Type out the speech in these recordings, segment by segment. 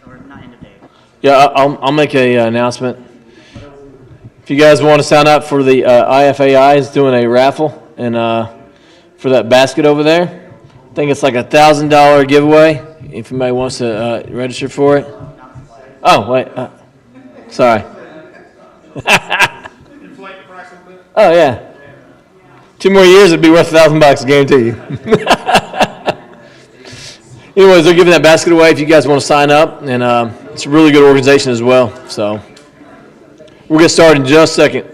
or not end of day. Yeah, I'll make a announcement. If you guys want to sign up for the IFAI is doing a raffle and for that basket over there, I think it's like $1,000 giveaway. If anybody wants to register for it. Oh wait, sorry. Inflate the price a little bit. Oh yeah. 2 more years, it'd be worth $1,000, I guarantee you. Anyways, they're giving that basket away if you guys want to sign up, and it's a really good organization as well. So we'll get started in just a second.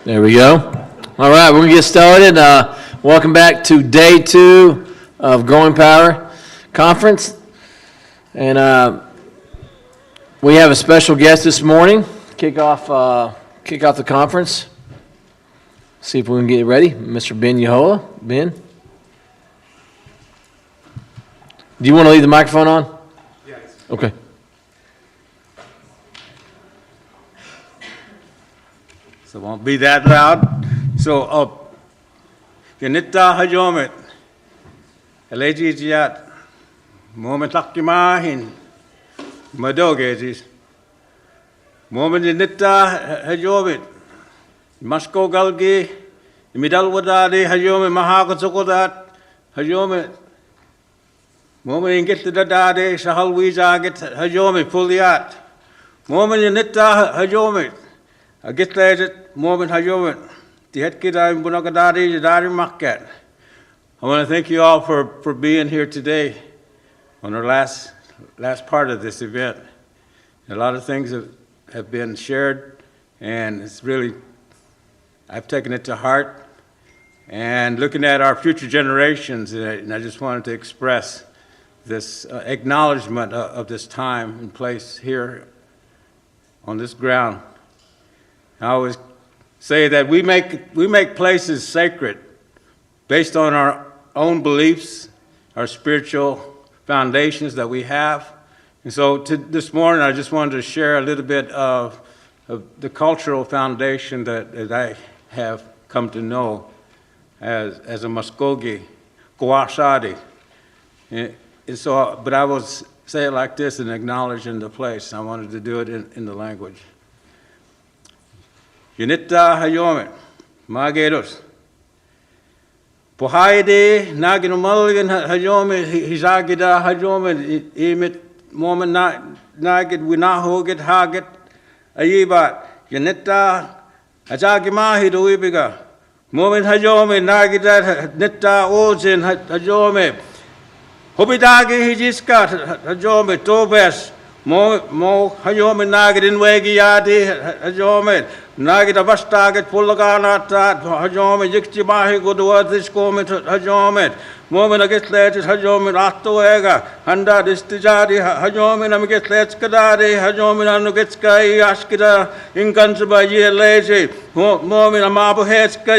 There we go. All right, we're going to get started. Welcome back to day 2 of Growing Power Conference. And we have a special guest this morning. Kick off the conference. See if we can get ready. Mr. Ben Yehola. Ben? Do you want to leave the microphone on? Yes. Okay. So it won't be that loud. So, Yanita Hajomet, Elegiat, Moment Lakimahin, Madogazis, Moment Yanita Hajomet, Muscogee, Midalwadadi, Hajomet, Mahakazokodat, Hajomet, Moment in get to the Dade, Sahalwiza get Hajomet, Puliat, Moment Yanita Hajomet. I get there, moment hajomet. The head kid I'm Bunagadari, Dari Makat. I want to thank you all for being here today on our last part of this event. A lot of things have been shared, and it's really, I've taken it to heart. And looking at our future generations, and I just wanted to express this acknowledgement of this time and place here on this ground. I always say that we make places sacred based on our own beliefs, our spiritual foundations that we have. And so this morning, I just wanted to share a little bit of the cultural foundation that I have come to know as a Muscogee, Guashadi. And so, but I will say it like this and acknowledge in the place. I wanted to do it in the language. Unita hayomet, mageros. Pohaide, naginumalgan hayomet, hizagida hayomet, emit moment nagid winahoget haget, ayibat, Unita, ajagimahi doibiga. Moment hayomet, nagida, nita ozin hayomet. Hobidagi hijiska hayomet, tobes. Mo hayomet nagid in wegiyadi hayomet. Nagita bastaget pullagana tat hajomet yikchibahi goduatis comet hajomet moment against let hajomet atoega handa distijari hajomet amget let's kadari hajomet anugetska askida inkansba ye lazy moment amabu hetska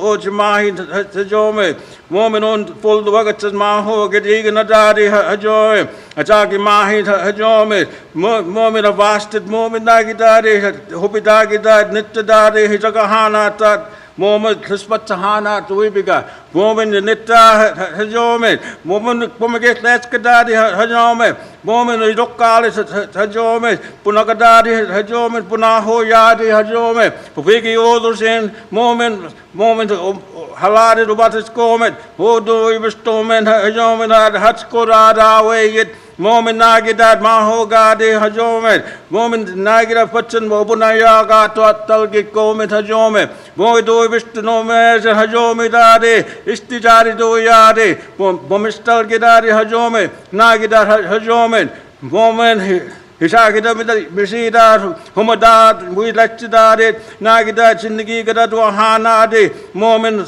ojmahi hajomet moment on full the wagats maho get iganadari hajomet ataki mahi hajomet moment of vasted moment nagidari Dagidad, Nittadadi, Hijagahana, Tat, Moment, Hispatahana, Tuibiga, Moment, Nitta, Hajomet, Moment, Pumaget, Letskadadi, Hajomet, Moment, Idokalis, Hajomet, Punagadadi, Hajomet, Punaho Yadi, Hajomet, Pupigi Odosin, Moment, Haladi, Rubatis Comet, Hodo, Ivistomen, Hajomet, Hatskorada, away it. Moment nagidad maho gadi hajomet. Moment nagida patsan bobunaya gato talgi komet hajomet. Boy do vishnome hajomet dade. Istijari do yade. Bomistal gidari hajomet. Nagida hajomet. Moment Hishagida Mishida, Humadad, we lectured Nagida, Chinigi Gada to Hanadi, moment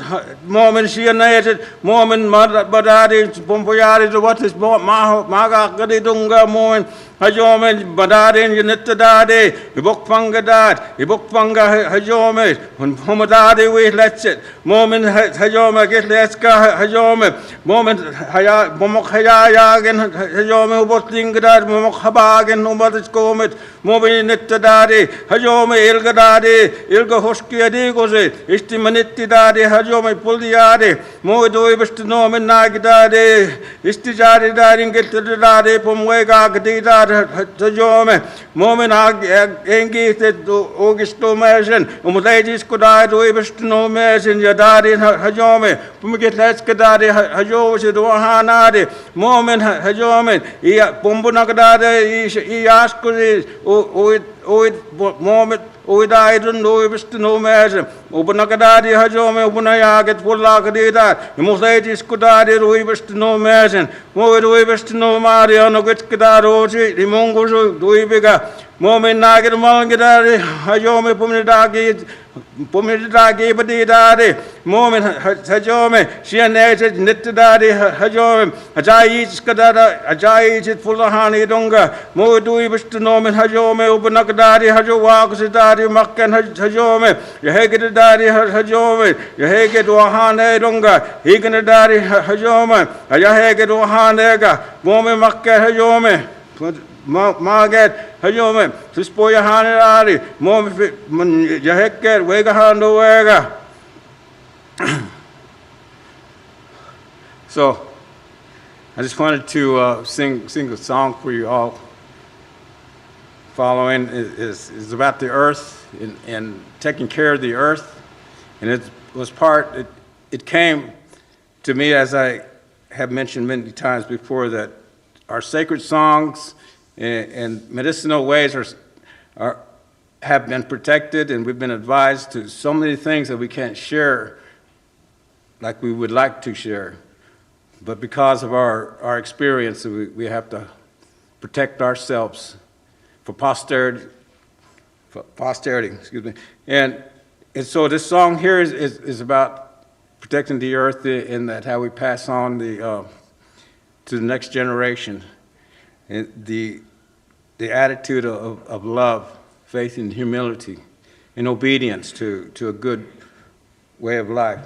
Shianated, moment Badadi, Pompoyari, what is Maga Gadidunga, moment Hajomet, Badadin, Unitadade, Ibokpangadad, Ibokpanga Hajomet, Humadadi, we let's it, moment Hajoma, get Leska Hajomet, moment Bomok Hayagan, Hajome, Botingadad, Momok Habagan, Mobatis Comet, Mobin Nittadadi, Hajome, Ilgadadi, Ilga Hoski Adigose, Istimanetti Dadi, Hajome Puliadi, Moido Ibistinomen Nagidadi, Istijari Dadin get to the Dadi, Pomwega Gadida, Hajome, Momen Engi, Augusto Mason, Umladies could I do Ibistino Mason, Yadadi, Hajome, Pumaget Letskadadi, Hajose, Dohanadi, Moment Hajome, Pombunagadadi, Yaskuri, Oid moment, Oid I don't know if it's no matter. Ubunakadadi Hajome, Ubunayaget, Pulakadida, Musatis Kudadi, Ruibest no Mason, Moed no Maria, no Gitskadaroji, the Mongozo, Duibiga, Momin Nagit Malgadari, Hajome Pumidagi, Badidadi, Momin Hajome, she anated Nitadadi Hajome, Ajay Skadada, Ajay Fulahani Dunga, Moeduibest no Hajome, Ubunakadadi, Hajowakadadi, Makan Hajome, Yahegedadi Hajome, Yaheged Wahane Dunga, Higanadadi Hajome, Ayaheged Wahanega, Momi Makka Hajome, Marget Hajome, Suspoya Hanari, Momi Yaheket, Wegahando Wega. So, I just wanted to sing a song for you all. Following is about the earth and taking care of the earth. And it was it came to me, as I have mentioned many times before, that our sacred songs and medicinal ways have been protected, and we've been advised to so many things that we can't share like we would like to share. But because of our experience, we have to protect ourselves for posterity, excuse me. And so this song here is about protecting the earth and that how we pass on to the next generation. And the attitude of love, faith, and humility, and obedience to a good way of life.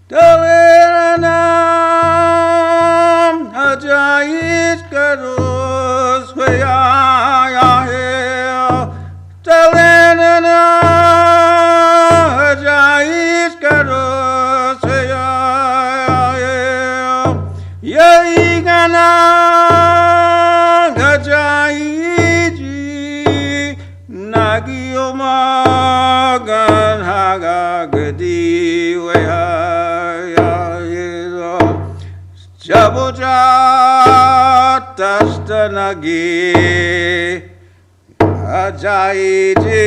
Dalenam ajais karos hoya he Dalenam ajais karos hoya he Yaigana ajaiji nagioma ganhaga gadi hoya Jabuja tastanagi ajaiji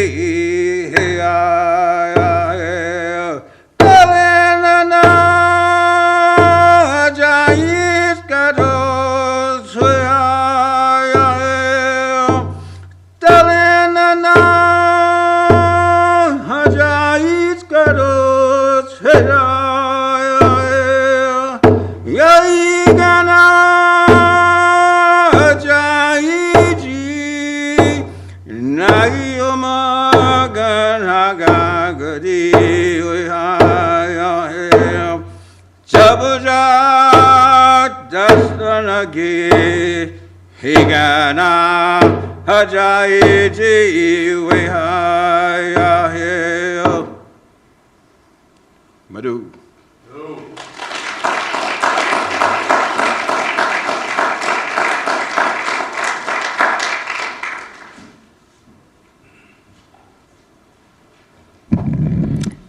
Talenana ajais kados Talenana ajais kados Yaigana ajaiji Nagiyoma ganhagagadi Jabuja dastanagi Higana ajaiji Madhu.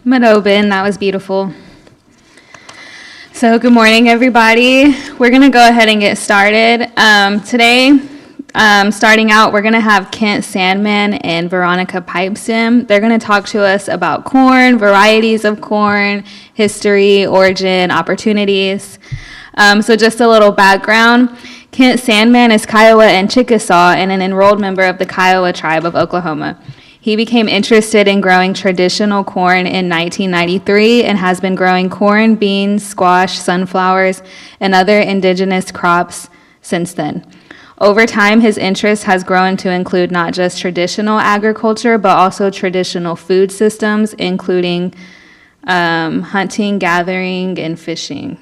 Madobin, that was beautiful. So good morning, everybody. We're going to go ahead and get started. Today, starting out, we're going to have Kent Sandman and Veronica Pipestem. They're going to talk to us about corn, varieties of corn, history, origin, opportunities. So just a little background. Kent Sandman is Kiowa and Chickasaw and an enrolled member of the Kiowa tribe of Oklahoma. He became interested in growing traditional corn in 1993 and has been growing corn, beans, squash, sunflowers, and other indigenous crops since then. Over time, his interest has grown to include not just traditional agriculture, but also traditional food systems, including hunting, gathering, and fishing.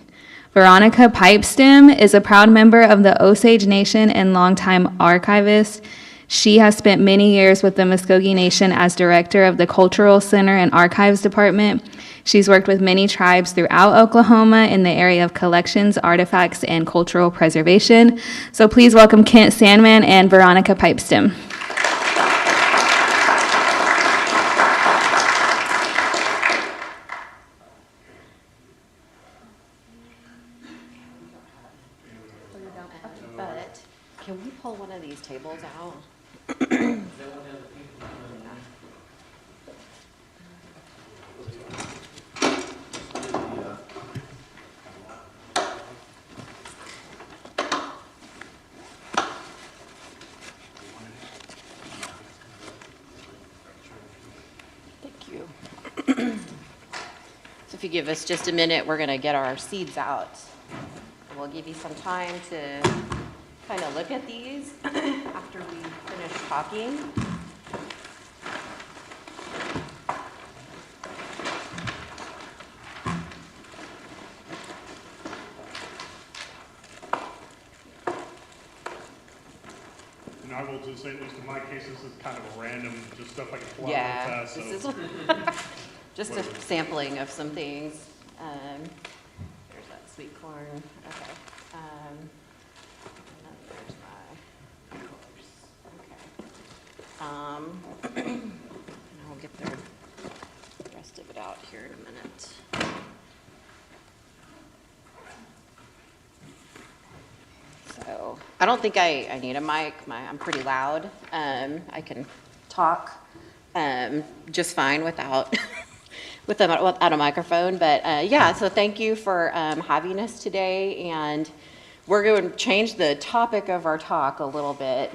Veronica Pipestem is a proud member of the Osage Nation and longtime archivist. She has spent many years with the Muscogee Nation as director of the Cultural Center and Archives Department. She's worked with many tribes throughout Oklahoma in the area of collections, artifacts, and cultural preservation. So please welcome Kent Sandman and Veronica Pipestem. these tables out? Thank you. So if you give us just a minute, we're going to get our seeds out. And we'll give you some time to kind of look at these after we finish talking. And I will just say, at least in my case, this is kind of a random, just stuff I can pull out real Yeah, fast. this So is just a sampling of some things. There's that sweet corn. Okay. And then there's my course. Okay. And I'll get the rest of it out here in a minute. So I don't think I need a mic. I'm pretty loud. I can talk just fine without without a microphone. But yeah, so thank you for having us today. And we're going to change the topic of our talk a little bit.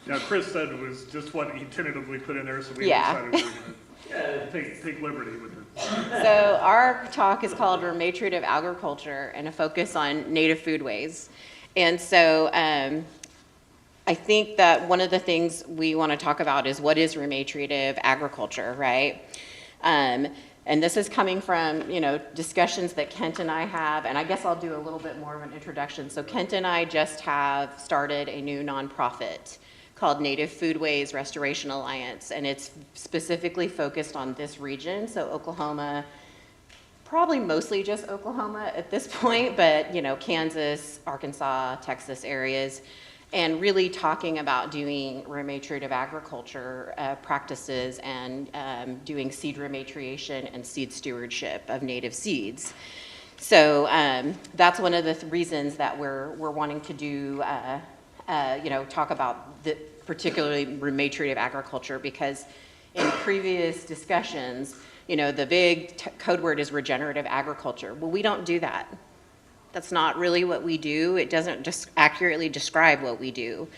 now, Chris said it was just what he tentatively put in there, so we Yeah. decided we were going to take liberty with it. So our talk is called Rematriative Agriculture and a focus on native foodways. And so I think that one of the things we want to talk about is what is rematriative agriculture, right? And this is coming from, discussions that Kent and I have, and I guess I'll do a little bit more of an introduction. So Kent and I just have started a new nonprofit called Native Foodways Restoration Alliance, and it's specifically focused on this region, so Oklahoma, probably mostly just Oklahoma at this point, but Kansas, Arkansas, Texas areas, and really talking about doing rematriative agriculture practices and doing seed rematriation and seed stewardship of native seeds. So that's one of the reasons that we're wanting to do, talk about the particularly rematriative agriculture, because in previous discussions, the big code word is regenerative agriculture. Well, we don't do that. That's not really what we do. It doesn't just accurately describe what we do.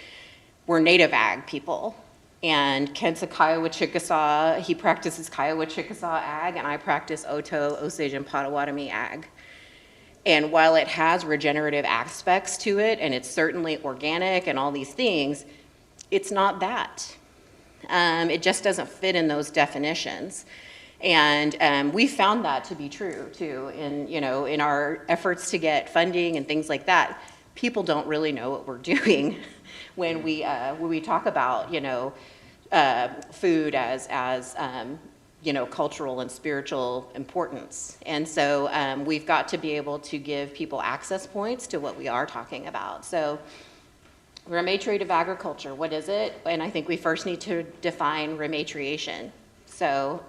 We're native ag people. And Kent's a Kiowa Chickasaw. He practices Kiowa Chickasaw ag, and I practice Oto, Osage, and Potawatomi ag. And while it has regenerative aspects to it, and it's certainly organic and all these things, it's not that. It just doesn't fit in those definitions. And we found that to be true too in our efforts to get funding and things like that. People don't really know what we're doing when we talk about food as cultural and spiritual importance. And so we've got to be able to give people access points to what we are talking about. So rematriative agriculture, what is it? And I think we first need to define rematriation. So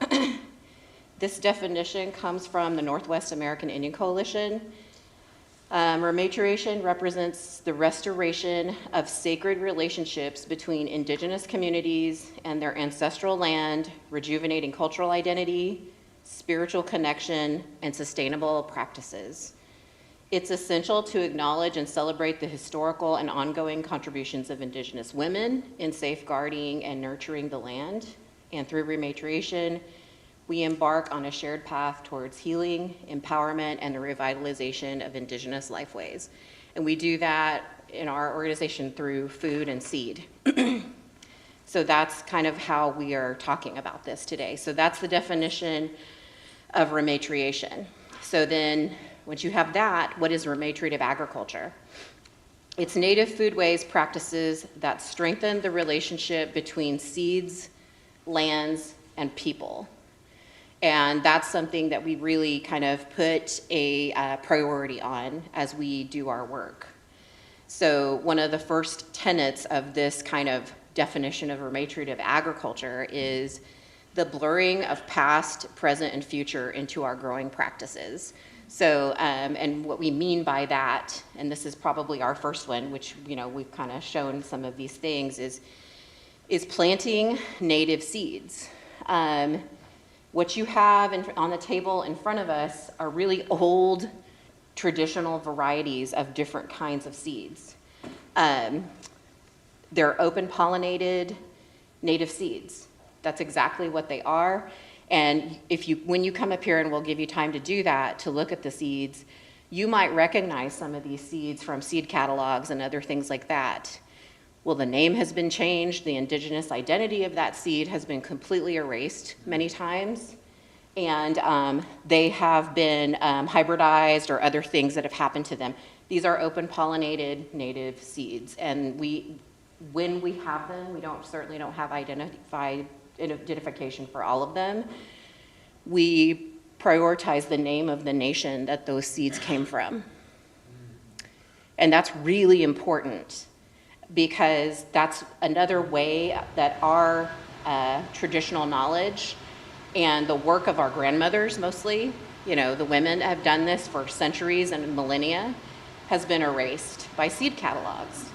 this definition comes from the Northwest American Indian Coalition. Rematriation represents the restoration of sacred relationships between indigenous communities and their ancestral land, rejuvenating cultural identity, spiritual connection, and sustainable practices. It's essential to acknowledge and celebrate the historical and ongoing contributions of indigenous women in safeguarding and nurturing the land. And through rematriation, we embark on a shared path towards healing, empowerment, and the revitalization of indigenous lifeways. And we do that in our organization through food and seed. So that's kind of how we are talking about this today. So that's the definition of rematriation. So then, once you have that, what is rematriative agriculture? It's native foodways practices that strengthen the relationship between seeds, lands, and people. And that's something that we really kind of put a priority on as we do our work. So one of the first tenets of this kind of definition of rematriative agriculture is the blurring of past, present, and future into our growing practices. So, and what we mean by that, and this is probably our first one, which, you know, we've kind of shown some of these things, is planting native seeds. What you have on the table in front of us are really old, traditional varieties of different kinds of seeds. They're open pollinated native seeds. That's exactly what they are. And when you come up here, and we'll give you time to do that, to look at the seeds, you might recognize some of these seeds from seed catalogs and other things like that. Well, the name has been changed, the indigenous identity of that seed has been completely erased many times, and they have been hybridized or other things that have happened to them. These are open pollinated native seeds, and when we have them, we certainly don't have identification for all of them. We prioritize the name of the nation that those seeds came from. And that's really important, because that's another way that our traditional knowledge and the work of our grandmothers, mostly, you know, the women have done this for centuries and millennia, has been erased by seed catalogs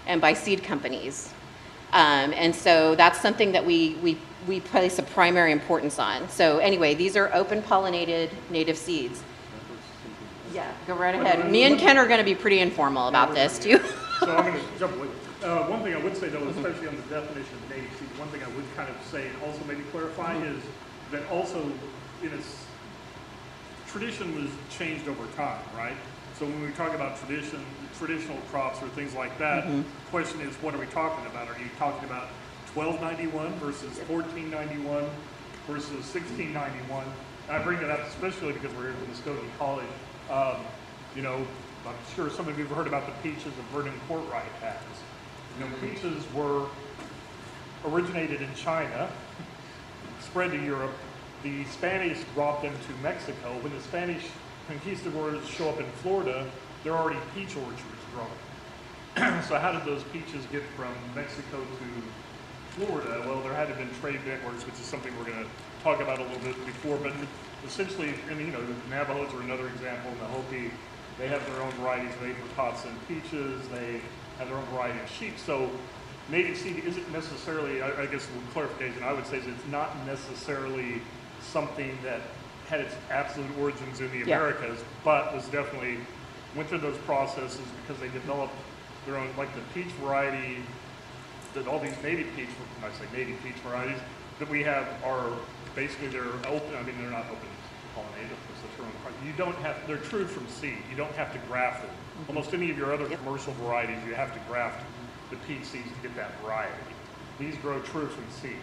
and by seed companies. And so that's something that we place a primary importance on. So anyway, these are open pollinated native seeds. Yeah, go right ahead. Me and Ken are going to be pretty informal about this too. So I'm going to jump with it. One thing I would say, though, especially on the definition of native seed, one thing I would kind of say and also maybe clarify is that also in its tradition was changed over time, right? So when we talk about traditional crops or things like that, the question is, what are we talking about? Are you talking about 1291 versus 1491 versus 1691? And I bring that up especially because we're in Muscogee College. You know, I'm sure some of you have heard about the peaches of Vernon Courtright has. You know, peaches originated in China, spread to Europe. The Spanish brought them to Mexico. When the Spanish conquistadors show up in Florida, there are already peach orchards growing. So how did those peaches get from Mexico to Florida? Well, there had to have been trade networks, which is something we're going to talk about a little bit before. But essentially, and you know, the Navajos are another example. The Hopi, they have their own varieties of apricots and peaches. They have their own variety of sheep. So native seed isn't necessarily, I guess the clarification I would say is it's not necessarily something that had its absolute origins in the Americas, but was definitely went through those processes because they developed their own, like the peach variety, that all these native peach, when I say native peach varieties, that we have are basically, they're open, I mean, they're not open pollinated, that's the term. You don't have, they're true from seed. You don't have to graft them. Almost any of your other commercial varieties, you have to graft the peach seeds to get that variety. These grow true from seed.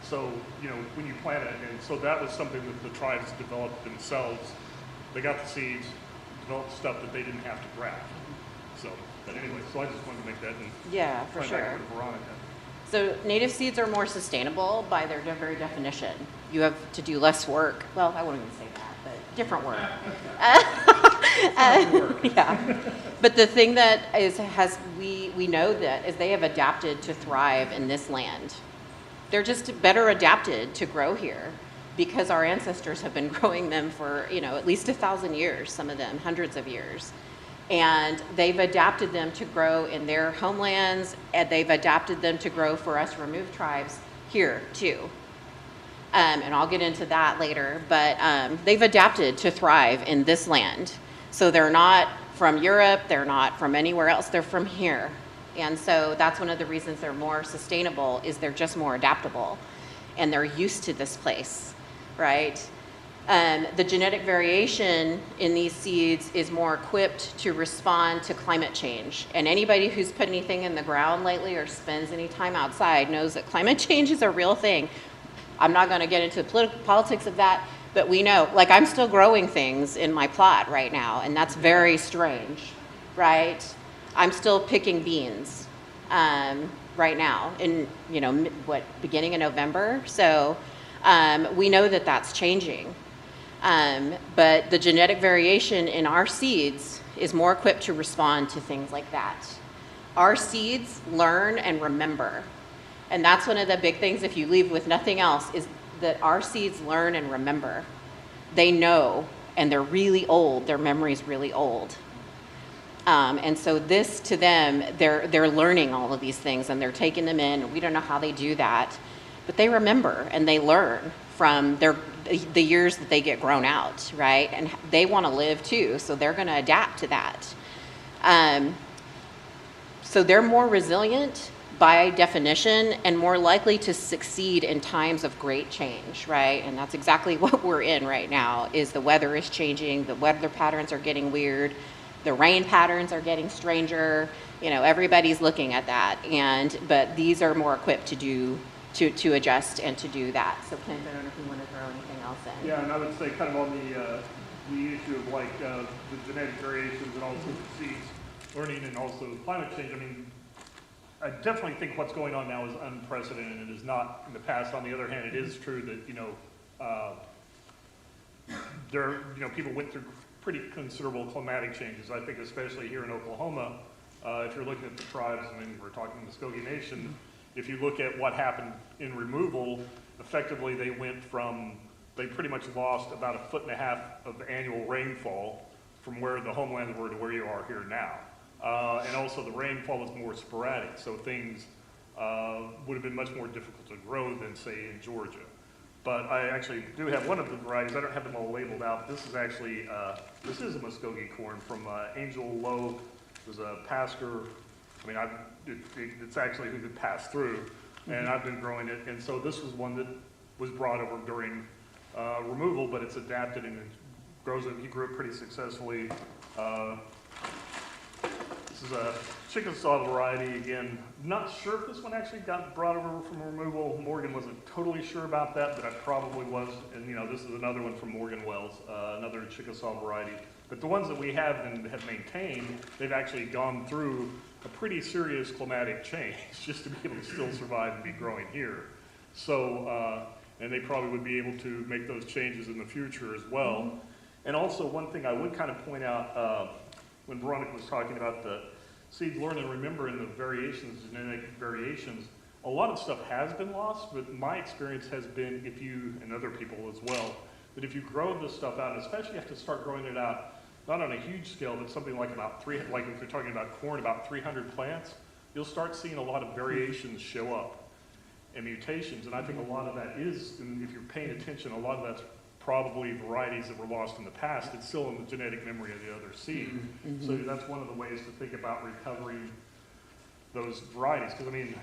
So, you know, when you plant it, and so that was something that the tribes developed themselves. They got the seeds, developed stuff that they didn't have to graft. So, but anyway, so I just wanted to make that. And yeah, for sure. Back over to Veronica. So native seeds are more sustainable by their very definition. You have to do less work. Well, I wouldn't even say that, but different work. Yeah. But the thing that we know that is they have adapted to thrive in this land. They're just better adapted to grow here because our ancestors have been growing them for, you know, at least 1,000 years, some of them hundreds of years. And they've adapted them to grow in their homelands, and they've adapted them to grow for us removed tribes here too. And I'll get into that later, but they've adapted to thrive in this land. So they're not from Europe, they're not from anywhere else, they're from here. And so that's one of the reasons they're more sustainable, is they're just more adaptable and they're used to this place, right? The genetic variation in these seeds is more equipped to respond to climate change. And anybody who's put anything in the ground lately or spends any time outside knows that climate change is a real thing. I'm not going to get into the politics of that, but we know, like I'm still growing things in my plot right now, and that's very strange, right? I'm still picking beans right now in, you know, beginning of November. So we know that that's changing. But the genetic variation in our seeds is more equipped to respond to things like that. Our seeds learn and remember. And that's one of the big things, if you leave with nothing else, is that our seeds learn and remember. They know and they're really old, their memory's really old. And so this, to them, they're learning all of these things, and they're taking them in, and we don't know how they do that, but they remember and they learn from the years that they get grown out, right? And they want to live too, so they're going to adapt to that. So they're more resilient by definition and more likely to succeed in times of great change, right? And that's exactly what we're in right now, is the weather is changing, the weather patterns are getting weird, the rain patterns are getting stranger, everybody's looking at that. But these are more equipped to adjust and to do that. So Ken, I don't know if you want to throw anything else in. Yeah, and I would say kind of on the issue of like the genetic variations and also the seeds learning and also climate change. I mean, I definitely think what's going on now is unprecedented. It is not in the past. On the other hand, it is true that people went through pretty considerable climatic changes. I think especially here in Oklahoma, if you're looking at the tribes, I mean, we're talking Muscogee Nation. If you look at what happened in removal, effectively they pretty much lost about 1.5 feet of annual rainfall from where the homelands were to where you are here now. And also the rainfall was more sporadic, so things would have been much more difficult to grow than, say, in Georgia. But I actually do have one of the varieties. I don't have them all labeled out. This is actually, this is a Muscogee corn from Angel Lowe. It was a pasture. I mean, it's actually who could pass through, and I've been growing it. And so this was one that was brought over during removal, but it's adapted and it grows it. He grew it pretty successfully. This is a Chickasaw variety. Again, not sure if this one actually got brought over from removal. Morgan wasn't totally sure about that, but I probably was. And this is another one from Morgan Wells, another Chickasaw variety. But the ones that we have and have maintained, they've actually gone through a pretty serious climatic change just to be able to still survive and be growing here. So, and they probably would be able to make those changes in the future as well. And also one thing I would kind of point out, when Veronica was talking about the seeds learn and remember and the variations, genetic variations, a lot of stuff has been lost, but my experience has been, if you, and other people as well, that if you grow this stuff out, and especially you have to start growing it out, not on a huge scale, but something like about like if you're talking about corn, about 300 plants, you'll start seeing a lot of variations show up and mutations. And I think a lot of that is, and if you're paying attention, a lot of that's probably varieties that were lost in the past. It's still in the genetic memory of the other seed. So that's one of the ways to think about recovering those varieties. Because I mean,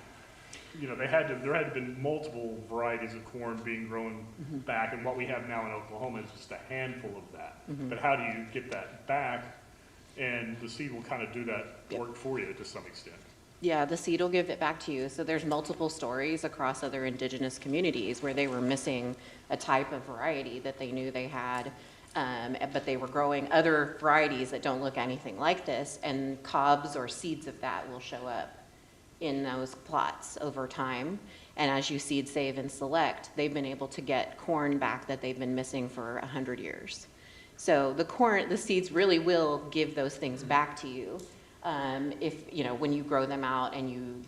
there had to have been multiple varieties of corn being grown back, and what we have now in Oklahoma is just a handful of that. But how do you get that back? And the seed will kind of do that work for you to some extent. Yeah, the seed will give it back to you. So there's multiple stories across other indigenous communities where they were missing a type of variety that they knew they had, but they were growing other varieties that don't look anything like this, and cobs or seeds of that will show up in those plots over time. And as you seed save and select, they've been able to get corn back that they've been missing for 100 years. So the seeds really will give those things back to you. If, when you grow them out and you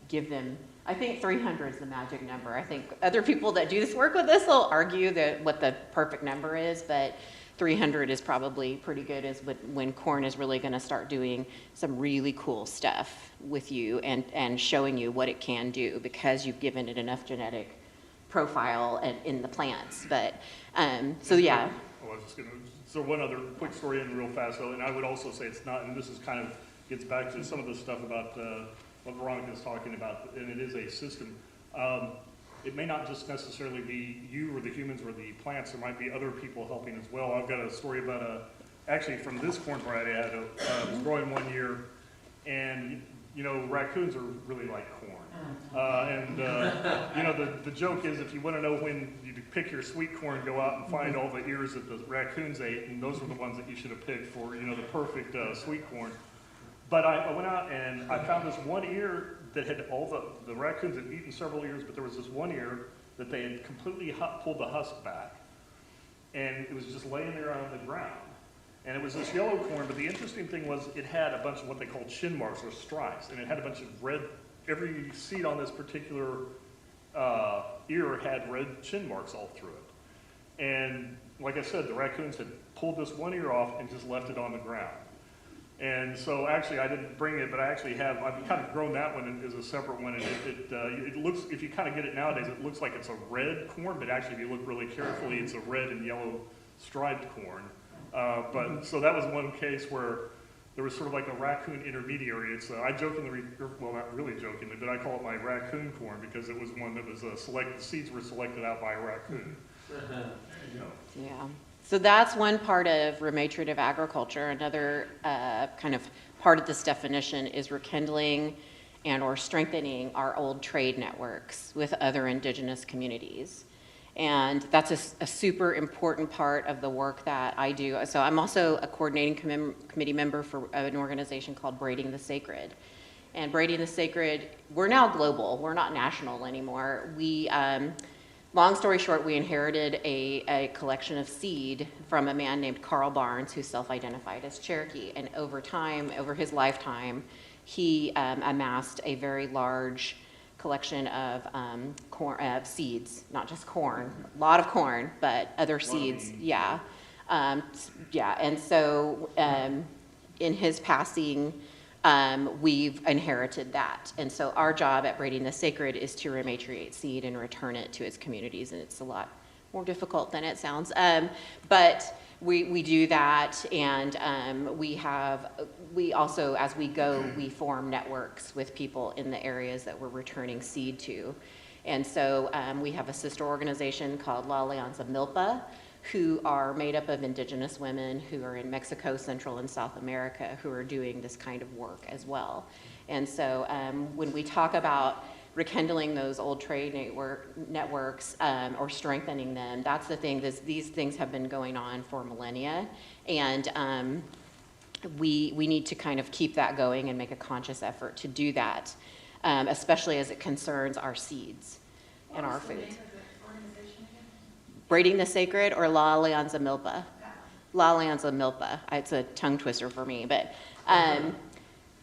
give them, I think 300 is the magic number. I think other people that do this work with this will argue that what the perfect number is, but 300 is probably pretty good as when corn is really going to start doing some really cool stuff with you and showing you what it can do because you've given it enough genetic profile in the plants. But, so yeah. I was just going to, so one other quick story in real fast though, and I would also say it's not, and this is kind of gets back to some of the stuff about what Veronica is talking about, and it is a system. It may not just necessarily be you or the humans or the plants. There might be other people helping as well. I've got a story about actually from this corn variety I was growing one year, and raccoons are really like corn. The joke is if you want to know when you pick your sweet corn, go out and find all the ears that the raccoons ate, and those were the ones that you should have picked for the perfect sweet corn. But I went out and I found this one ear that had all the raccoons had eaten several ears, but there was this one ear that they had completely pulled the husk back. And it was just laying there on the ground. And it was this yellow corn, but the interesting thing was it had a bunch of what they call chin marks or stripes. And it had a bunch of red, every seed on this particular ear had red chin marks all through it. And like I said, the raccoons had pulled this one ear off and just left it on the ground. And so actually, I didn't bring it, but I've kind of grown that one as a separate one. And it looks, if you kind of get it nowadays, it looks like it's a red corn, but actually, if you look really carefully, it's a red and yellow striped corn. So that was one case where there was sort of like a raccoon intermediary. I jokingly, well, not really jokingly, but I call it my raccoon corn because it was one that was the seeds were selected out by a raccoon. Yeah. So that's one part of remunerative agriculture. Another kind of part of this definition is rekindling and or strengthening our old trade networks with other indigenous communities. And that's a super important part of the work that I do. So I'm also a coordinating committee member for an organization called Braiding the Sacred. And Braiding the Sacred, we're now global. We're not national anymore. Long story short, we inherited a collection of seed from a man named Carl Barnes who self-identified as Cherokee. And over time, over his lifetime, he amassed a very large collection of seeds, not just corn, a lot of corn, but other seeds. Yeah. And so in his passing, we've inherited that. And so our job at Braiding the Sacred is to rematriate seed and return it to its communities. And it's a lot more difficult than it sounds. But we do that. And we also, as we go, we form networks with people in the areas that we're returning seed to. And so we have a sister organization called La Alianza Milpa, who are made up of indigenous women who are in Mexico, Central and South America, who are doing this kind of work as well. And so when we talk about rekindling those old trade networks or strengthening them, that's the thing. These things have been going on for millennia, and we need to kind of keep that going and make a conscious effort to do that, especially as it concerns our seeds and our food. Braiding the Sacred or La Alianza Milpa? La Alianza Milpa. It's a tongue twister for me. But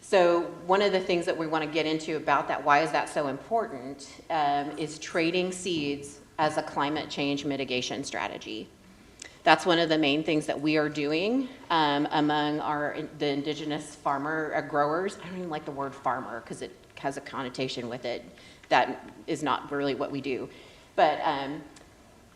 so one of the things that we want to get into about that, why is that so important, is trading seeds as a climate change mitigation strategy. That's one of the main things that we are doing among the indigenous growers. I don't even like the word farmer because it has a connotation with it that is not really what we do. But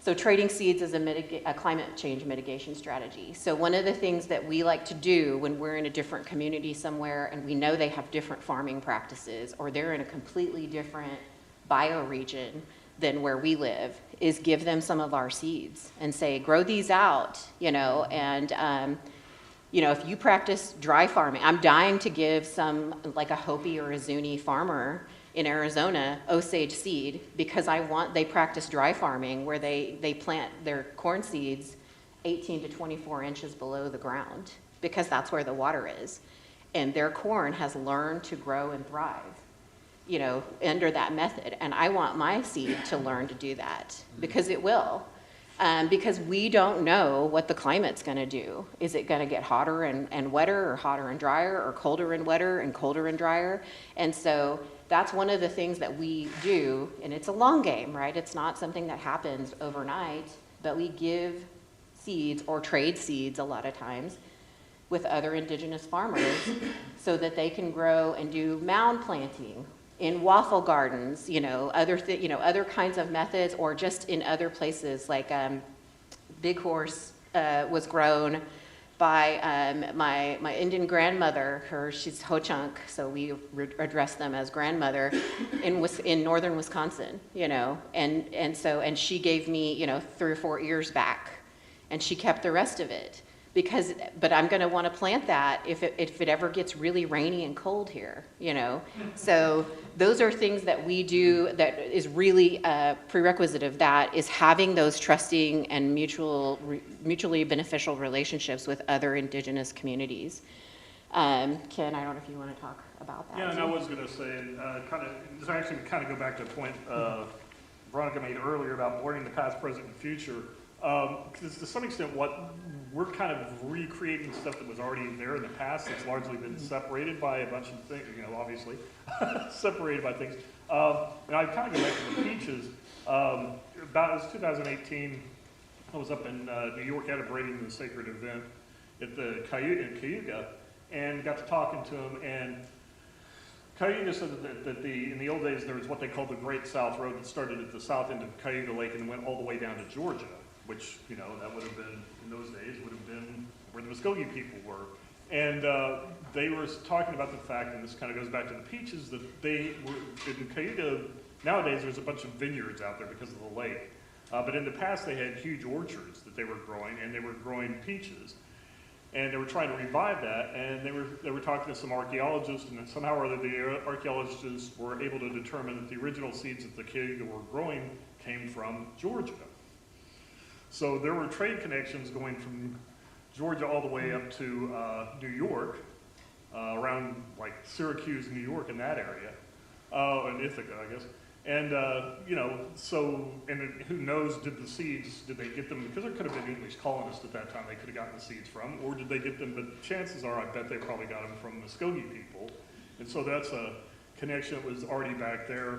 so trading seeds is a climate change mitigation strategy. So one of the things that we like to do when we're in a different community somewhere and we know they have different farming practices or they're in a completely different bioregion than where we live is give them some of our seeds and say, grow these out, and if you practice dry farming, I'm dying to give some, like a Hopi or a Zuni farmer in Arizona, Osage seed, because they practice dry farming where they plant their corn seeds 18 to 24 inches below the ground because that's where the water is. And their corn has learned to grow and thrive, under that method. And I want my seed to learn to do that because it will. Because we don't know what the climate's going to do. Is it going to get hotter and wetter, or hotter and drier, or colder and wetter and colder and drier? And so that's one of the things that we do, and it's a long game, right? It's not something that happens overnight, but we give seeds or trade seeds a lot of times with other indigenous farmers so that they can grow and do mound planting in waffle gardens, other kinds of methods, or just in other places like Big Horse was grown by my Indian grandmother. She's Ho-Chunk, so we address them as grandmother in northern Wisconsin, and she gave me 3 or 4 ears back, and she kept the rest of it. But I'm going to want to plant that if it ever gets really rainy and cold here, So those are things that we do that is really a prerequisite of that, is having those trusting and mutually beneficial relationships with other indigenous communities. Ken, I don't know if you want to talk about that. Yeah, and I was going to say, this actually kind of go back to the point Veronica made earlier about blurring the past, present, and future. Because to some extent, what we're kind of recreating stuff that was already there in the past. It's largely been separated by a bunch of things, obviously, separated by things. And I kind of go back to the peaches. It was 2018, I was up in New York at a Braiding the Sacred event at the Cayuga, and got to talking to him, and Cayuga said that in the old days there was what they called the Great South Road that started at the south end of Cayuga Lake and went all the way down to Georgia, which, you know, that would have been, in those days, would have been where the Muscogee people were. And they were talking about the fact, and this kind of goes back to the peaches, that they were, in Cayuga, nowadays there's a bunch of vineyards out there because of the lake. But in the past they had huge orchards that they were growing, and they were growing peaches. And they were trying to revive that, and they were talking to some archaeologists, and then somehow or other the archaeologists were able to determine that the original seeds that the Cayuga were growing came from Georgia. So there were trade connections going from Georgia all the way up to New York, around like Syracuse, New York, in that area, and Ithaca, I guess. And, you know, so, and who knows, did they get them, because there could have been English colonists at that time they could have gotten the seeds from, or did they get them, but chances are I bet they probably got them from Muscogee people. And so that's a connection that was already back there.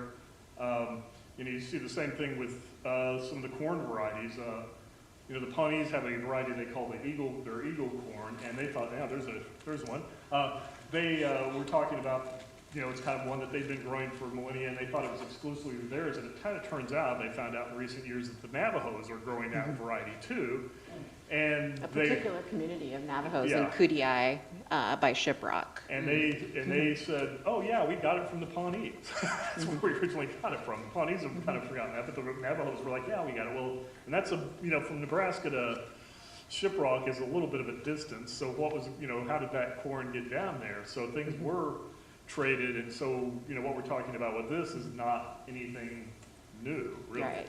You know, you see the same thing with some of the corn varieties. You know, the Pawnees have a variety they call their eagle corn, and they thought, yeah, there's one. They were talking about, you know, it's kind of one that they've been growing for millennia, and they thought it was exclusively theirs, and it kind of turns out, they found out in recent years, that the Navajos are growing that variety too. And A particular community of Navajos in Yeah. Kootenai by Shiprock. And they said, oh yeah, we got it from the Pawnees. That's where we originally got it from. The Pawnees have kind of forgotten that, but the Navajos were like, yeah, we got it. Well, and that's you know, from Nebraska to Shiprock is a little bit of a distance. So what was, you know, how did that corn get down there? So things were traded, and so, you know, what we're talking about with this is not anything new, really. Right.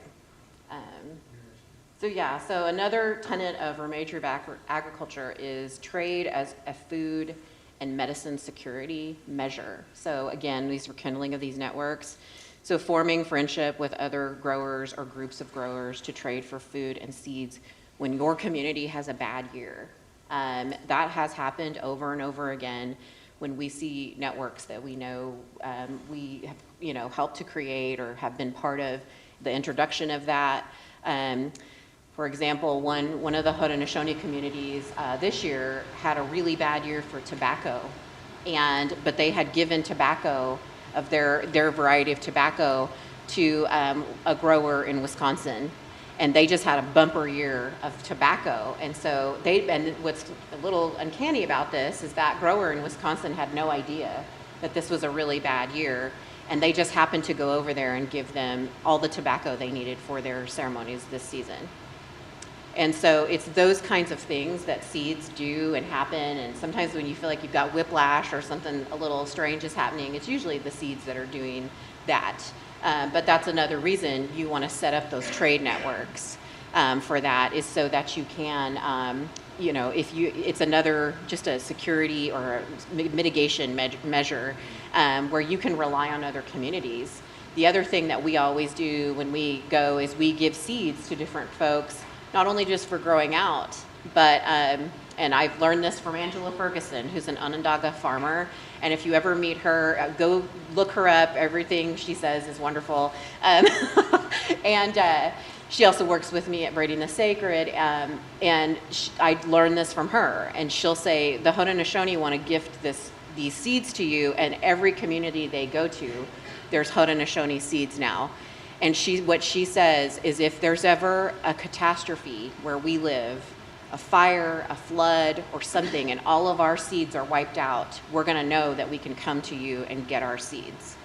So yeah, so another tenet of regenerative agriculture is trade as a food and medicine security measure. So again, these rekindling of these networks. So forming friendship with other growers or groups of growers to trade for food and seeds when your community has a bad year. That has happened over and over again when we see networks that we know we have, you know, helped to create or have been part of the introduction of that. For example, one of the Haudenosaunee communities this year had a really bad year for tobacco, but they had given tobacco of their variety of tobacco to a grower in Wisconsin, and they just had a bumper year of tobacco. And so and what's a little uncanny about this is that grower in Wisconsin had no idea that this was a really bad year, and they just happened to go over there and give them all the tobacco they needed for their ceremonies this season. And so it's those kinds of things that seeds do and happen, and sometimes when you feel like you've got whiplash or something a little strange is happening, it's usually the seeds that are doing that. But that's another reason you want to set up those trade networks for that, is so that you can, you know, it's another, just a security or a mitigation measure where you can rely on other communities. The other thing that we always do when we go is we give seeds to different folks, not only just for growing out, but, and I've learned this from Angela Ferguson, who's an Onondaga farmer. And if you ever meet her, go look her up. Everything she says is wonderful. And she also works with me at Braiding the Sacred. And I learned this from her. And she'll say, the Haudenosaunee want to gift these seeds to you, and every community they go to, there's Haudenosaunee seeds now. And what she says is, if there's ever a catastrophe where we live, a fire, a flood, or something, and all of our seeds are wiped out, we're going to know that we can come to you and get our seeds.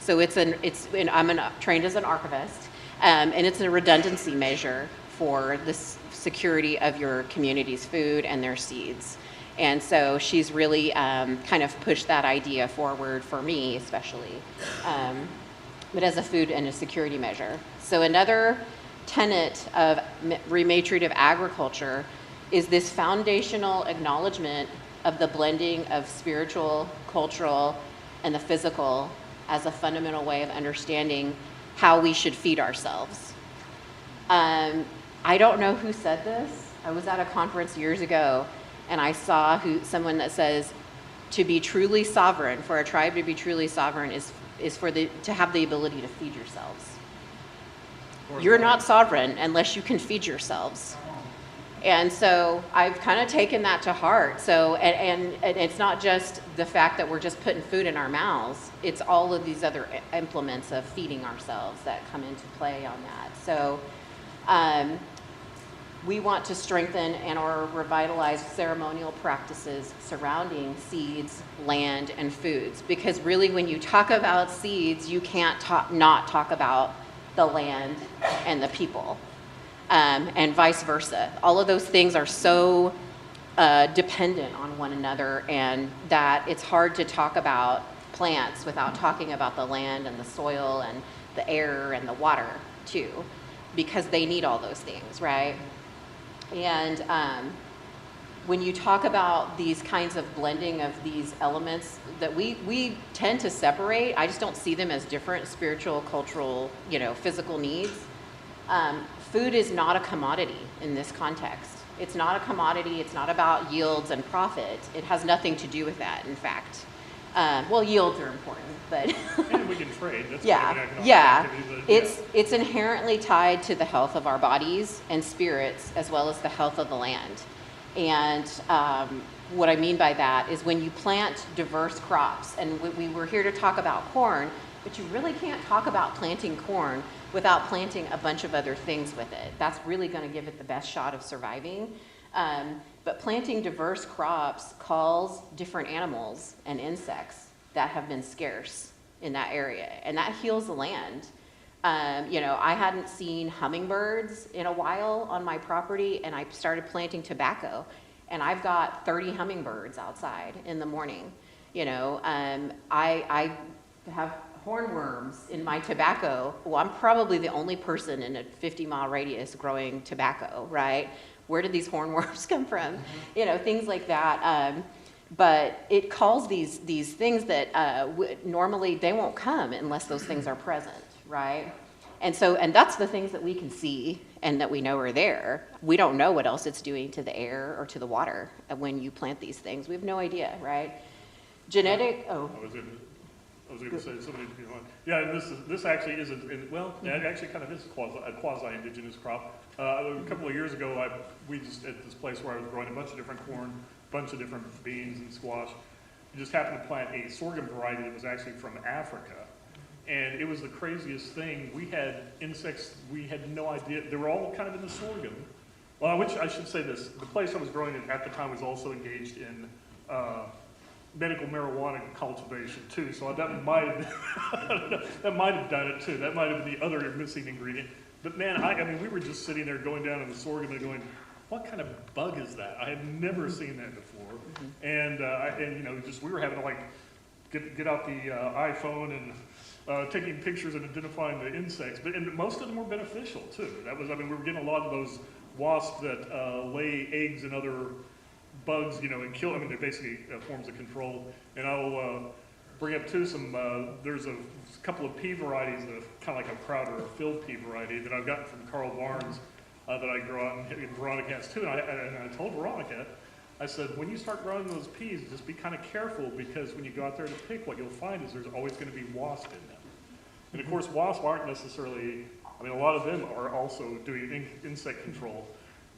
So I'm trained as an archivist, and it's a redundancy measure for the security of your community's food and their seeds. And so she's really kind of pushed that idea forward for me, especially. But as a food and a security measure. So another tenet of regenerative agriculture is this foundational acknowledgement of the blending of spiritual, cultural, and the physical as a fundamental way of understanding how we should feed ourselves. I don't know who said this. I was at a conference years ago, and I saw someone that says, to be truly sovereign, for a tribe to be truly sovereign is to have the ability to feed yourselves. you're not sovereign unless you can feed yourselves. And so I've kind of taken that to heart. So, and it's not just the fact that we're just putting food in our mouths, it's all of these other implements of feeding ourselves that come into play on that. So we want to strengthen and or revitalize ceremonial practices surrounding seeds, land, and foods. Because really when you talk about seeds, you can't not talk about the land and the people. And vice versa. All of those things are so dependent on one another, and that it's hard to talk about plants without talking about the land and the soil and the air and the water too, because they need all those things, right? And when you talk about these kinds of blending of these elements that we tend to separate, I just don't see them as different spiritual, cultural, physical needs. Food is not a commodity in this context. It's not a commodity. It's not about yields and profit. It has nothing to do with that, in fact. Well, yields are important, but And we can trade. That's yeah, kind of an economic yeah. activity, but, It's inherently tied to the health of our bodies and spirits, as well as the health of the land. And what I mean by that is when you plant diverse crops, and we were here to talk about corn, but you really can't talk about planting corn without planting a bunch of other things with it. That's really going to give it the best shot of surviving. But planting diverse crops calls different animals and insects that have been scarce in that area, and that heals the land. I hadn't seen hummingbirds in a while on my property, and I started planting tobacco, and I've got 30 hummingbirds outside in the morning. I have hornworms in my tobacco. Well, I'm probably the only person in a 50-mile radius growing tobacco, right? Where did these hornworms come from? Things like that. But it calls these things that normally they won't come unless those things are present, right? And that's the things that we can see and that we know are there. We don't know what else it's doing to the air or to the water when you plant these things. We have no idea, right? I was going to say something. Yeah, and this actually isn't. Well, it actually kind of is a quasi-indigenous crop. A couple of years ago, we just at this place where I was growing a bunch of different corn, a bunch of different beans and squash. We just happened to plant a sorghum variety that was actually from Africa, and it was the craziest thing. We had insects. We had no idea. They were all kind of in the sorghum. Well, I should say this. The place I was growing it at the time was also engaged in medical marijuana cultivation too, so that might have done it too. That might have been the other missing ingredient. But man, I mean, we were just sitting there going down in the sorghum and going, what kind of bug is that? I had never seen that before. And we were having to like get out the iPhone and taking pictures and identifying the insects. And most of them were beneficial too. We were getting a lot of those wasps that lay eggs and other bugs, and kill. They're basically forms of control. And I'll bring up too there's a couple of pea varieties that are kind of like a Crowder or field pea variety that I've gotten from Carl Barnes that I grow out, and Veronica has too. And I told Veronica, I said, when you start growing those peas, just be kind of careful, because when you go out there to pick, what you'll find is there's always going to be wasps in them. And of course, wasps aren't necessarily, a lot of them are also doing insect control.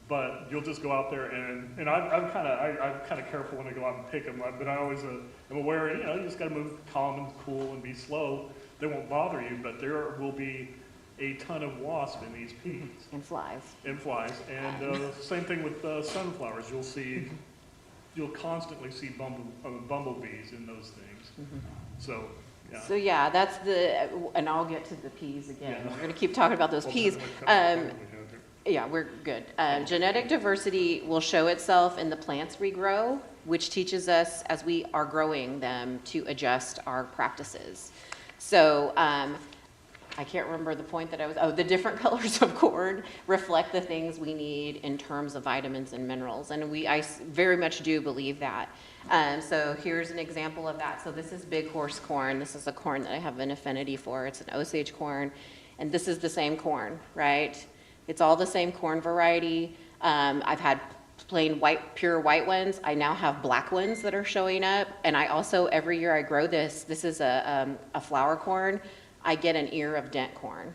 But you'll just go out there and I'm kind of careful when I go out and pick them. But I always am aware, you just got to move calm and cool and be slow. They won't bother you, but there will be a ton of wasps in these peas. And flies. And same thing with sunflowers. You'll constantly see bumblebees in those things. Mm-hmm. So. Yeah. So yeah, that's and I'll get to the peas again. Yeah. We're going to keep talking about those peas. Yeah, we're good. Genetic diversity will show itself in the plants we grow, which teaches us as we are growing them to adjust our practices. So I can't remember the point that the different colors of corn reflect the things we need in terms of vitamins and minerals. And I very much do believe that. So here's an example of that. So this is big horse corn. This is a corn that I have an affinity for. It's an Osage corn. And this is the same corn, right? It's all the same corn variety. I've had plain pure white ones. I now have black ones that are showing up. And I also, every year I grow this is a flower corn. I get an ear of dent corn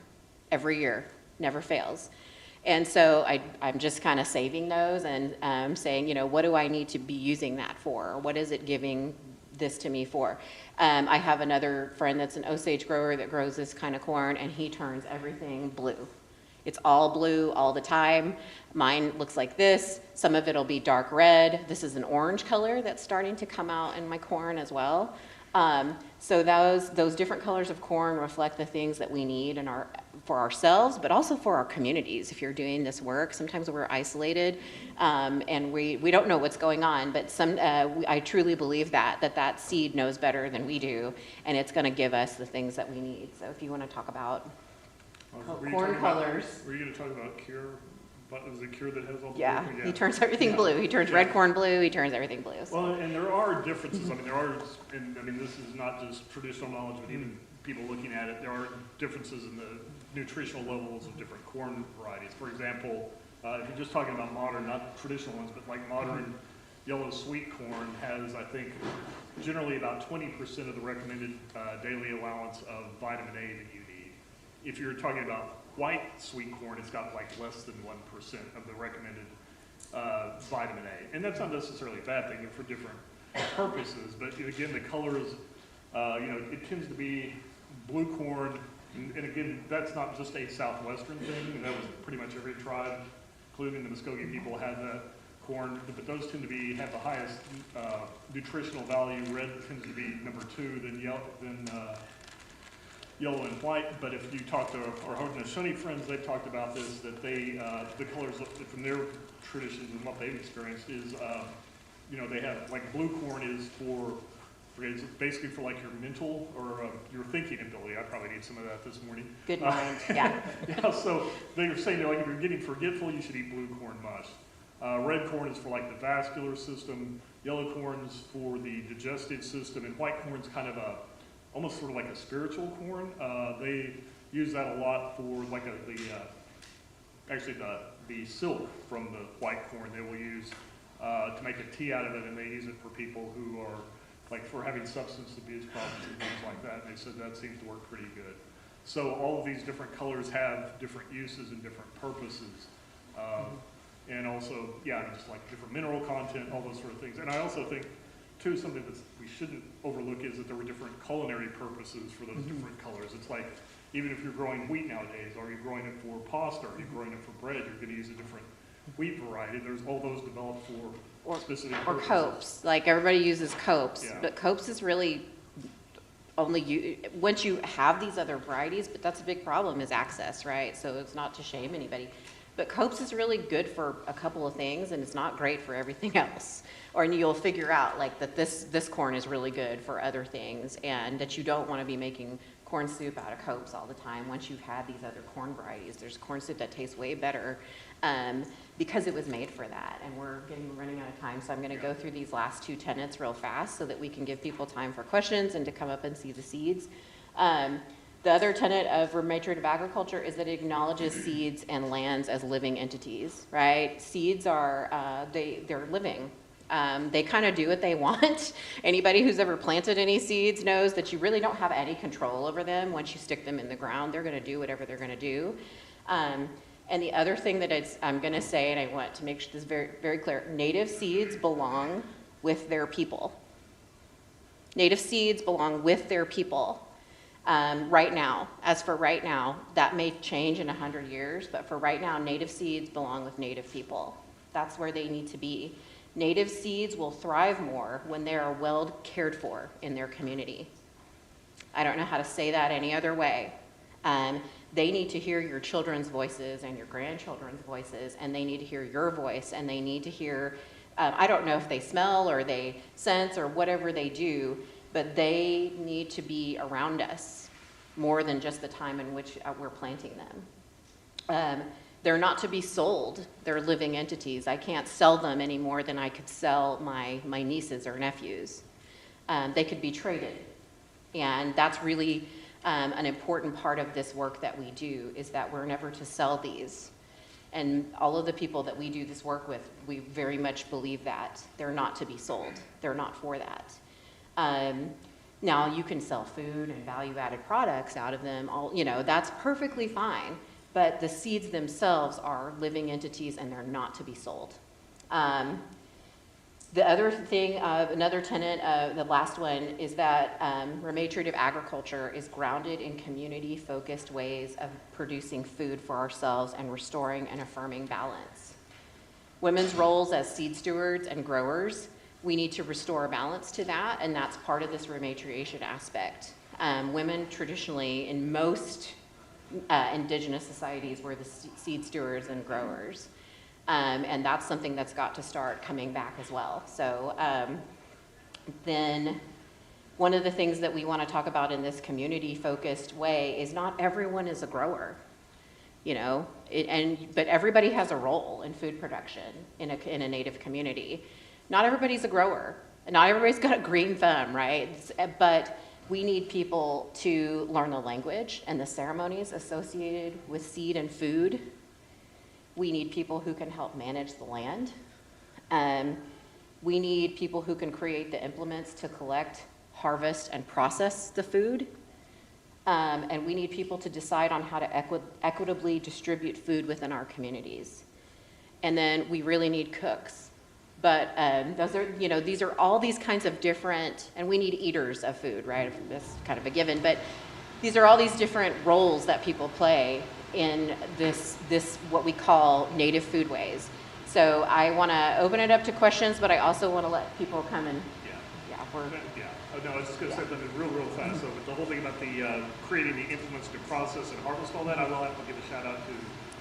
every year. never fails. And so I'm just kind of saving those and saying, you know, what do I need to be using that for? What is it giving this to me for? I have another friend that's an Osage grower that grows this kind of corn, and he turns everything blue. It's all blue all the time. Mine looks like this. Some of it'll be dark red. This is an orange color that's starting to come out in my corn as well. So those different colors of corn reflect the things that we need for ourselves, but also for our communities. If you're doing this work, sometimes we're isolated, and we don't know what's going on, but I truly believe that seed knows better than we do, and it's gonna give us the things that we need. So if you wanna talk about corn colors. Were you gonna talk about Cure? But is it Cure that has all the? Yeah, blue? he turns everything blue. He turns red corn blue, he turns everything blue. So. Well, and there are differences. I mean, this is not just traditional knowledge, but even people looking at it, there are differences in the nutritional levels of different corn varieties. For example, if you're just talking about modern, not traditional ones, but like modern yellow sweet corn has, I think, generally about 20% of the recommended daily allowance of vitamin A that you need. If you're talking about white sweet corn, it's got like less than 1% of the recommended vitamin A. And that's not necessarily a bad thing, they're for different purposes. But again, the colors, it tends to be blue corn. And again, that's not just a Southwestern thing. That was pretty much every tribe, including the Muscogee people, had that corn. But those tend to have the highest nutritional value. Red tends to be number 2, then yellow and white. But if you talk to our Haudenosaunee friends, they've talked about this, that they, the colors from their traditions and what they've experienced is, they have, like blue corn is it's basically for like your mental or your thinking ability. I probably need some of that this morning. Good mind, yeah. Yeah, so they were saying, like, if you're getting forgetful, you should eat blue corn mush. Red corn is for like the vascular system. Yellow corn is for the digestive system, and white corn is kind of almost sort of like a spiritual corn. They use that a lot for like the silk from the white corn they will use to make a tea out of it, and they use it for people who are like for having substance abuse problems and things like that. And they said that seems to work pretty good. So all of these different colors have different uses and different purposes. And also, just like different mineral content, all those sort of things. And I also think, too, something that we shouldn't overlook is that there were different culinary purposes for those different colors. It's like, even if you're growing wheat nowadays, are you growing it for pasta, are you growing it for bread, you're gonna use a different wheat variety. There's all those developed for specific purposes. Or copes, like everybody uses copes, Yeah. but copes is really only once you have these other varieties, but that's a big problem is access, right? So it's not to shame anybody. But copes is really good for a couple of things, and it's not great for everything else. Or you'll figure out like that this corn is really good for other things, and that you don't want to be making corn soup out of copes all the time. Once you've had these other corn varieties, there's corn soup that tastes way better because it was made for that. And we're running out of time, so I'm going to go through these last 2 tenets real fast so that we can give people time for questions and to come up and see the seeds. The other tenet of remunerative agriculture is that it acknowledges seeds and lands as living entities, right? Seeds are, they're living. They kind of do what they want. Anybody who's ever planted any seeds knows that you really don't have any control over them. Once you stick them in the ground, they're going to do whatever they're going to do. And the other thing that I'm going to say, and I want to make this very, very clear, native seeds belong with their people. Native seeds belong with their people. Right now, as for right now, that may change in 100 years, but for right now, native seeds belong with native people. That's where they need to be. Native seeds will thrive more when they are well cared for in their community. I don't know how to say that any other way. They need to hear your children's voices and your grandchildren's voices, and they need to hear your voice, and they need to hear, I don't know if they smell or they sense or whatever they do, but they need to be around us more than just the time in which we're planting them. They're not to be sold. They're living entities. I can't sell them any more than I could sell my nieces or nephews. They could be traded. And that's really an important part of this work that we do, is that we're never to sell these. And all of the people that we do this work with, we very much believe that. They're not to be sold. They're not for that. Now, you can sell food and value-added products out of them. That's perfectly fine. but the seeds themselves are living entities and they're not to be sold. The other thing, another tenet, the last one, is that remunerative agriculture is grounded in community-focused ways of producing food for ourselves and restoring and affirming balance. Women's roles as seed stewards and growers, we need to restore a balance to that, and that's part of this rematriation aspect. Women traditionally, in most indigenous societies, were the seed stewards and growers. And that's something that's got to start coming back as well. So then one of the things that we want to talk about in this community-focused way is not everyone is a grower, you know, but everybody has a role in food production in a Native community. Not everybody's a grower. Not everybody's got a green thumb, right? But we need people to learn the language and the ceremonies associated with seed and food. We need people who can help manage the land. We need people who can create the implements to collect, harvest, and process the food. And we need people to decide on how to equitably distribute food within our communities. And then we really need cooks. But those are, you know, these are all these kinds of different, and we need eaters of food, right? That's kind of a given. But these are all these different roles that people play in this what we call native foodways. So I want to open it up to questions, but I also want to let people come and No, I was just going to say something real fast. So with the whole thing about the creating the implements to process and harvest all that, I will have to give a shout out to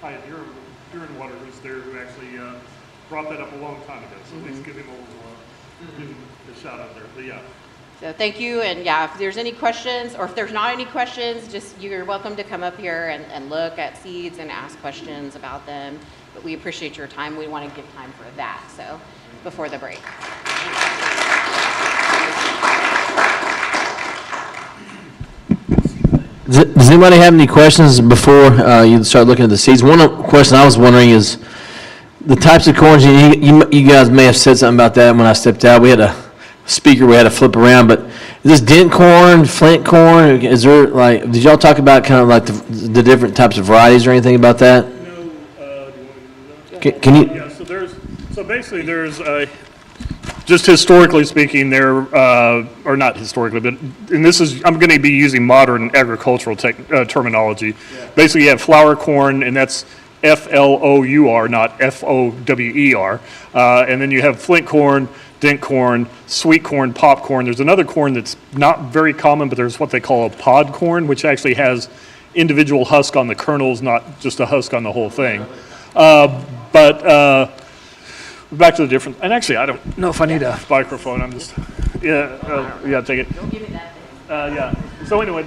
Hyatt Water, who's there, who actually brought that up a long time ago. So please give him a shout out there. But yeah. So thank you, and yeah, if there's any questions, or if there's not any questions, just you're welcome to come up here and look at seeds and ask questions about them. But we appreciate your time. We want to give time for that, so before the break. Does anybody have any questions before you start looking at the seeds? One question I was wondering is the types of corns. You guys may have said something about that when I stepped out. We had a speaker we had to flip around, but is this dent corn, flint corn? Is there, like, did y'all talk about kind of like the different types of varieties or anything about that? No, do you want to Can you? Yeah, so basically there's just historically speaking, or not historically, but, and this is, I'm going to be using modern agricultural terminology. Yeah. Basically, you have flour corn, and that's Flour, not Fower. And then you have flint corn, dent corn, sweet corn, popcorn. There's another corn that's not very common, but there's what they call a pod corn, which actually has individual husk on the kernels, not just a husk on the whole thing. But back to the difference. And actually, I don't know if I need a microphone. I'm just, take it. Don't give me that thing. Yeah. So anyway,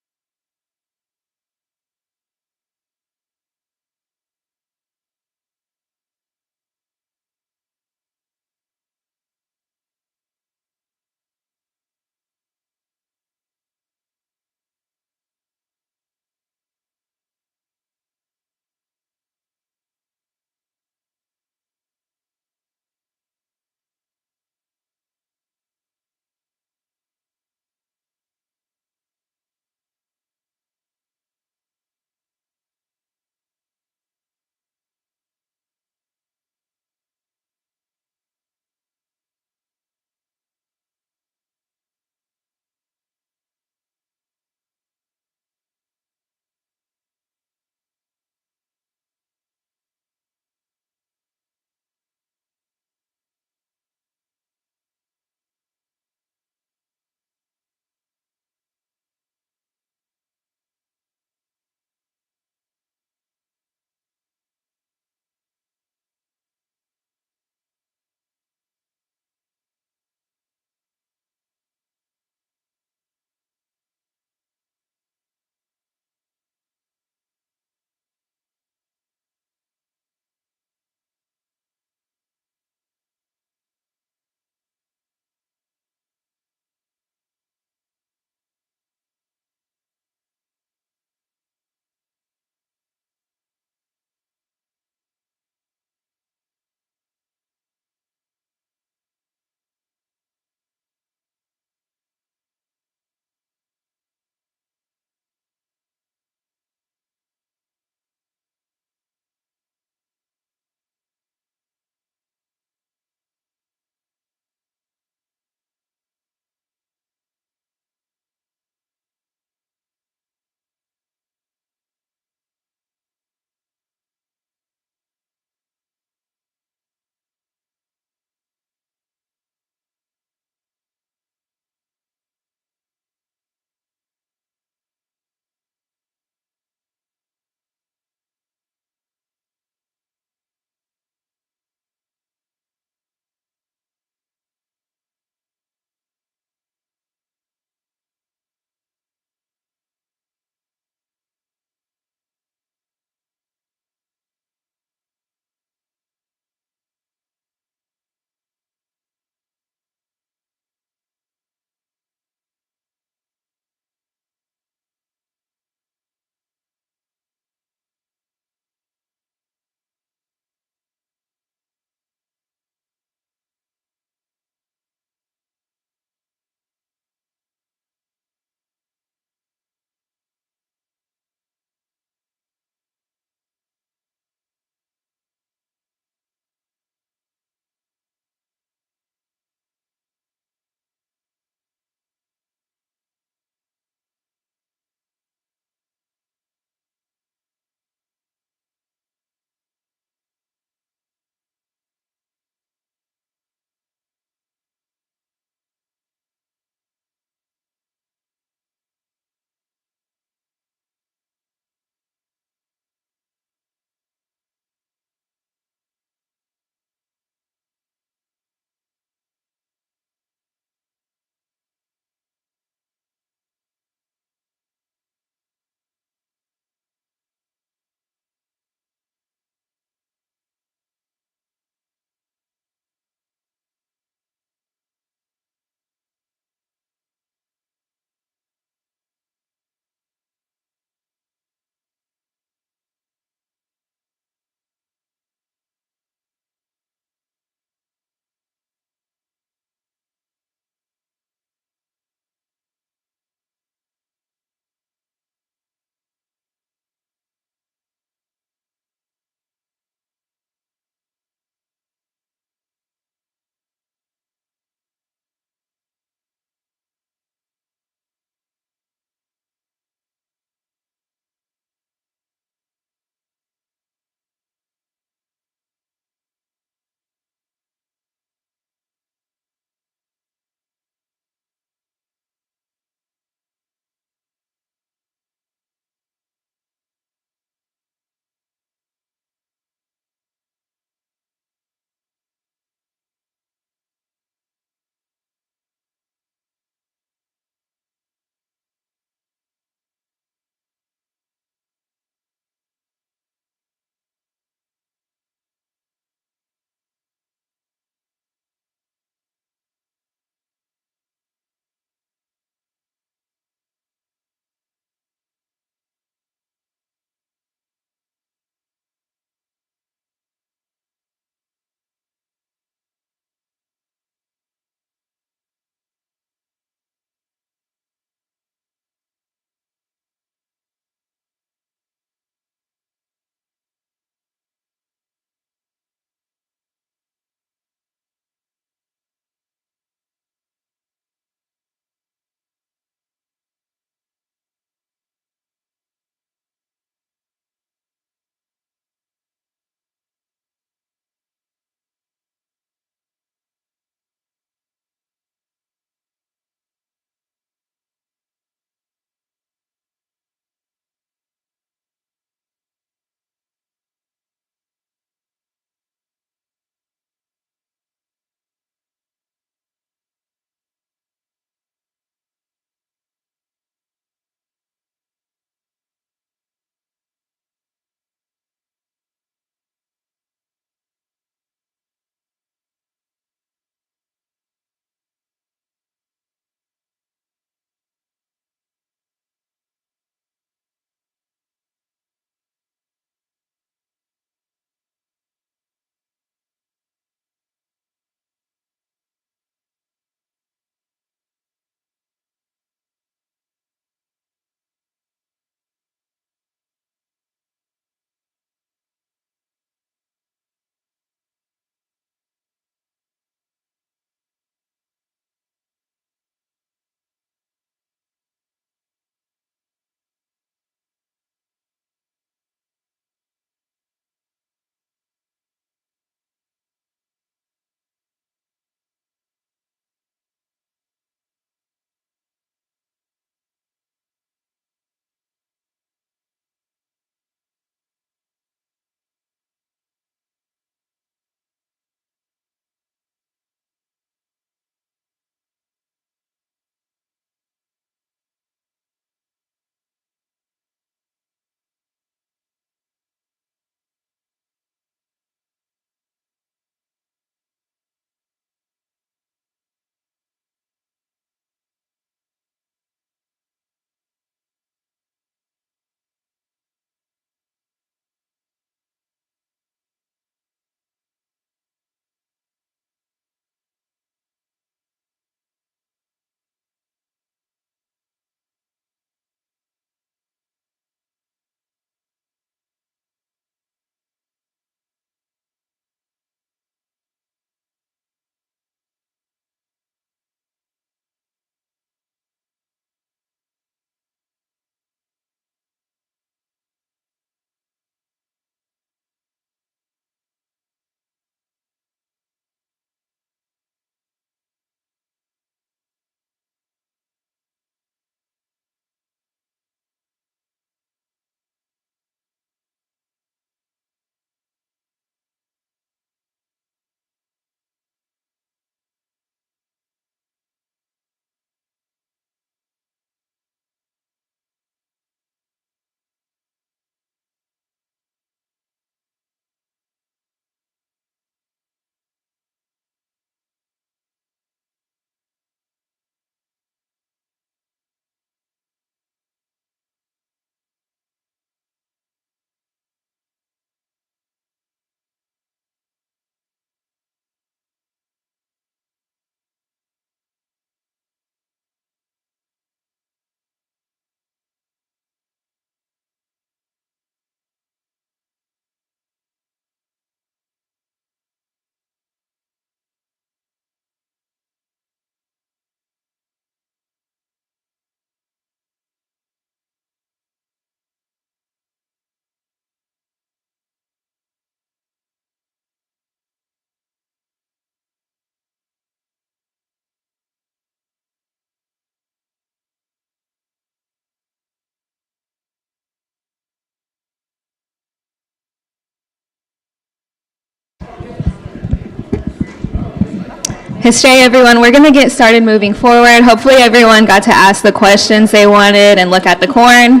History, everyone. We're going to get started moving forward. Hopefully everyone got to ask the questions they wanted and look at the corn.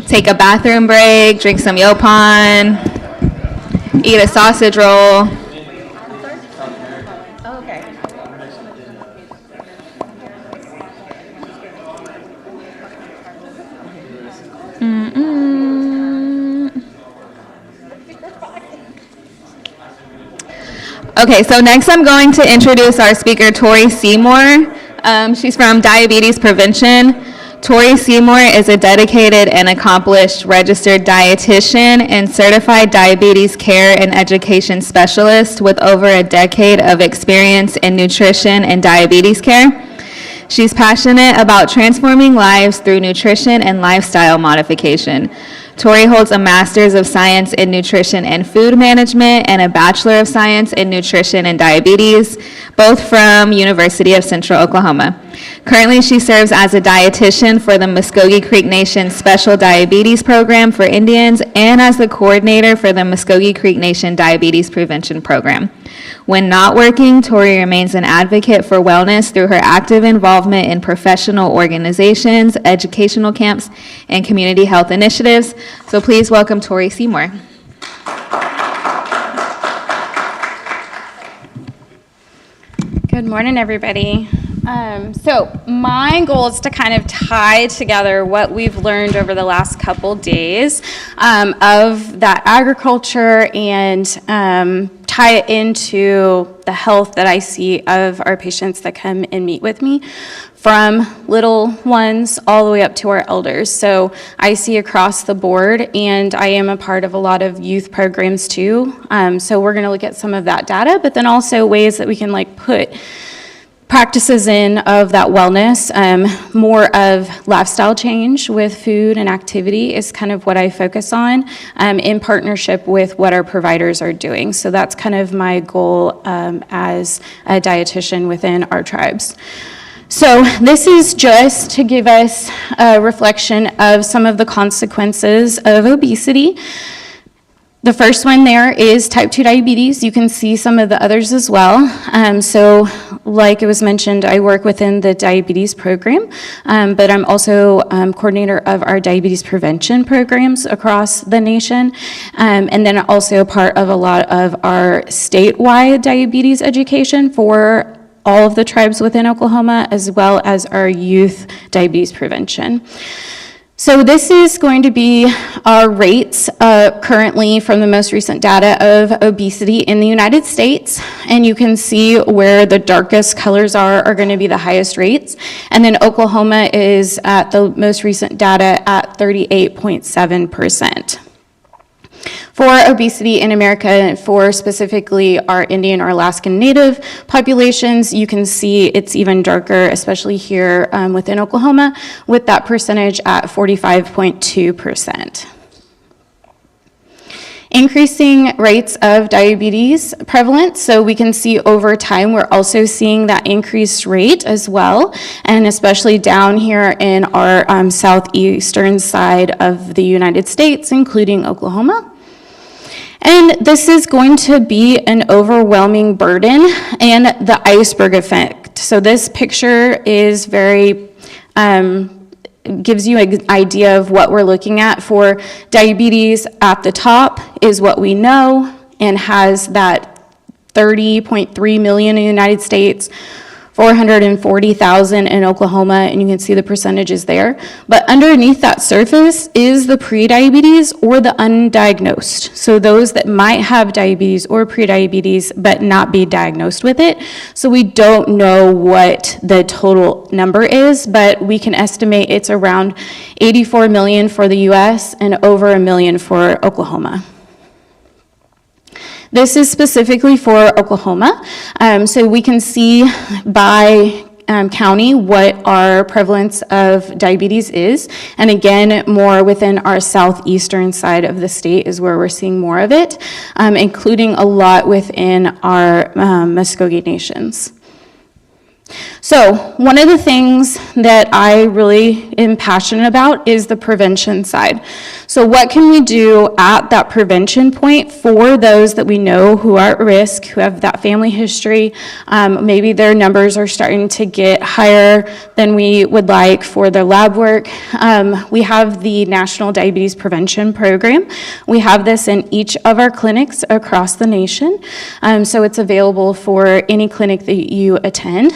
Take a bathroom break, drink some Yopon, eat a sausage roll. Okay, so next I'm going to introduce our speaker, Tori Seymour. She's from Diabetes Prevention. Tori Seymour is a dedicated and accomplished registered dietitian and certified diabetes care and education specialist with over a decade of experience in nutrition and diabetes care. She's passionate about transforming lives through nutrition and lifestyle modification. Tori holds a Master's of Science in Nutrition and Food Management and a Bachelor of Science in Nutrition and Diabetes, both from University of Central Oklahoma. Currently, she serves as a dietitian for the Muscogee Creek Nation Special Diabetes Program for Indians and as the coordinator for the Muscogee Creek Nation Diabetes Prevention Program. When not working, Tori remains an advocate for wellness through her active involvement in professional organizations, educational camps, and community health initiatives. So please welcome Tori Seymour. Good morning, everybody. So my goal is to kind of tie together what we've learned over the last couple days of that agriculture and tie it into the health that I see of our patients that come and meet with me, from little ones all the way up to our elders. So I see across the board, and I am a part of a lot of youth programs too. So we're gonna look at some of that data, but then also ways that we can like put practices in of that wellness. More of lifestyle change with food and activity is kind of what I focus on in partnership with what our providers are doing. So that's kind of my goal as a dietitian within our tribes. So this is just to give us a reflection of some of the consequences of obesity. The first one there is type 2 diabetes. You can see some of the others as well. So like it was mentioned, I work within the diabetes program, but I'm also coordinator of our diabetes prevention programs across the nation, and then also part of a lot of our statewide diabetes education for all of the tribes within Oklahoma, as well as our youth diabetes prevention. So this is going to be our rates currently from the most recent data of obesity in the United States. And you can see where the darkest colors are going to be the highest rates. And then Oklahoma is at the most recent data at 38.7%. For obesity in America, for specifically our Indian or Alaskan Native populations, you can see it's even darker, especially here within Oklahoma, with that percentage at 45.2%. Increasing rates of diabetes prevalence, so we can see over time we're also seeing that increased rate as well, and especially down here in our southeastern side of the United States, including Oklahoma. And this is going to be an overwhelming burden and the iceberg effect. So this picture is very, gives you an idea of what we're looking at. For diabetes at the top is what we know and has that 30.3 million in the United States, 440,000 in Oklahoma, and you can see the percentages there. But underneath that surface is the prediabetes or the undiagnosed. So those that might have diabetes or prediabetes but not be diagnosed with it. So we don't know what the total number is, but we can estimate it's around 84 million for the US and over 1 million for Oklahoma. This is specifically for Oklahoma. So we can see by county what our prevalence of diabetes is. And again, more within our southeastern side of the state is where we're seeing more of it, including a lot within our Muscogee nations. So one of the things that I really am passionate about is the prevention side. So what can we do at that prevention point for those that we know who are at risk, who have that family history? Maybe their numbers are starting to get higher than we would like for their lab work. We have the National Diabetes Prevention Program. We have this in each of our clinics across the nation. So it's available for any clinic that you attend.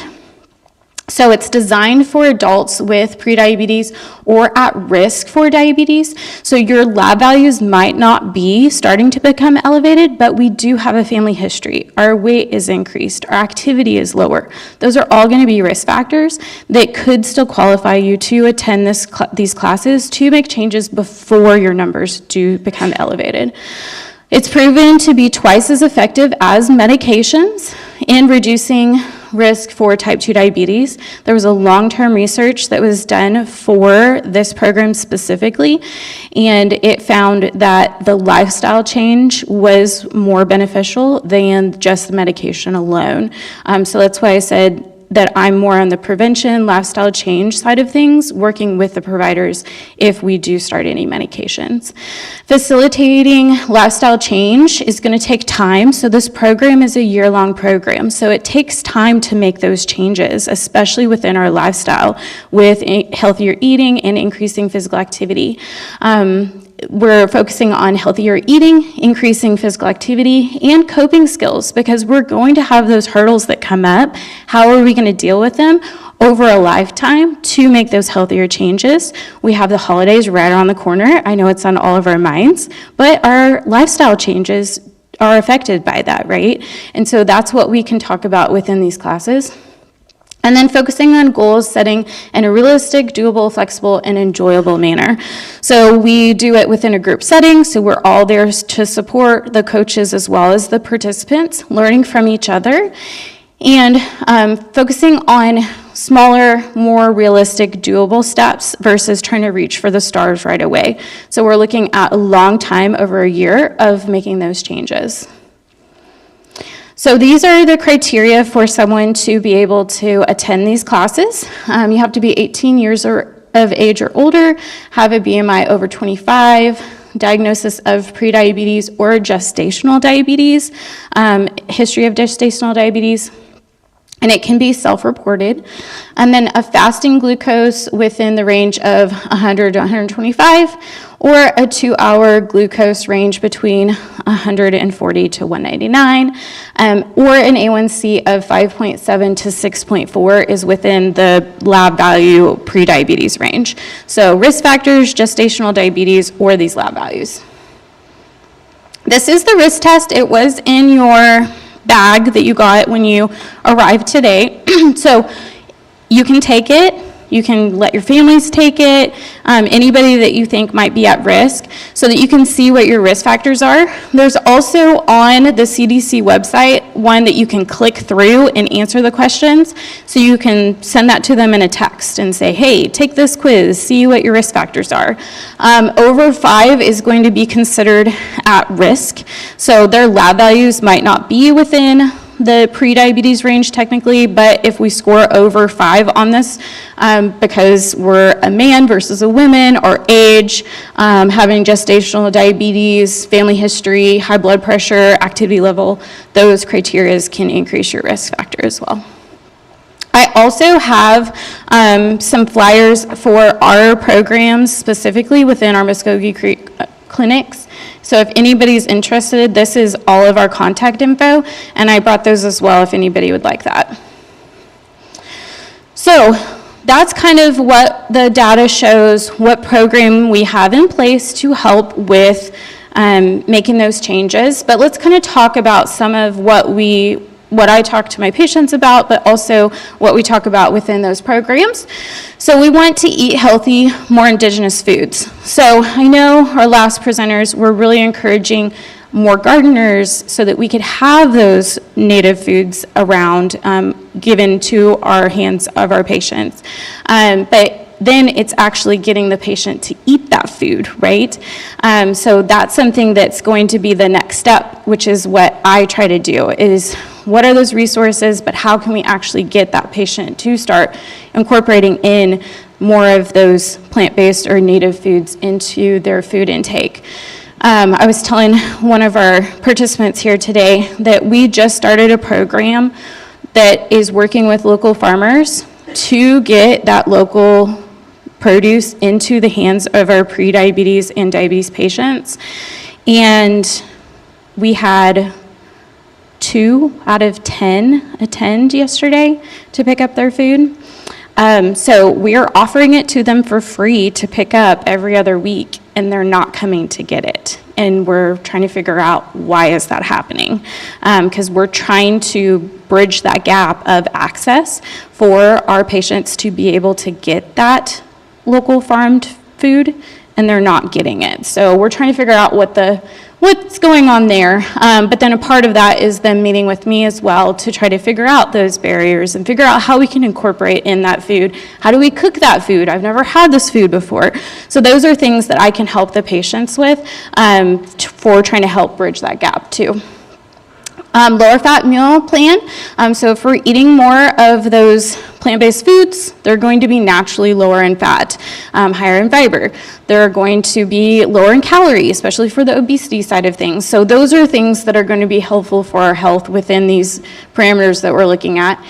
So it's designed for adults with prediabetes or at risk for diabetes. So your lab values might not be starting to become elevated, but we do have a family history. Our weight is increased, our activity is lower. Those are all going to be risk factors that could still qualify you to attend these classes to make changes before your numbers do become elevated. It's proven to be twice as effective as medications in reducing risk for type 2 diabetes. There was a long-term research that was done for this program specifically, and it found that the lifestyle change was more beneficial than just the medication alone. So that's why I said that I'm more on the prevention, lifestyle change side of things, working with the providers if we do start any medications. Facilitating lifestyle change is going to take time, so this program is a year-long program, so it takes time to make those changes, especially within our lifestyle, with healthier eating and increasing physical activity. We're focusing on healthier eating, increasing physical activity, and coping skills, because we're going to have those hurdles that come up. How are we going to deal with them over a lifetime to make those healthier changes? We have the holidays right around the corner. I know it's on all of our minds, but our lifestyle changes are affected by that, right? And so that's what we can talk about within these classes. And then focusing on goals setting in a realistic, doable, flexible, and enjoyable manner. So we do it within a group setting, so we're all there to support the coaches as well as the participants, learning from each other, and focusing on smaller, more realistic, doable steps versus trying to reach for the stars right away. So we're looking at a long time, over a year, of making those changes. So these are the criteria for someone to be able to attend these classes. You have to be 18 years of age or older, have a BMI over 25, diagnosis of prediabetes or gestational diabetes, history of gestational diabetes, and it can be self-reported. And then a fasting glucose within the range of 100 to 125, or a 2-hour glucose range between 140 to 199, or an A1C of 5.7 to 6.4 is within the lab value prediabetes range. So risk factors, gestational diabetes, or these lab values. This is the risk test. It was in your bag that you got when you arrived today. So you can take it, you can let your families take it, anybody that you think might be at risk, so that you can see what your risk factors are. There's also on the CDC website one that you can click through and answer the questions, so you can send that to them in a text and say, hey, take this quiz, see what your risk factors are. Over 5 is going to be considered at risk, so their lab values might not be within the prediabetes range technically, but if we score over 5 on this, because we're a man versus a woman, or age, having gestational diabetes, family history, high blood pressure, activity level, those criteria can increase your risk factor as well. I also have some flyers for our programs, specifically within our Muscogee clinics. So if anybody's interested, this is all of our contact info, and I brought those as well if anybody would like that. So that's kind of what the data shows, what program we have in place to help with making those changes. But let's kind of talk about some of what I talk to my patients about, but also what we talk about within those programs. So we want to eat healthy, more indigenous foods. So I know our last presenters were really encouraging more gardeners so that we could have those native foods around, given to our hands of our patients. But then it's actually getting the patient to eat that food, right? So that's something that's going to be the next step, which is what I try to do, is what are those resources, but how can we actually get that patient to start incorporating in more of those plant-based or native foods into their food intake. I was telling one of our participants here today that we just started a program that is working with local farmers to get that local produce into the hands of our pre-diabetes and diabetes patients. And we had 2 out of 10 attend yesterday to pick up their food. So we are offering it to them for free to pick up every other week, and they're not coming to get it. And we're trying to figure out why is that happening, because we're trying to bridge that gap of access for our patients to be able to get that local farmed food, and they're not getting it. So we're trying to figure out what's going on there. But then a part of that is them meeting with me as well to try to figure out those barriers and figure out how we can incorporate in that food. How do we cook that food? I've never had this food before. So those are things that I can help the patients with for trying to help bridge that gap too. Lower fat meal plan. So if we're eating more of those plant-based foods, they're going to be naturally lower in fat, higher in fiber. They're going to be lower in calories, especially for the obesity side of things. So those are things that are going to be helpful for our health within these parameters that we're looking at.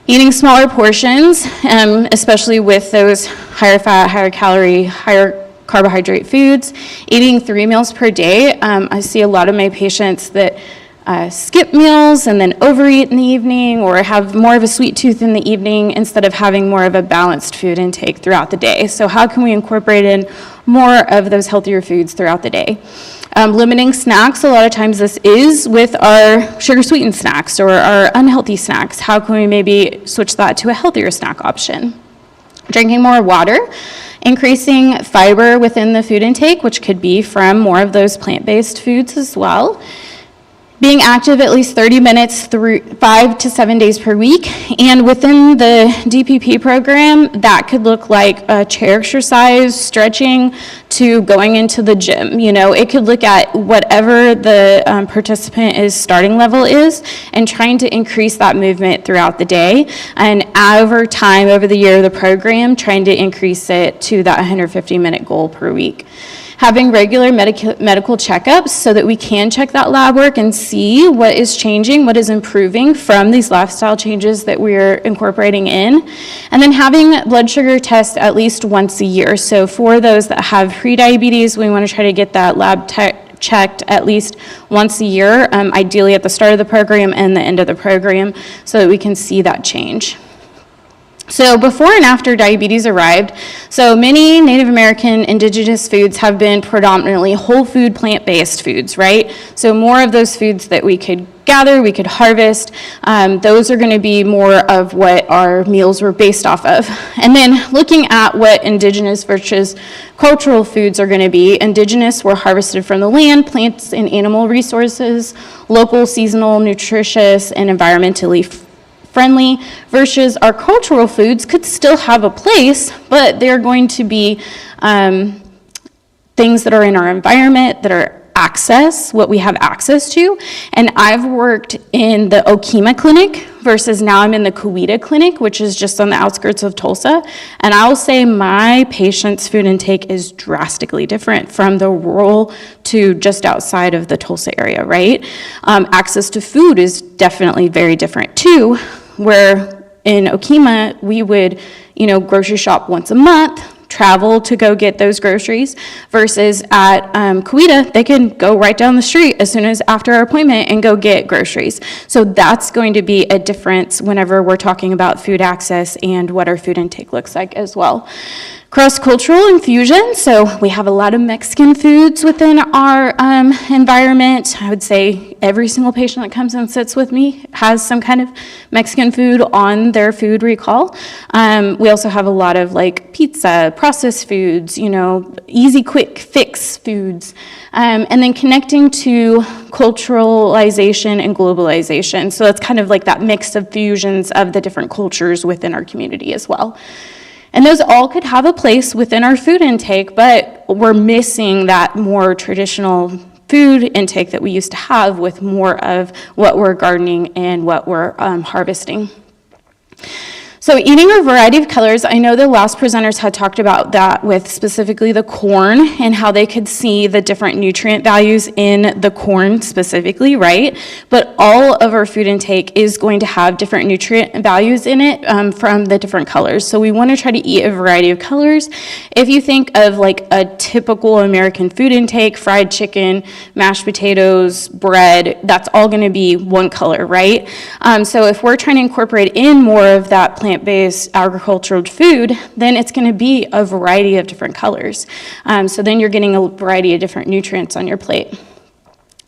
Eating smaller portions, especially with those higher fat, higher calorie, higher carbohydrate foods. Eating 3 meals per day. I see a lot of my patients that skip meals and then overeat in the evening, or have more of a sweet tooth in the evening instead of having more of a balanced food intake throughout the day. So how can we incorporate in more of those healthier foods throughout the day? Limiting snacks, a lot of times this is with our sugar sweetened snacks or our unhealthy snacks. How can we maybe switch that to a healthier snack option? Drinking more water. Increasing fiber within the food intake, which could be from more of those plant-based foods as well. Being active at least 30 minutes through 5 to 7 days per week. And within the DPP program, that could look like a chair exercise, stretching, to going into the gym. You know, it could look at whatever the participant is starting level is and trying to increase that movement throughout the day. And over time, over the year of the program, trying to increase it to that 150-minute goal per week. Having regular medical checkups so that we can check that lab work and see what is changing, what is improving from these lifestyle changes that we're incorporating in. And then having blood sugar tests at least once a year. So for those that have prediabetes, we want to try to get that lab checked at least once a year, ideally at the start of the program and the end of the program, so that we can see that change. So before and after diabetes arrived, so many Native American indigenous foods have been predominantly whole food, plant-based foods, right? So more of those foods that we could gather, we could harvest, those are going to be more of what our meals were based off of. And then looking at what indigenous versus cultural foods are going to be, indigenous were harvested from the land, plants and animal resources, local, seasonal, nutritious, and environmentally friendly, versus our cultural foods could still have a place, but they're going to be things that are in our environment, that are what we have access to. And I've worked in the Okemah clinic versus now I'm in the Coweta clinic, which is just on the outskirts of Tulsa. And I'll say my patients' food intake is drastically different from the rural to just outside of the Tulsa area, right? Access to food is definitely very different too, where in Okemah, we would, grocery shop once a month, travel to go get those groceries, versus at Coweta, they can go right down the street as soon as after our appointment and go get groceries. So that's going to be a difference whenever we're talking about food access and what our food intake looks like as well. Cross-cultural infusion, so we have a lot of Mexican foods within our environment. I would say every single patient that comes and sits with me has some kind of Mexican food on their food recall. We also have a lot of like pizza, processed foods, easy, quick fix foods. And then connecting to culturalization and globalization. So that's kind of like that mix of fusions of the different cultures within our community as well. And those all could have a place within our food intake, but we're missing that more traditional food intake that we used to have with more of what we're gardening and what we're harvesting. So eating a variety of colors, I know the last presenters had talked about that with specifically the corn and how they could see the different nutrient values in the corn specifically, right? But all of our food intake is going to have different nutrient values in it from the different colors. So we want to try to eat a variety of colors. If you think of like a typical American food intake, fried chicken, mashed potatoes, bread, that's all going to be one color, right? So if we're trying to incorporate in more of that plant-based agricultural food, then it's going to be a variety of different colors. So then you're getting a variety of different nutrients on your plate.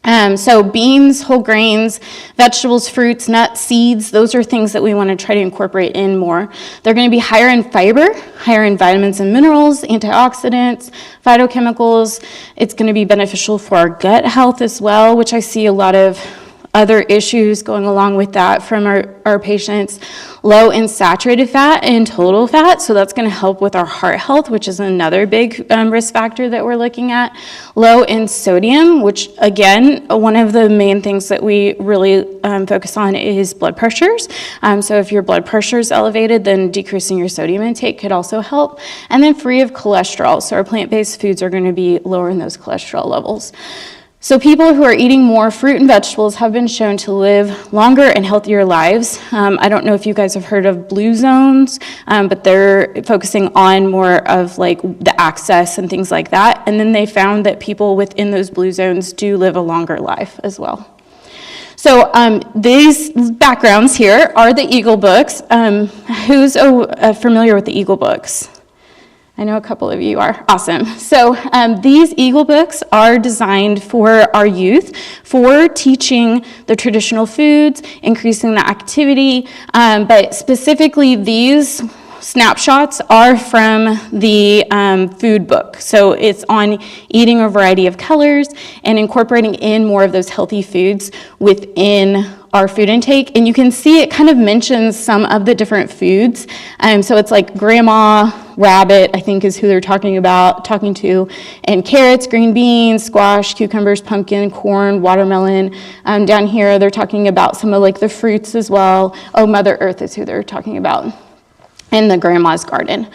So beans, whole grains, vegetables, fruits, nuts, seeds, those are things that we want to try to incorporate in more. They're going to be higher in fiber, higher in vitamins and minerals, antioxidants, phytochemicals. It's going to be beneficial for our gut health as well, which I see a lot of other issues going along with that from our patients. Low in saturated fat and total fat, so that's going to help with our heart health, which is another big risk factor that we're looking at. Low in sodium, which again, one of the main things that we really focus on is blood pressures. So if your blood pressure is elevated, then decreasing your sodium intake could also help. And then free of cholesterol, so our plant-based foods are going to be lower in those cholesterol levels. So people who are eating more fruit and vegetables have been shown to live longer and healthier lives. I don't know if you guys have heard of blue zones, but they're focusing on more of like the access and things like that. And then they found that people within those blue zones do live a longer life as well. So these backgrounds here are the Eagle books. Who's familiar with the Eagle books? I know a couple of you are. Awesome. So these Eagle books are designed for our youth, for teaching the traditional foods, increasing the activity, but specifically these snapshots are from the food book. So it's on eating a variety of colors and incorporating in more of those healthy foods within our food intake. And you can see it kind of mentions some of the different foods. So it's like grandma, rabbit, I think is who they're talking to, and carrots, green beans, squash, cucumbers, pumpkin, corn, watermelon. Down here, they're talking about some of like the fruits as well. Oh, Mother Earth is who they're talking about in the grandma's garden.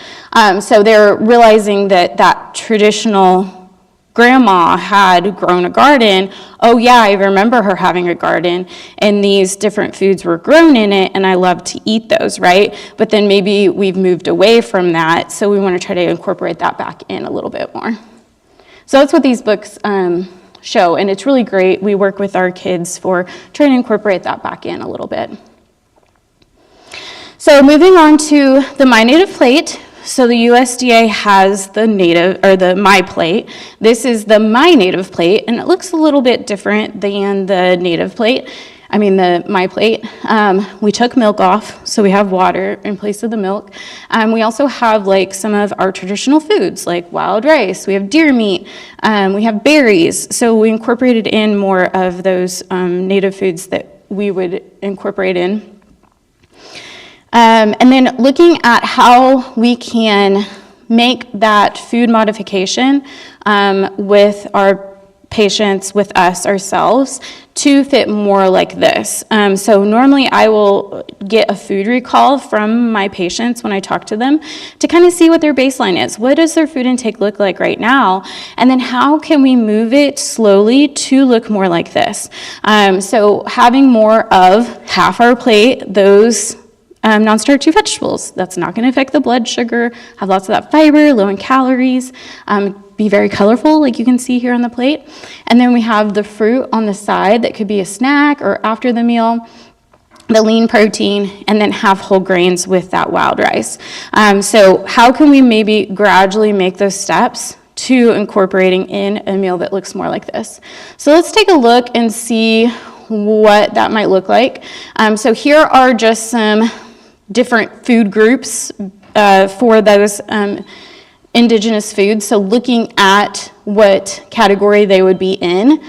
So they're realizing that traditional grandma had grown a garden. Oh yeah, I remember her having a garden and these different foods were grown in it and I love to eat those, right? But then maybe we've moved away from that, so we want to try to incorporate that back in a little bit more. So that's what these books show, and it's really great. We work with our kids for trying to incorporate that back in a little bit. So moving on to the My Native Plate. So the USDA has the native, or the My Plate. This is the My Native Plate, and it looks a little bit different than the Native Plate. The My Plate. We took milk off, so we have water in place of the milk. We also have like some of our traditional foods, like wild rice. We have deer meat. We have berries. So we incorporated in more of those native foods that we would incorporate in. And then looking at how we can make that food modification with our patients, with us ourselves, to fit more like this. So normally I will get a food recall from my patients when I talk to them to kind of see what their baseline is. What does their food intake look like right now? And then how can we move it slowly to look more like this? So having more of half our plate, those non-starchy vegetables. That's not going to affect the blood sugar, have lots of that fiber, low in calories, be very colorful like you can see here on the plate. And then we have the fruit on the side that could be a snack or after the meal, the lean protein, and then have whole grains with that wild rice. So how can we maybe gradually make those steps to incorporating in a meal that looks more like this? So let's take a look and see what that might look like. So here are just some different food groups for those indigenous foods. So looking at what category they would be in,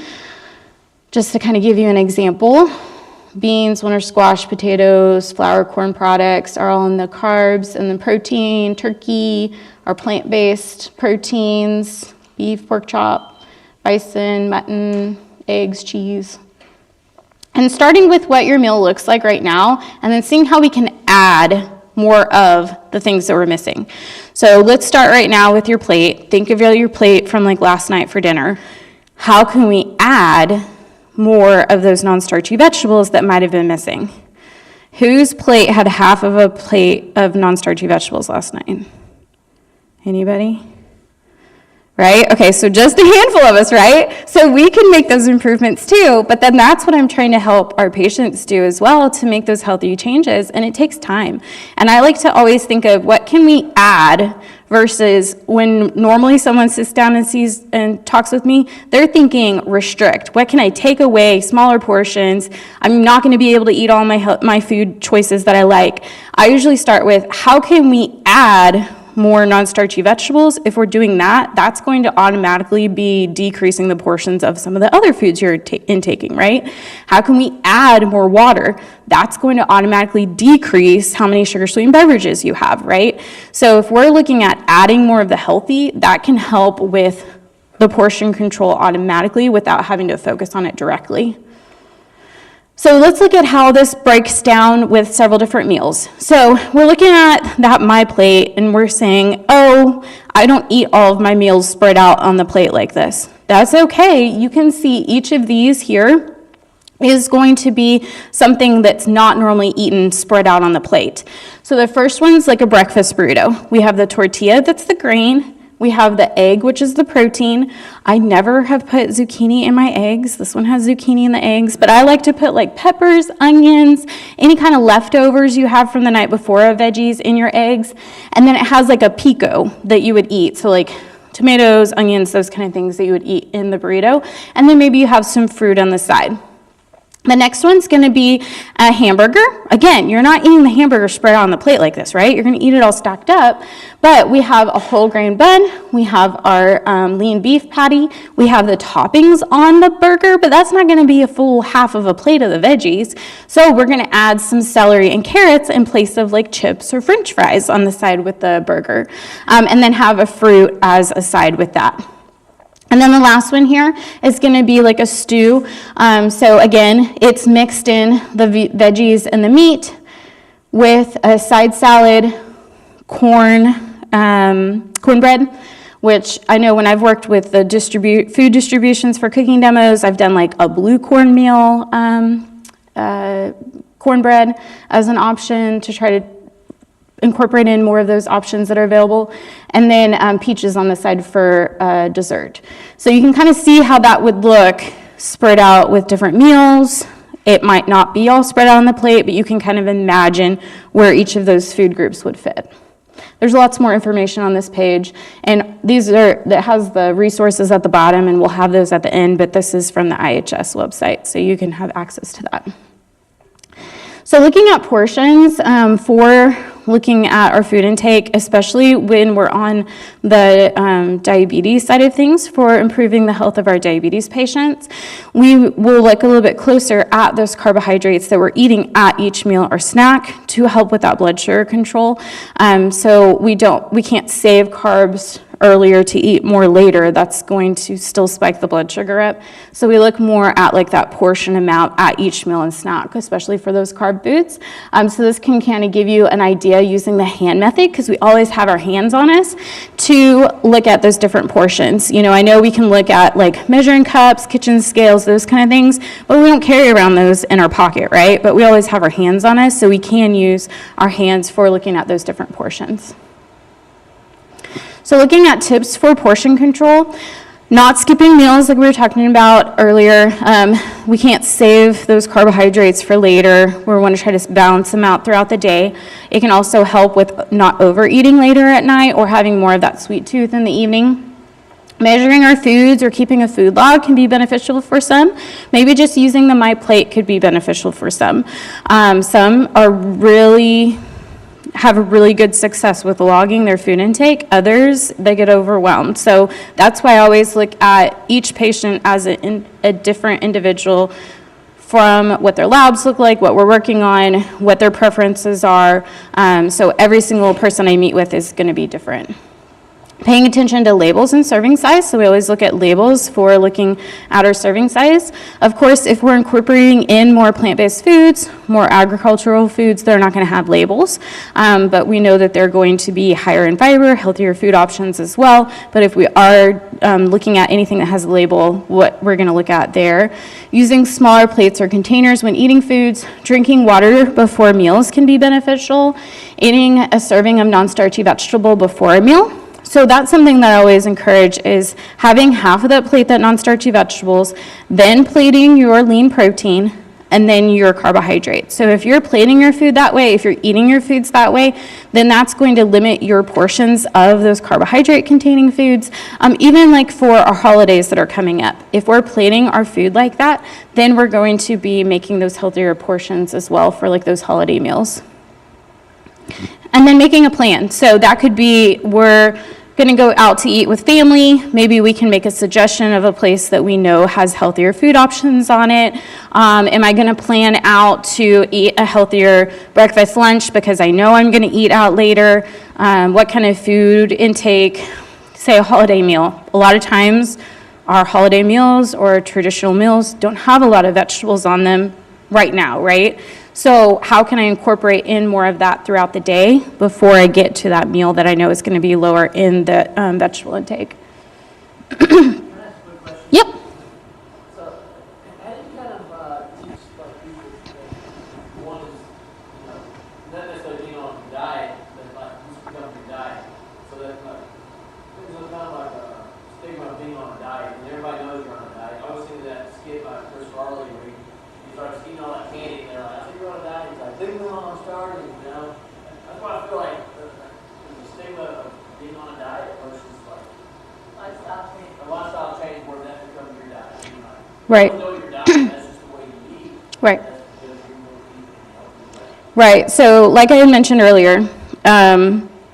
just to kind of give you an example. Beans, winter squash, potatoes, flour, corn products are all in the carbs, and then protein, turkey, our plant-based proteins, beef, pork chop, bison, mutton, eggs, cheese. And starting with what your meal looks like right now, and then seeing how we can add more of the things that we're missing. So let's start right now with your plate. Think of your plate from like last night for dinner. How can we add more of those non-starchy vegetables that might have been missing? Whose plate had half of a plate of non-starchy vegetables last night? Anybody? Right? Okay, so just a handful of us, right? So we can make those improvements too, but then that's what I'm trying to help our patients do as well, to make those healthy changes, and it takes time. And I like to always think of what can we add versus when normally someone sits down and sees and talks with me, they're thinking restrict. What can I take away, smaller portions? I'm not gonna be able to eat all my food choices that I like. I usually start with how can we add more non-starchy vegetables? If we're doing that, that's going to automatically be decreasing the portions of some of the other foods you're intaking, right? How can we add more water? That's going to automatically decrease how many sugar-sweetened beverages you have, right? So if we're looking at adding more of the healthy, that can help with the portion control automatically without having to focus on it directly. So let's look at how this breaks down with several different meals. So we're looking at that my plate, and we're saying, oh, I don't eat all of my meals spread out on the plate like this. That's okay. You can see each of these here is going to be something that's not normally eaten spread out on the plate. So the first one's like a breakfast burrito. We have the tortilla, that's the grain. We have the egg, which is the protein. I never have put zucchini in my eggs. This one has zucchini in the eggs, but I like to put like peppers, onions, any kind of leftovers you have from the night before of veggies in your eggs. And then it has like a pico that you would eat. So like tomatoes, onions, those kind of things that you would eat in the burrito. And then maybe you have some fruit on the side. The next one's going to be a hamburger. Again, you're not eating the hamburger spread on the plate like this, right? You're going to eat it all stacked up. But we have a whole grain bun. We have our lean beef patty. We have the toppings on the burger, but that's not going to be a full half of a plate of the veggies. So we're going to add some celery and carrots in place of like chips or French fries on the side with the burger. And then have a fruit as a side with that. And then the last one here is going to be like a stew. So again, it's mixed in the veggies and the meat with a side salad, cornbread, which I know when I've worked with the food distributions for cooking demos, I've done like a blue cornmeal cornbread as an option to try to incorporate in more of those options that are available, and then peaches on the side for dessert. So you can kind of see how that would look spread out with different meals. It might not be all spread out on the plate, but you can kind of imagine where each of those food groups would fit. There's lots more information on this page, and that has the resources at the bottom, and we'll have those at the end, but this is from the IHS website, so you can have access to that. So looking at portions for looking at our food intake, especially when we're on the diabetes side of things for improving the health of our diabetes patients, we will look a little bit closer at those carbohydrates that we're eating at each meal or snack to help with that blood sugar control. So we can't save carbs earlier to eat more later. That's going to still spike the blood sugar up. So we look more at like that portion amount at each meal and snack, especially for those carb foods. So this can kind of give you an idea using the hand method, because we always have our hands on us, to look at those different portions. You know, I know we can look at like measuring cups, kitchen scales, those kind of things, but we don't carry around those in our pocket, right? But we always have our hands on us, so we can use our hands for looking at those different portions. So looking at tips for portion control, not skipping meals like we were talking about earlier. We can't save those carbohydrates for later. We want to try to balance them out throughout the day. It can also help with not overeating later at night or having more of that sweet tooth in the evening. Measuring our foods or keeping a food log can be beneficial for some. Maybe just using the My Plate could be beneficial for some. Some have a really good success with logging their food intake. Others, they get overwhelmed. So that's why I always look at each patient as a different individual, from what their labs look like, what we're working on, what their preferences are. So every single person I meet with is going to be different. Paying attention to labels and serving size, so we always look at labels for looking at our serving size. Of course, if we're incorporating in more plant-based foods, more agricultural foods, they're not going to have labels, but we know that they're going to be higher in fiber, healthier food options as well. But if we are looking at anything that has a label, what we're going to look at there. Using smaller plates or containers when eating foods, drinking water before meals can be beneficial, eating a serving of non-starchy vegetable before a meal. So that's something that I always encourage, is having half of that plate that non-starchy vegetables, then plating your lean protein, and then your carbohydrates. So if you're plating your food that way, if you're eating your foods that way, then that's going to limit your portions of those carbohydrate-containing foods. Even like for our holidays that are coming up, if we're plating our food like that, then we're going to be making those healthier portions as well for like those holiday meals. And then making a plan. So that could be, we're going to go out to eat with family. Maybe we can make a suggestion of a place that we know has healthier food options on it. Am I going to plan out to eat a healthier breakfast, lunch, because I know I'm going to eat out later? What kind of food intake, say a holiday meal? A lot of times our holiday meals or traditional meals don't have a lot of vegetables on them right now, right? So how can I incorporate in more of that throughout the day before I get to that meal that I know is going to be lower in the vegetable intake? Yep. So, how do you kind of teach like people that one is, not necessarily being on a diet, but like just becoming a diet, so that like there's kind of like a stigma of being on a diet, and everybody knows you're on a diet. I always see that skit by Chris Farley where he starts eating all that candy, and they're like, I think you're on a diet. He's like, leave me alone, I'm starving. That's why I feel like there's a stigma of being on a diet versus like a lifestyle change where that becomes your diet. Right. You know your diet, that's just the way you eat. Right. That's because you're going to eat in a healthy way. Right. So like I had mentioned earlier,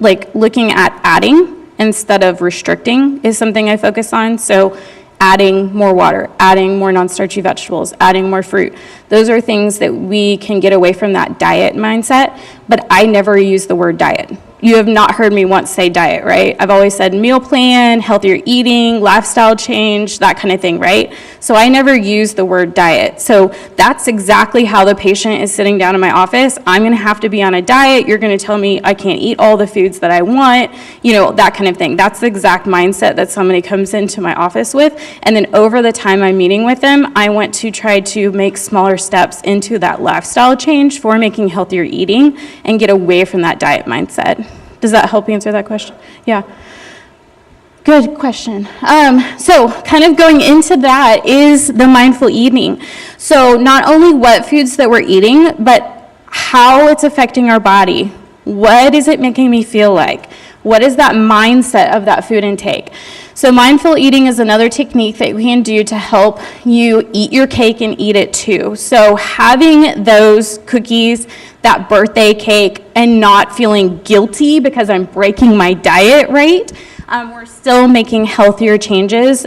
like looking at adding instead of restricting is something I focus on. So adding more water, adding more non-starchy vegetables, adding more fruit. Those are things that we can get away from that diet mindset, but I never use the word diet. You have not heard me once say diet, right? I've always said meal plan, healthier eating, lifestyle change, that kind of thing, right? So I never use the word diet. So that's exactly how the patient is sitting down in my office. I'm going to have to be on a diet. You're going to tell me I can't eat all the foods that I want, that kind of thing. That's the exact mindset that somebody comes into my office with. And then over the time I'm meeting with them, I want to try to make smaller steps into that lifestyle change for making healthier eating and get away from that diet mindset. Does that help answer that question? Yeah. Good question. So kind of going into that is the mindful eating. So not only what foods that we're eating, but how it's affecting our body. What is it making me feel like? What is that mindset of that food intake? So mindful eating is another technique that we can do to help you eat your cake and eat it too. So having those cookies, that birthday cake, and not feeling guilty because I'm breaking my diet, right? We're still making healthier changes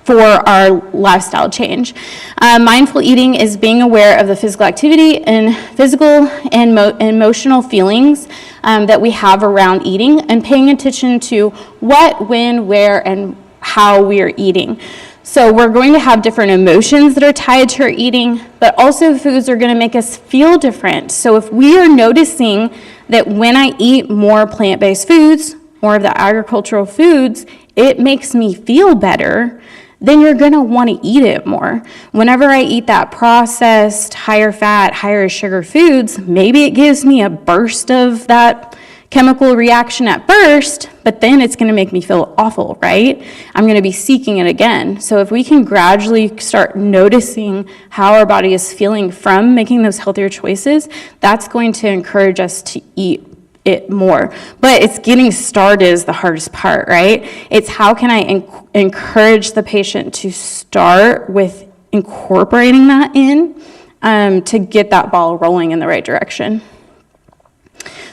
for our lifestyle change. Mindful eating is being aware of the physical activity and physical and emotional feelings that we have around eating, and paying attention to what, when, where, and how we are eating. So we're going to have different emotions that are tied to our eating, but also foods are going to make us feel different. So if we are noticing that when I eat more plant-based foods, more of the agricultural foods, it makes me feel better, then you're going to want to eat it more. Whenever I eat that processed, higher fat, higher sugar foods, maybe it gives me a burst of that chemical reaction at first, but then it's going to make me feel awful, right? I'm going to be seeking it again. So if we can gradually start noticing how our body is feeling from making those healthier choices, that's going to encourage us to eat it more. But it's getting started is the hardest part, right? It's how can I encourage the patient to start with incorporating that in to get that ball rolling in the right direction.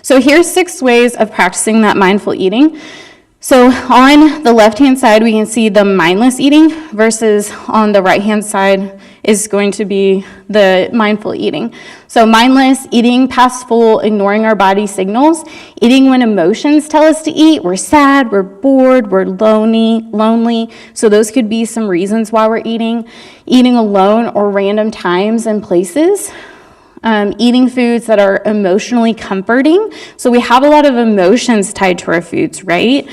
So here's 6 ways of practicing that mindful eating. So on the left-hand side, we can see the mindless eating versus on the right-hand side, is going to be the mindful eating. So mindless eating, past full, ignoring our body signals, eating when emotions tell us to eat. We're sad, we're bored, we're lonely. So those could be some reasons why we're eating. Eating alone or random times and places. Eating foods that are emotionally comforting. So we have a lot of emotions tied to our foods, right?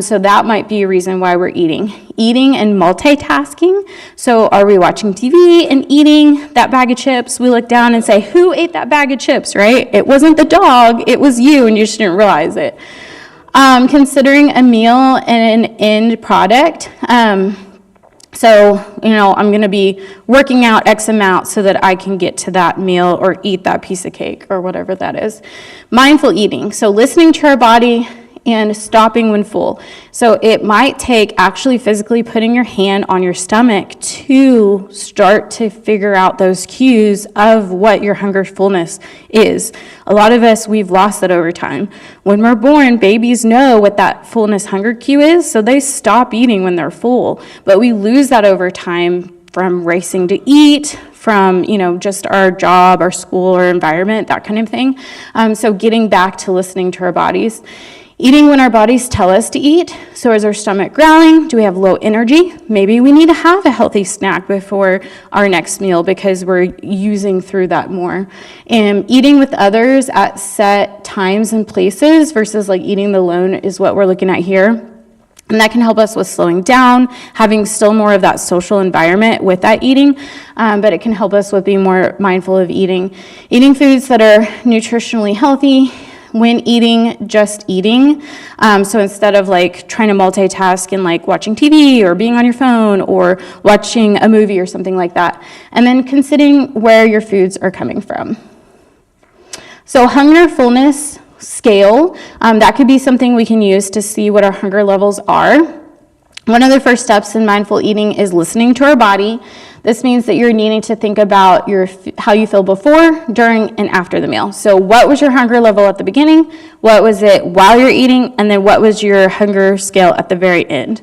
So that might be a reason why we're eating. Eating and multitasking. So are we watching TV and eating that bag of chips? We look down and say, who ate that bag of chips, right? It wasn't the dog, it was you, and you just didn't realize it. Considering a meal and an end product. So, I'm going to be working out X amount so that I can get to that meal or eat that piece of cake or whatever that is. Mindful eating. So listening to our body and stopping when full. So it might take actually physically putting your hand on your stomach to start to figure out those cues of what your hunger fullness is. A lot of us, we've lost that over time. When we're born, babies know what that fullness hunger cue is, so they stop eating when they're full. But we lose that over time from racing to eat, from, just our job, our school, or environment, that kind of thing. So getting back to listening to our bodies. Eating when our bodies tell us to eat. So is our stomach growling? Do we have low energy? Maybe we need to have a healthy snack before our next meal because we're using through that more. And eating with others at set times and places versus like eating alone is what we're looking at here. And that can help us with slowing down, having still more of that social environment with that eating, but it can help us with being more mindful of eating. Eating foods that are nutritionally healthy. When eating, just eating. So instead of like trying to multitask and like watching TV or being on your phone or watching a movie or something like that. And then considering where your foods are coming from. So hunger fullness scale, that could be something we can use to see what our hunger levels are. One of the first steps in mindful eating is listening to our body. This means that you're needing to think about how you feel before, during, and after the meal. So what was your hunger level at the beginning? What was it while you're eating? And then what was your hunger scale at the very end?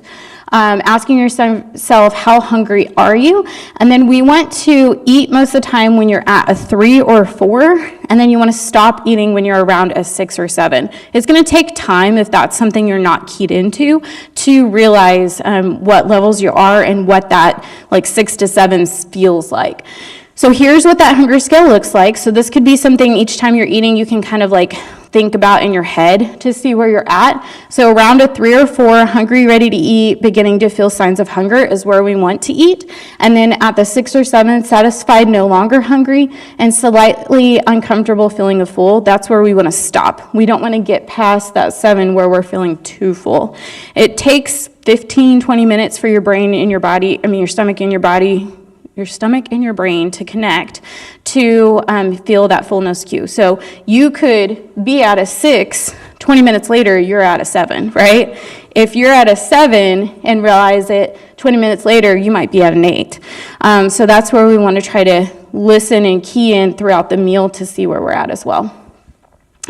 Asking yourself, how hungry are you? And then we want to eat most of the time when you're at a 3 or 4, and then you want to stop eating when you're around a 6 or 7. It's going to take time, if that's something you're not keyed into, to realize what levels you are and what that like 6 to 7 feels like. So here's what that hunger scale looks like. So this could be something each time you're eating you can kind of like think about in your head to see where you're at. So around a 3 or 4, hungry, ready to eat, beginning to feel signs of hunger is where we want to eat. And then at the 6 or 7, satisfied, no longer hungry, and slightly uncomfortable feeling of full, that's where we want to stop. We don't want to get past that 7 where we're feeling too full. It takes 15, 20 minutes for your brain and your body, your stomach and your body, your stomach and your brain to connect to feel that fullness cue. So you could be at a 6, 20 minutes later, you're at a 7, right? If you're at a 7 and realize it 20 minutes later, you might be at an 8. So that's where we want to try to listen and key in throughout the meal to see where we're at as well.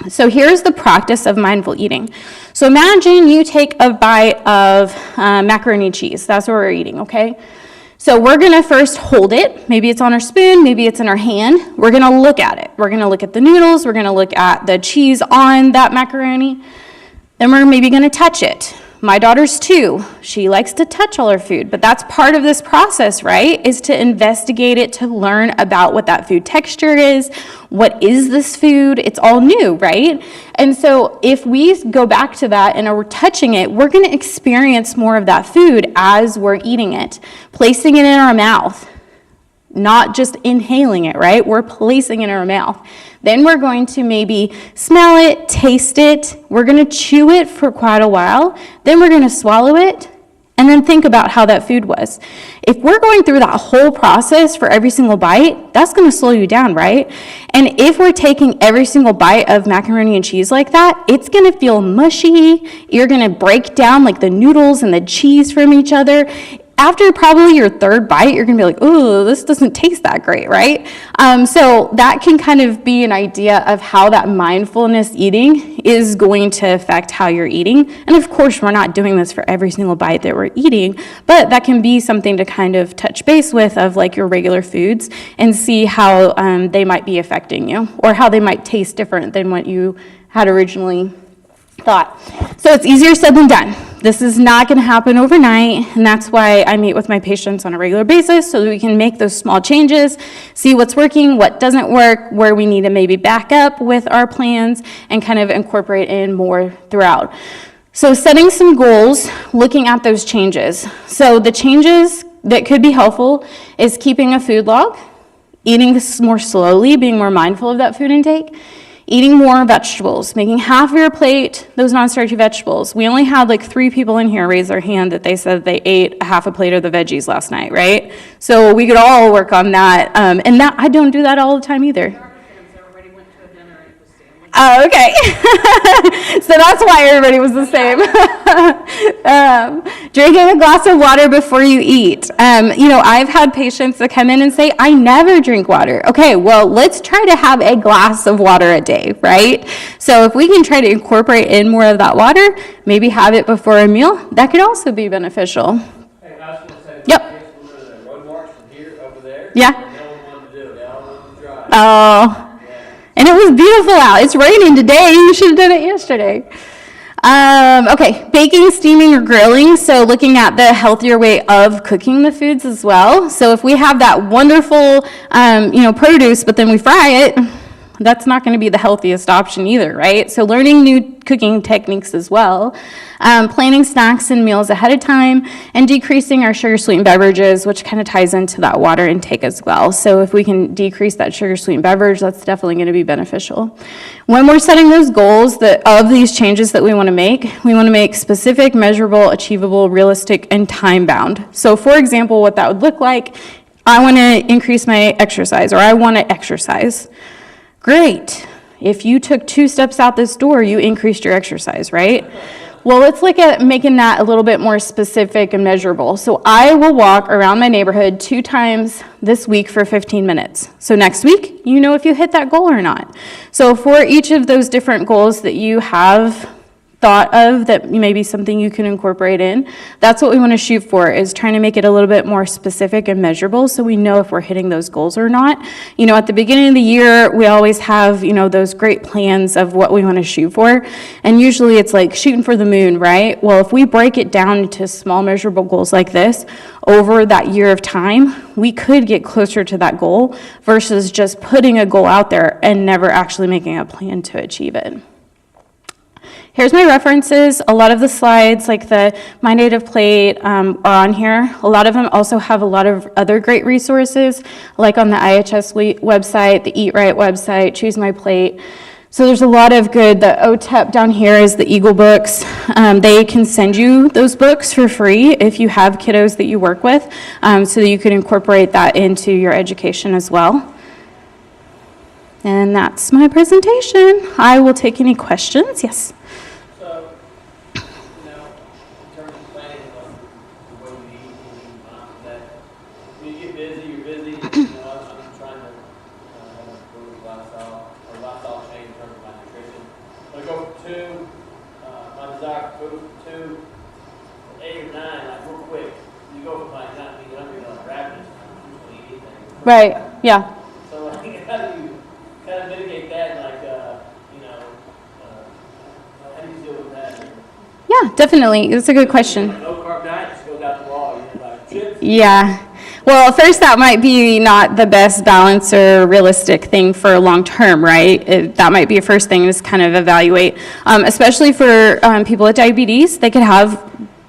So here's the practice of mindful eating. So imagine you take a bite of macaroni and cheese. That's what we're eating, okay? So we're going to first hold it. Maybe it's on our spoon, maybe it's in our hand. We're going to look at it. We're going to look at the noodles. We're going to look at the cheese on that macaroni. Then we're maybe going to touch it. My daughter's 2. She likes to touch all her food, but that's part of this process, right? Is to investigate it, to learn about what that food texture is. What is this food? It's all new, right? And so if we go back to that and are touching it, we're going to experience more of that food as we're eating it, placing it in our mouth. Not just inhaling it, right? We're placing it in our mouth. Then we're going to maybe smell it, taste it. We're going to chew it for quite a while. Then we're going to swallow it and then think about how that food was. If we're going through that whole process for every single bite, that's going to slow you down, right? And if we're taking every single bite of macaroni and cheese like that, it's going to feel mushy. You're going to break down like the noodles and the cheese from each other. after probably your third bite, you're gonna be like, ooh, this doesn't taste that great, right? So that can kind of be an idea of how that mindfulness eating is going to affect how you're eating. And of course, we're not doing this for every single bite that we're eating, but that can be something to kind of touch base with of like your regular foods and see how they might be affecting you or how they might taste different than what you had originally thought. So it's easier said than done. This is not going to happen overnight, and that's why I meet with my patients on a regular basis so that we can make those small changes, see what's working, what doesn't work, where we need to maybe back up with our plans, and kind of incorporate in more throughout. So setting some goals, looking at those changes. So the changes that could be helpful is keeping a food log, eating more slowly, being more mindful of that food intake, eating more vegetables, making half of your plate those non-starchy vegetables. We only had like 3 people in here raise their hand that they said they ate a half a plate of the veggies last night, right? So we could all work on that. And that I don't do that all the time either. Oh, okay. So that's why everybody was the same. Drinking a glass of water before you eat. I've had patients that come in and say, I never drink water. Okay, well, let's try to have a glass of water a day, right? So if we can try to incorporate in more of that water, maybe have it before a meal, that could also be beneficial. Hey, I was gonna say, Yep. the road march from here over there. Yeah. No one wanted to do it. They all wanted to drive. Oh. And it was beautiful out. It's raining today. You should have done it yesterday. Okay, baking, steaming, or grilling. So looking at the healthier way of cooking the foods as well. So if we have that wonderful, produce, but then we fry it, that's not going to be the healthiest option either, right? So learning new cooking techniques as well, planning snacks and meals ahead of time, and decreasing our sugar-sweetened beverages, which kind of ties into that water intake as well. So if we can decrease that sugar-sweetened beverage, that's definitely going to be beneficial. When we're setting those goals of these changes that we want to make specific, measurable, achievable, realistic, and time-bound. So for example, what that would look like, I want to increase my exercise, or I want to exercise. Great. If you took 2 steps out this door, you increased your exercise, right? Well, let's look at making that a little bit more specific and measurable. So I will walk around my neighborhood 2 times this week for 15 minutes. So next week, you know if you hit that goal or not. So for each of those different goals that you have thought of that may be something you can incorporate in, that's what we want to shoot for, is trying to make it a little bit more specific and measurable so we know if we're hitting those goals or not. At the beginning of the year, we always have, those great plans of what we want to shoot for, and usually it's like shooting for the moon, right? Well, if we break it down into small measurable goals like this over that year of time, we could get closer to that goal versus just putting a goal out there and never actually making a plan to achieve it. Here's my references. A lot of the slides, like the My Native Plate, are on here. A lot of them also have a lot of other great resources, like on the IHS website, the Eat Right website, Choose My Plate. So there's a lot of good. The OTEP down here is the Eagle books. They can send you those books for free if you have kiddos that you work with, so that you can incorporate that into your education as well. And that's my presentation. I will take any questions. Yes? So, in terms of planning the way you eat, that when you get busy, you're busy. I'm trying to have a good lifestyle change in terms of my nutrition. I go from 2, my desire to go from 2 to 8 or 9, like real quick. You go from like not being hungry to like ravenous, you just don't eat anything. Right, yeah. So like, how do you kind of mitigate that, like, how do you deal with that? Yeah, definitely. It's a good question. Low carb diet just goes out the wall, like chips. Yeah. Well, first, that might be not the best balance or realistic thing for long term, right? That might be a first thing is kind of evaluate, especially for people with diabetes. They could have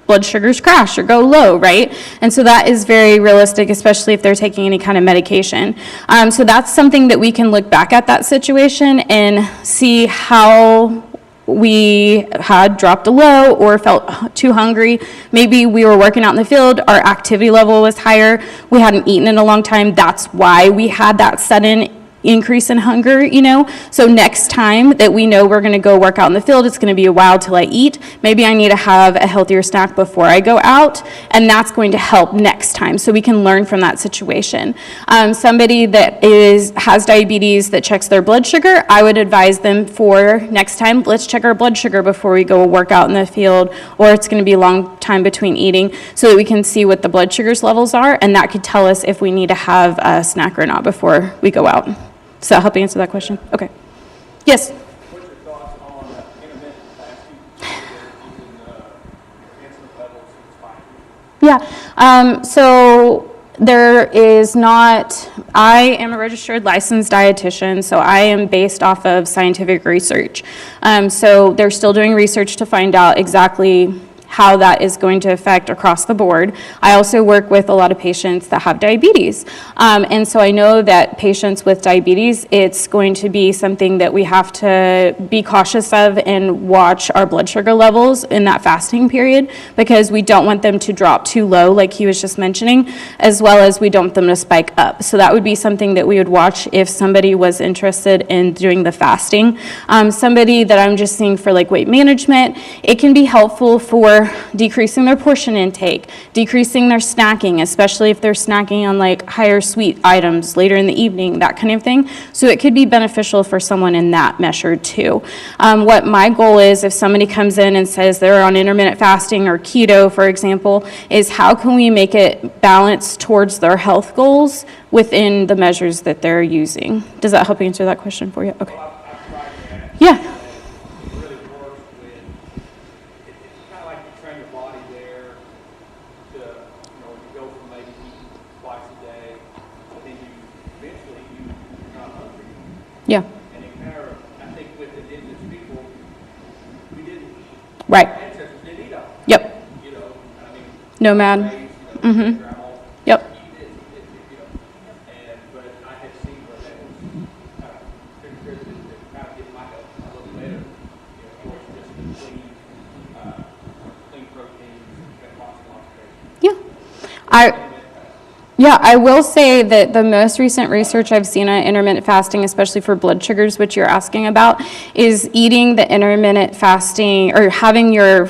blood sugars crash or go low, right? And so that is very realistic, especially if they're taking any kind of medication. So that's something that we can look back at that situation and see how we had dropped a low or felt too hungry. Maybe we were working out in the field, our activity level was higher, we hadn't eaten in a long time, that's why we had that sudden increase in hunger, you know? So next time that we know we're gonna go work out in the field, it's gonna be a while till I eat, maybe I need to have a healthier snack before I go out, and that's going to help next time, so we can learn from that situation. Somebody that has diabetes that checks their blood sugar, I would advise them for next time, let's check our blood sugar before we go work out in the field, or it's gonna be a long time between eating, so that we can see what the blood sugars levels are, and that could tell us if we need to have a snack or not before we go out. Does that help answer that question? Okay. Yes? What's your thoughts on intermittent fasting? Insulin levels is fine. Yeah, so there is not, I am a registered licensed dietitian, so I am based off of scientific research. So they're still doing research to find out exactly how that is going to affect across the board. I also work with a lot of patients that have diabetes. And so I know that patients with diabetes, it's going to be something that we have to be cautious of and watch our blood sugar levels in that fasting period, because we don't want them to drop too low, like he was just mentioning, as well as we don't want them to spike up. So that would be something that we would watch if somebody was interested in doing the fasting. Somebody that I'm just seeing for like weight management, it can be helpful for decreasing their portion intake, decreasing their snacking, especially if they're snacking on like higher sweet items later in the evening, that kind of thing. So it could be beneficial for someone in that measure too. What my goal is, if somebody comes in and says they're on intermittent fasting or keto, for example, is how can we make it balanced towards their health goals within the measures that they're using? Does that help answer that question for you? Okay. Yeah. Yeah. And it kind of, I think with indigenous people, we didn't eat. Right. Our ancestors didn't eat all. Yep. You know, I mean. Nomad. Mm-hmm. Yep. But I had seen where that was kind of pretty to kind of get my health a little better. You know, of course, just the clean protein, got lots and lots of protein. Yeah, I will say that the most recent research I've seen on intermittent fasting, especially for blood sugars, which you're asking about, is eating the intermittent fasting or having your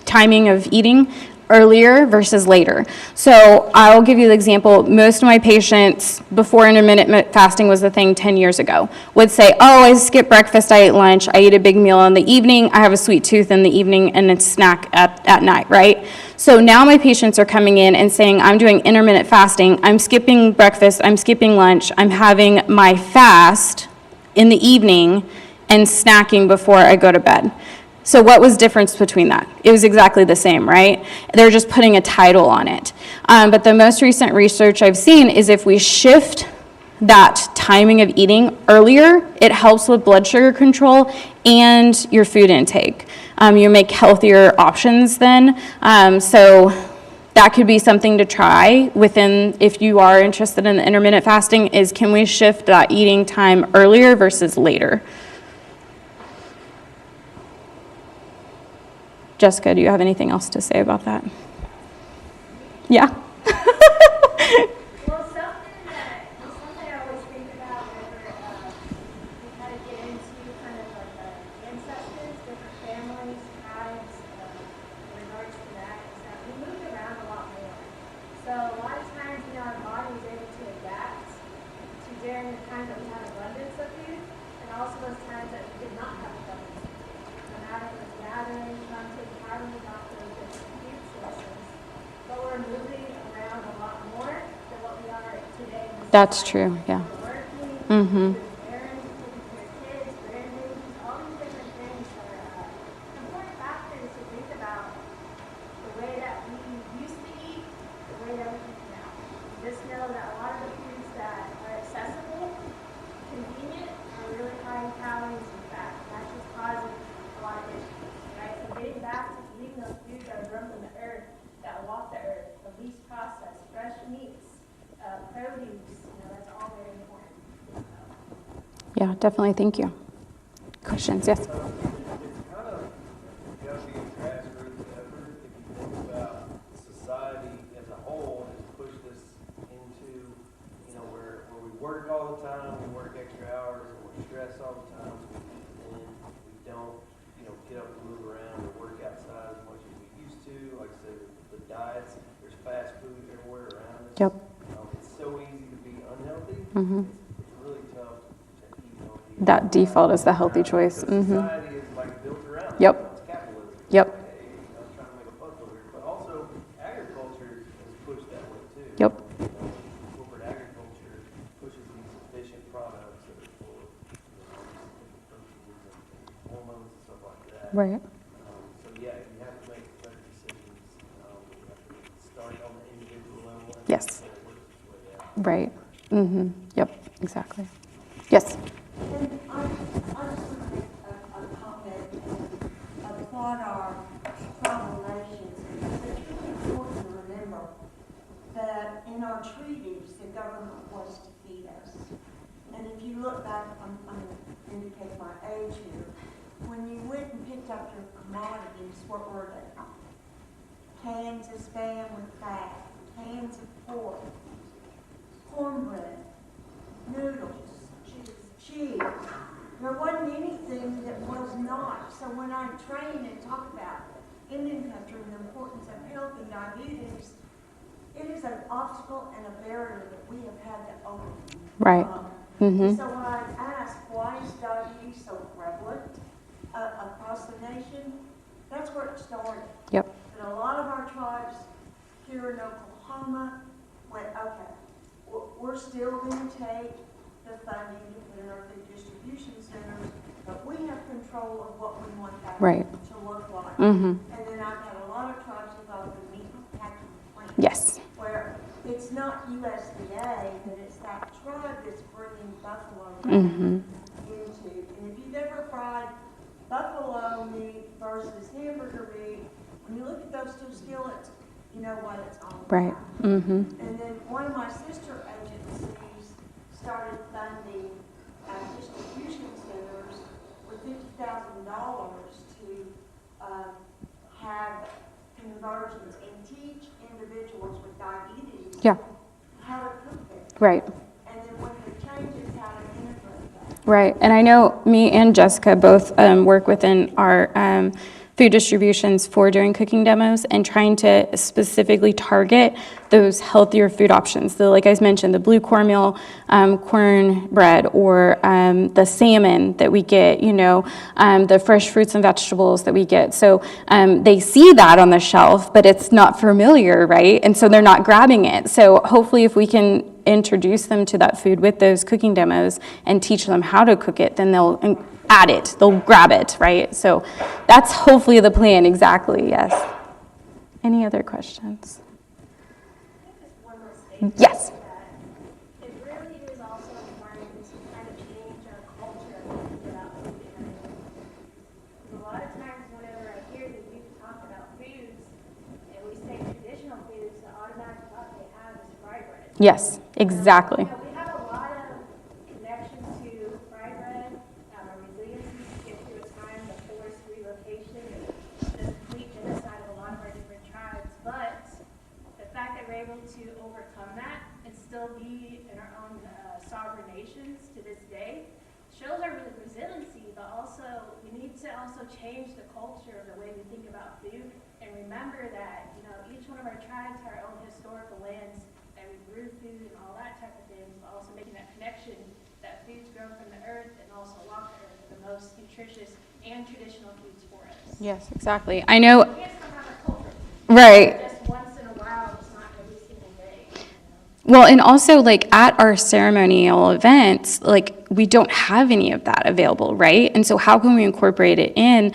timing of eating earlier versus later. So I'll give you the example. Most of my patients, before intermittent fasting was the thing 10 years ago, would say, oh, I skip breakfast, I ate lunch, I eat a big meal in the evening, I have a sweet tooth in the evening, and a snack at night, right? So now my patients are coming in and saying, I'm doing intermittent fasting, I'm skipping breakfast, I'm skipping lunch, I'm having my fast in the evening and snacking before I go to bed. So what was the difference between that? It was exactly the same, right? They're just putting a title on it. But the most recent research I've seen is if we shift that timing of eating earlier, it helps with blood sugar control and your food intake. You make healthier options then. So that could be something to try within, if you are interested in the intermittent fasting, is can we shift that eating time earlier versus later? Jessica, do you have anything else to say about that? Yeah? Well, something I always think about whenever we kind of get into kind of like ancestors, different families, tribes, in regards to that, is that we moved around a lot more. So a lot of times, our body is able to adapt to during the times that we had abundance of food, and also those times that we did not have abundance of food. No matter if it was gathering, hunting, harvesting off those different food sources. But we're moving around a lot more than what we are today. That's true, yeah. We're working, Mm-hmm. doing errands, taking care of kids, grandbabies, all these different things are important factors to think about the way that we used to eat, the way that we eat now. Just know that a lot of the foods that are accessible, convenient, are really high in calories and fat. And that's just causing a lot of issues, right? So getting back to eating those foods that are grown from the earth, that walk the earth, the least processed, fresh meats, produce, that's all very important. Yeah, definitely. Thank you. Questions? Yes. It's kind of got to be a grassroots effort if you think about society as a whole has pushed us into, where we work all the time, we work stress all the time, and we don't, get up and move around or work outside as much as we used to. Like I said, the diets, there's fast food everywhere around us. Yep. It's so easy to be unhealthy. Mhm. It's really tough to eat healthy. That default is the healthy choice. Because Mhm. society is like built around that. Yep. It's capitalism. Yep. Like, hey, trying to make a buck over here. But also, agriculture is pushed that way too. Yep. Corporate agriculture pushes these efficient products that are full of different proteins and hormones and stuff like that. Right. So yeah, you have to make better decisions. You have to start on the individual level. And Yes. then it works its way out. Right. Mhm. Yep. Exactly. Yes. And I just want to make a comment and applaud our tribal nations. It's really important to remember that in our treaties, the government was to feed us. And if you look back, I'm going to indicate my age here, when you went and picked up your commodities, what were they? Cans of Spam with fat, cans of pork, cornbread, noodles, cheese. There wasn't anything that was not. So when I train and talk about Indian country and the importance of health and diabetes, it is an obstacle and a barrier that we have had to overcome. Right. Mhm. So when I ask, why is diabetes so prevalent across the nation? That's where it started. Yep. And a lot of our tribes here in Oklahoma went, okay, we're still going to take the funding to put in our food distribution centers, but we have control of what we want that Right. to look like. Mhm. And then I've had a lot of tribes involved in meat packing plants. Yes. Where it's not USDA, but it's that tribe that's bringing buffalo Mhm. into. And if you've ever fried buffalo meat versus hamburger meat, when you look at those two skillets, you know what it's all about. Right. Mhm. And then one of my sister agencies started funding distribution centers with $50,000 to have conversions and teach individuals with diabetes Yeah. how to cook it. Right. And then when it changes, how to integrate that. Right. And I know me and Jessica both work within our food distributions for doing cooking demos and trying to specifically target those healthier food options. Like I mentioned, the blue cornmeal cornbread, or the salmon that we get, the fresh fruits and vegetables that we get. So they see that on the shelf, but it's not familiar, right? And so they're not grabbing it. So hopefully if we can introduce them to that food with those cooking demos and teach them how to cook it, then they'll add it, they'll grab it, right? So that's hopefully the plan, exactly, yes. Any other questions? One last statement. Yes. It really is also important to kind of change our culture about food energy. A lot of times whenever I hear the youth talk about foods, and we say traditional foods, the automatic thought they have is fried bread. Yes, exactly. We have a lot of connection to fried bread, our resiliency to get through a time of forced relocation and the complete genocide of a lot of our different tribes. But the fact that we're able to overcome that and still be in our own sovereign nations to this day shows our resiliency, but also we need to also change the culture of the way we think about food and remember that, each one of our tribes have our own historical lands that we grew food and all that type of things, but also making that connection that foods grown from the earth and also walk the earth are the most nutritious and traditional foods for us. Yes, exactly. I know, We can't still have a culture, right. just once in a while, it's not every single day. Well, and also at our ceremonial events, we don't have any of that available, right? And so how can we incorporate it in?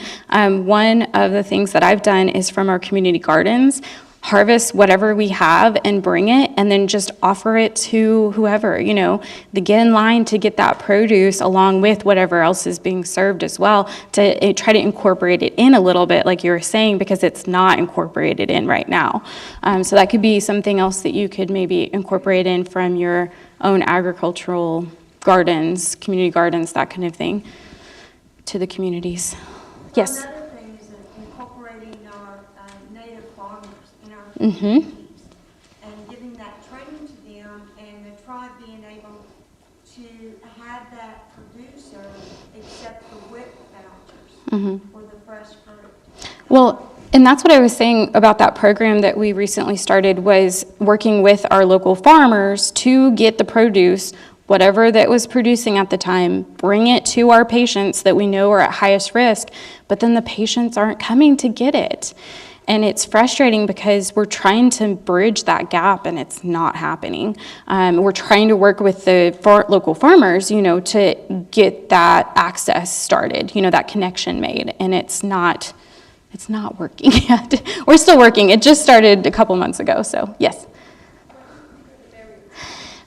One of the things that I've done is from our community gardens, harvest whatever we have and bring it, and then just offer it to whoever, they get in line to get that produce along with whatever else is being served as well, to try to incorporate it in a little bit, like you were saying, because it's not incorporated in right now. So that could be something else that you could maybe incorporate in from your own agricultural gardens, community gardens, that kind of thing, to the communities. Yes. Another thing is incorporating our native farmers in our Mm-hmm. communities and giving that training to them and the tribe being able to have that producer accept the WIC vouchers for the fresh fruit. Well, and that's what I was saying about that program that we recently started, was working with our local farmers to get the produce, whatever that was producing at the time, bring it to our patients that we know are at highest risk, but then the patients aren't coming to get it. And it's frustrating because we're trying to bridge that gap and it's not happening. We're trying to work with the local farmers, to get that access started, that connection made, and it's not working yet. We're still working. It just started a couple months ago, so yes.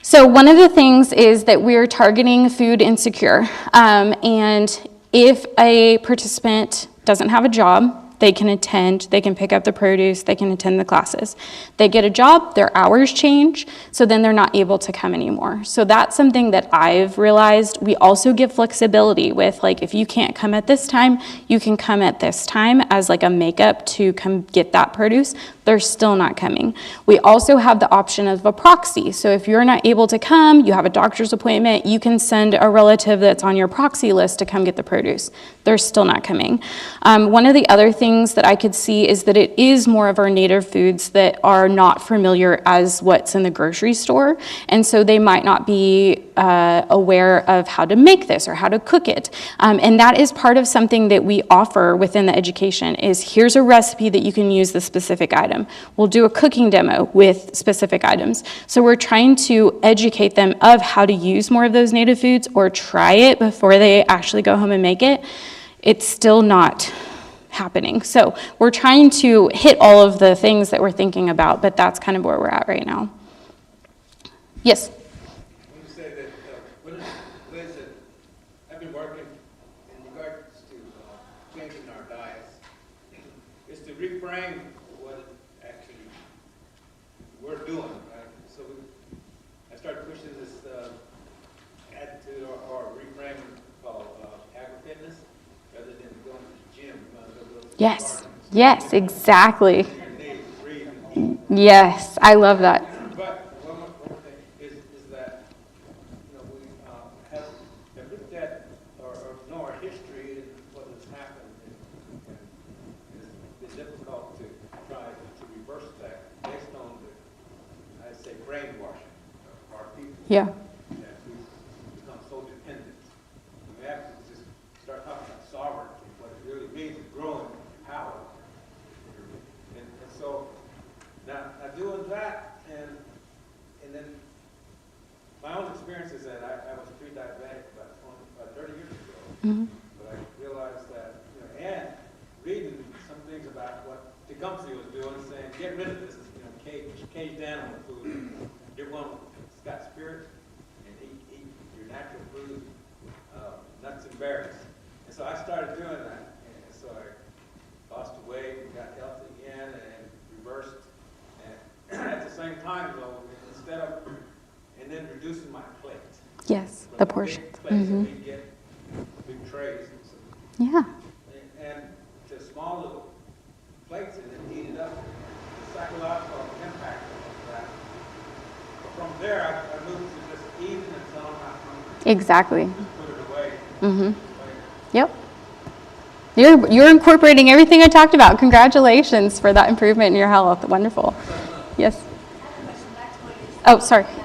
So one of the things is that we're targeting food insecure. And if a participant doesn't have a job, they can attend, they can pick up the produce, they can attend the classes. They get a job, their hours change, so then they're not able to come anymore. So that's something that I've realized. We also give flexibility with, like, if you can't come at this time, you can come at this time as like a makeup to come get that produce. They're still not coming. We also have the option of a proxy. So if you're not able to come, you have a doctor's appointment, you can send a relative that's on your proxy list to come get the produce. They're still not coming. One of the other things that I could see is that it is more of our native foods that are not familiar as what's in the grocery store. And so they might not be aware of how to make this or how to cook it. And that is part of something that we offer within the education is here's a recipe that you can use the specific item. We'll do a cooking demo with specific items. So we're trying to educate them of how to use more of those native foods or try it before they actually go home and make it. It's still not happening. So we're trying to hit all of the things that we're thinking about, but that's kind of where we're at right now. Yes? When you say that, what is the ways that I've been working in regards to changing our diets is to reframe what actually we're doing, right? So I started pushing this attitude or reframing called agri-fitness rather than going to the gym. Yes. Yes, exactly. Yes, I love that. But one more thing is that, we have looked at or know our history and what has happened, and it's been difficult to try to reverse that based on the, I'd say, brainwashing of our people. Yeah. That we've become so dependent. We have to just start talking about sovereignty, what it really means, growing power. And so now doing that, and then my own experience is that I was pre-diabetic about 30 years ago. But I realized that, and reading some things about what Tecumseh was doing, saying, get rid of this, caged animal food. Get one that's got spirit, and eat your natural food, nuts and berries. And so I started doing that. And so I lost weight, got healthy again, and reversed. And at the same time, though, instead of, and then reducing my plate. Yes, From the big portions. plates that we get big trays. Yeah. And to small little plates and then heat it up. The psychological impact of that. From there, I moved to just eating until I'm not hungry. Exactly. Just put it away. Yep. You're incorporating everything I talked about. Congratulations for that improvement in your health. Wonderful. Yes. Oh, sorry. Do you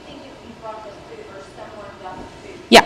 think if you brought the food or someone brought the food, Yeah.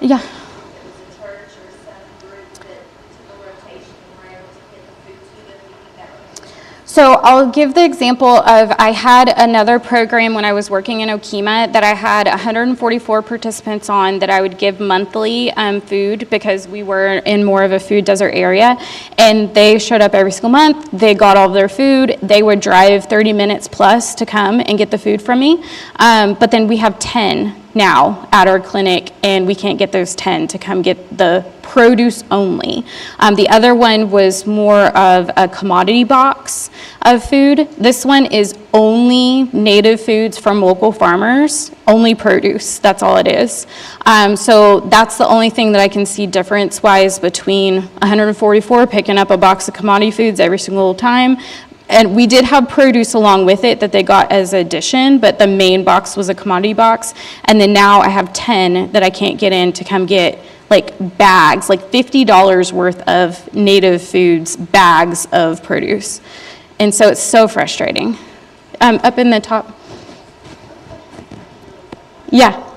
Yeah. if it was a church or some group that took a rotation and were able to get the food to them, do you think that would be? So I'll give the example of I had another program when I was working in Okemah that I had 144 participants on that I would give monthly food because we were in more of a food desert area. And they showed up every single month. They got all of their food. They would drive 30 minutes plus to come and get the food from me. But then we have 10 now at our clinic, and we can't get those 10 to come get the produce only. The other one was more of a commodity box of food. This one is only native foods from local farmers, only produce. That's all it is. So that's the only thing that I can see difference-wise between 144 picking up a box of commodity foods every single time And we did have produce along with it that they got as addition, but the main box was a commodity box. And then now I have 10 that I can't get in to come get like bags, like $50 worth of native foods, bags of produce. And so it's so frustrating. Up in the top. Yeah.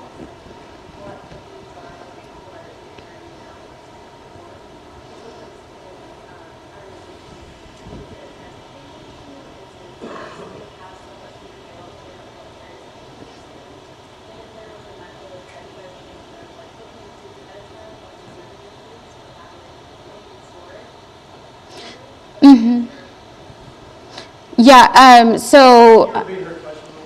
Yeah,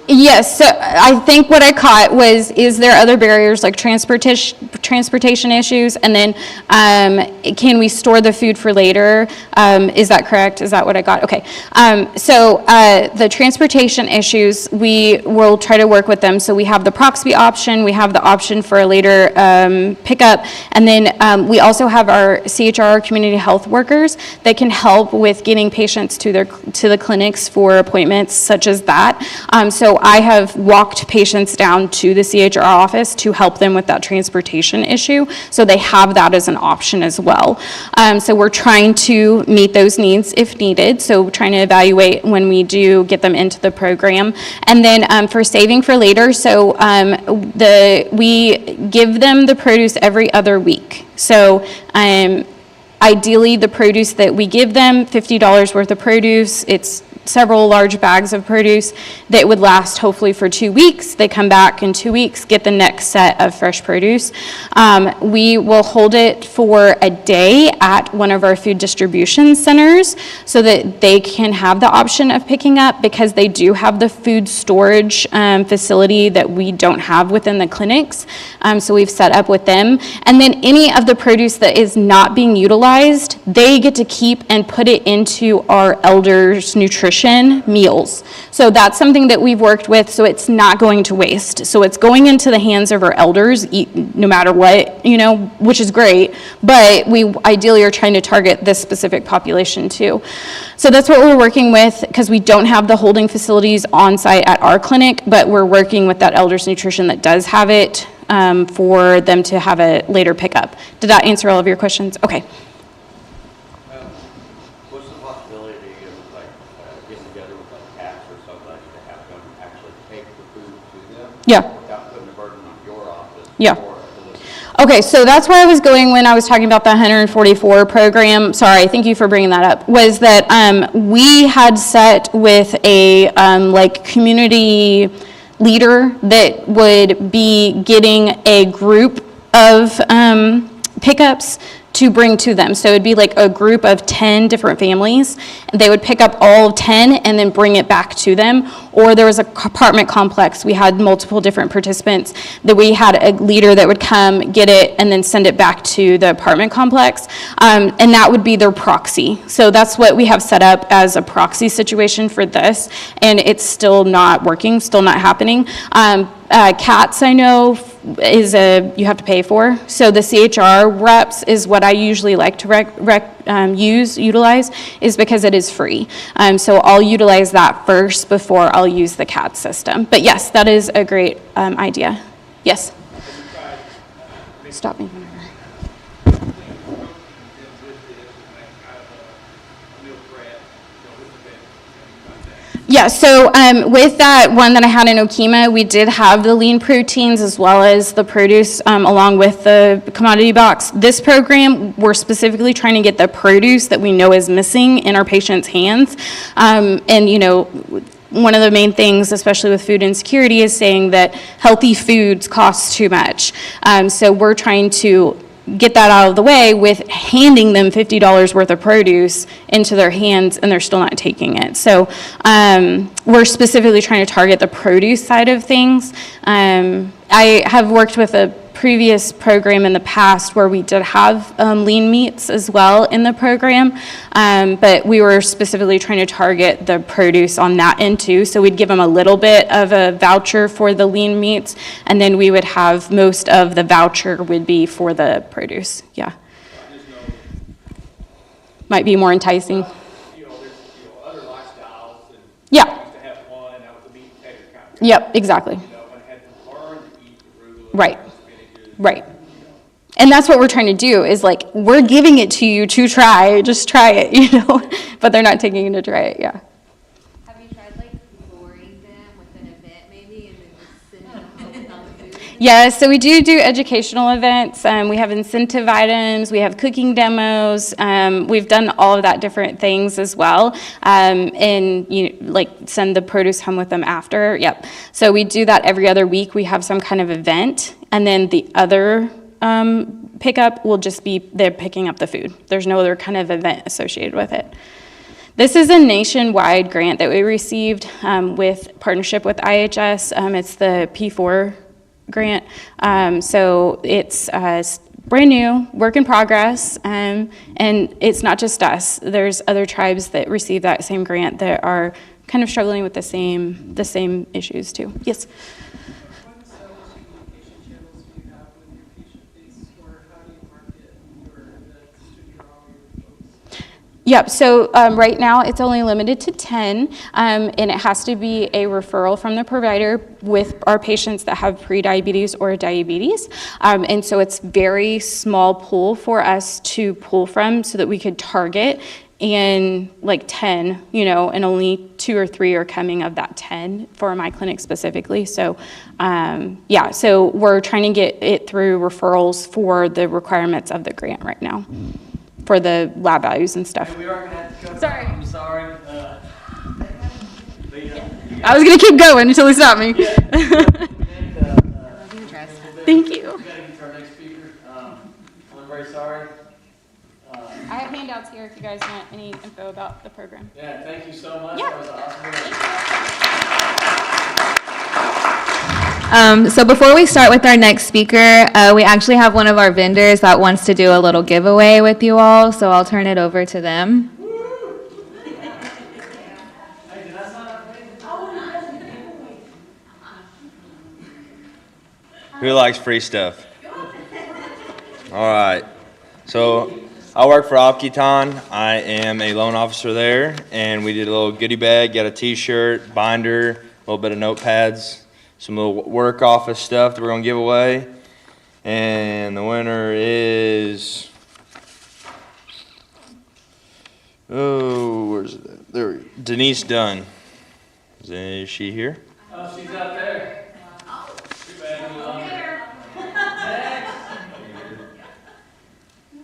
yes, so I think what I caught was, is there other barriers like transportation issues? And then can we store the food for later? Is that correct? Is that what I got? Okay. So the transportation issues, we will try to work with them. So we have the Proxby option, we have the option for a later pickup, and then we also have our CHR community health workers that can help with getting patients to the clinics for appointments such as that. So I have walked patients down to the CHR office to help them with that transportation issue. So they have that as an option as well. So we're trying to meet those needs if needed. So trying to evaluate when we do get them into the program. And then for saving for later, so we give them the produce every other week. So ideally the produce that we give them, $50 worth of produce, it's several large bags of produce that would last hopefully for 2 weeks. They come back in 2 weeks, get the next set of fresh produce. We will hold it for a day at one of our food distribution centers so that they can have the option of picking up, because they do have the food storage facility that we don't have within the clinics. So we've set up with them. And then any of the produce that is not being utilized, they get to keep and put it into our elders' nutrition meals. So that's something that we've worked with, so it's not going to waste. So it's going into the hands of our elders, no matter what, which is great, but we ideally are trying to target this specific population too. So that's what we're working with, because we don't have the holding facilities on site at our clinic, but we're working with that elders nutrition that does have it for them to have a later pickup. Did that answer all of your questions? Okay. What's the possibility of getting together with CATS or somebody to have them actually take the food to them? Yeah. Without putting the burden on your office? Yeah. Or delivery? Okay, so that's where I was going when I was talking about the 144 program. Sorry, thank you for bringing that up. Was that we had set with a community leader that would be getting a group of pickups to bring to them. So it'd be like a group of 10 different families. They would pick up all 10 and then bring it back to them. Or there was a apartment complex. We had multiple different participants that we had a leader that would come get it and then send it back to the apartment complex. And that would be their proxy. So that's what we have set up as a proxy situation for this. And it's still not working, still not happening. CATS, I know, is you have to pay for. So the CHR reps is what I usually like to utilize, is because it is free. So I'll utilize that first before I'll use the CATS system. But yes, that is a great idea. Yes? Stop me. Yeah, so with that one that I had in Okema, we did have the lean proteins as well as the produce along with the commodity box. This program, we're specifically trying to get the produce that we know is missing in our patients' hands. And, one of the main things, especially with food insecurity, is saying that healthy foods cost too much. So we're trying to get that out of the way with handing them $50 worth of produce into their hands, and they're still not taking it. So we're specifically trying to target the produce side of things. I have worked with a previous program in the past where we did have lean meats as well in the program, but we were specifically trying to target the produce on that end too. So we'd give them a little bit of a voucher for the lean meats, and then we would have most of the voucher would be for the produce. Yeah. Might be more enticing. There's other lifestyle Yeah. used to have one, and that was the meat and potato kind. Yep, exactly. You know, and had to learn to eat the arugula. Right. The spinaches. Right. And that's what we're trying to do is like, we're giving it to you to try, just try it, you know, but they're not taking it to try it, yeah. Have you tried like luring them with an event maybe and then just send them home without the food? Yeah, so we do educational events. We have incentive items, we have cooking demos. We've done all of that different things as well. And you like send the produce home with them after. Yep. So we do that every other week. We have some kind of event, and then the other pickup will just be they're picking up the food. There's no other kind of event associated with it. This is a nationwide grant that we received with partnership with IHS. It's the P4 grant. So it's brand new, work in progress, and it's not just us. There's other tribes that receive that same grant that are kind of struggling with the same issues too. Yes. What communication channels do you have with your patient base, or how do you market your events to draw your folks? Yep, so right now it's only limited to 10, and it has to be a referral from the provider with our patients that have pre-diabetes or diabetes. And so it's very small pool for us to pull from so that we could target in like 10, you know, and only 2 or 3 are coming of that 10 for my clinic specifically. So yeah, so we're trying to get it through referrals for the requirements of the grant right now for the lab values and stuff. We are gonna have to cut. Sorry. I'm sorry. I was gonna keep going until he stopped me. Thank Thank you. We gotta get to our next speaker. I'm very sorry. I have handouts here if you guys want any info about the program. Yeah, thank you so much. Yeah. That was awesome. So before we start with our next speaker, we actually have one of our vendors that wants to do a little giveaway with you all, so I'll turn it over to them. Who likes free stuff? All right. So I work for Opkiton. I am a loan officer there, and we did a little goodie bag, got a t-shirt, binder, a little bit of notepads, some little work office stuff that we're going to give away. And the winner is, oh, where's it? There we go. Denise Dunn. Is she here? Oh, she's out there. Too bad. Next.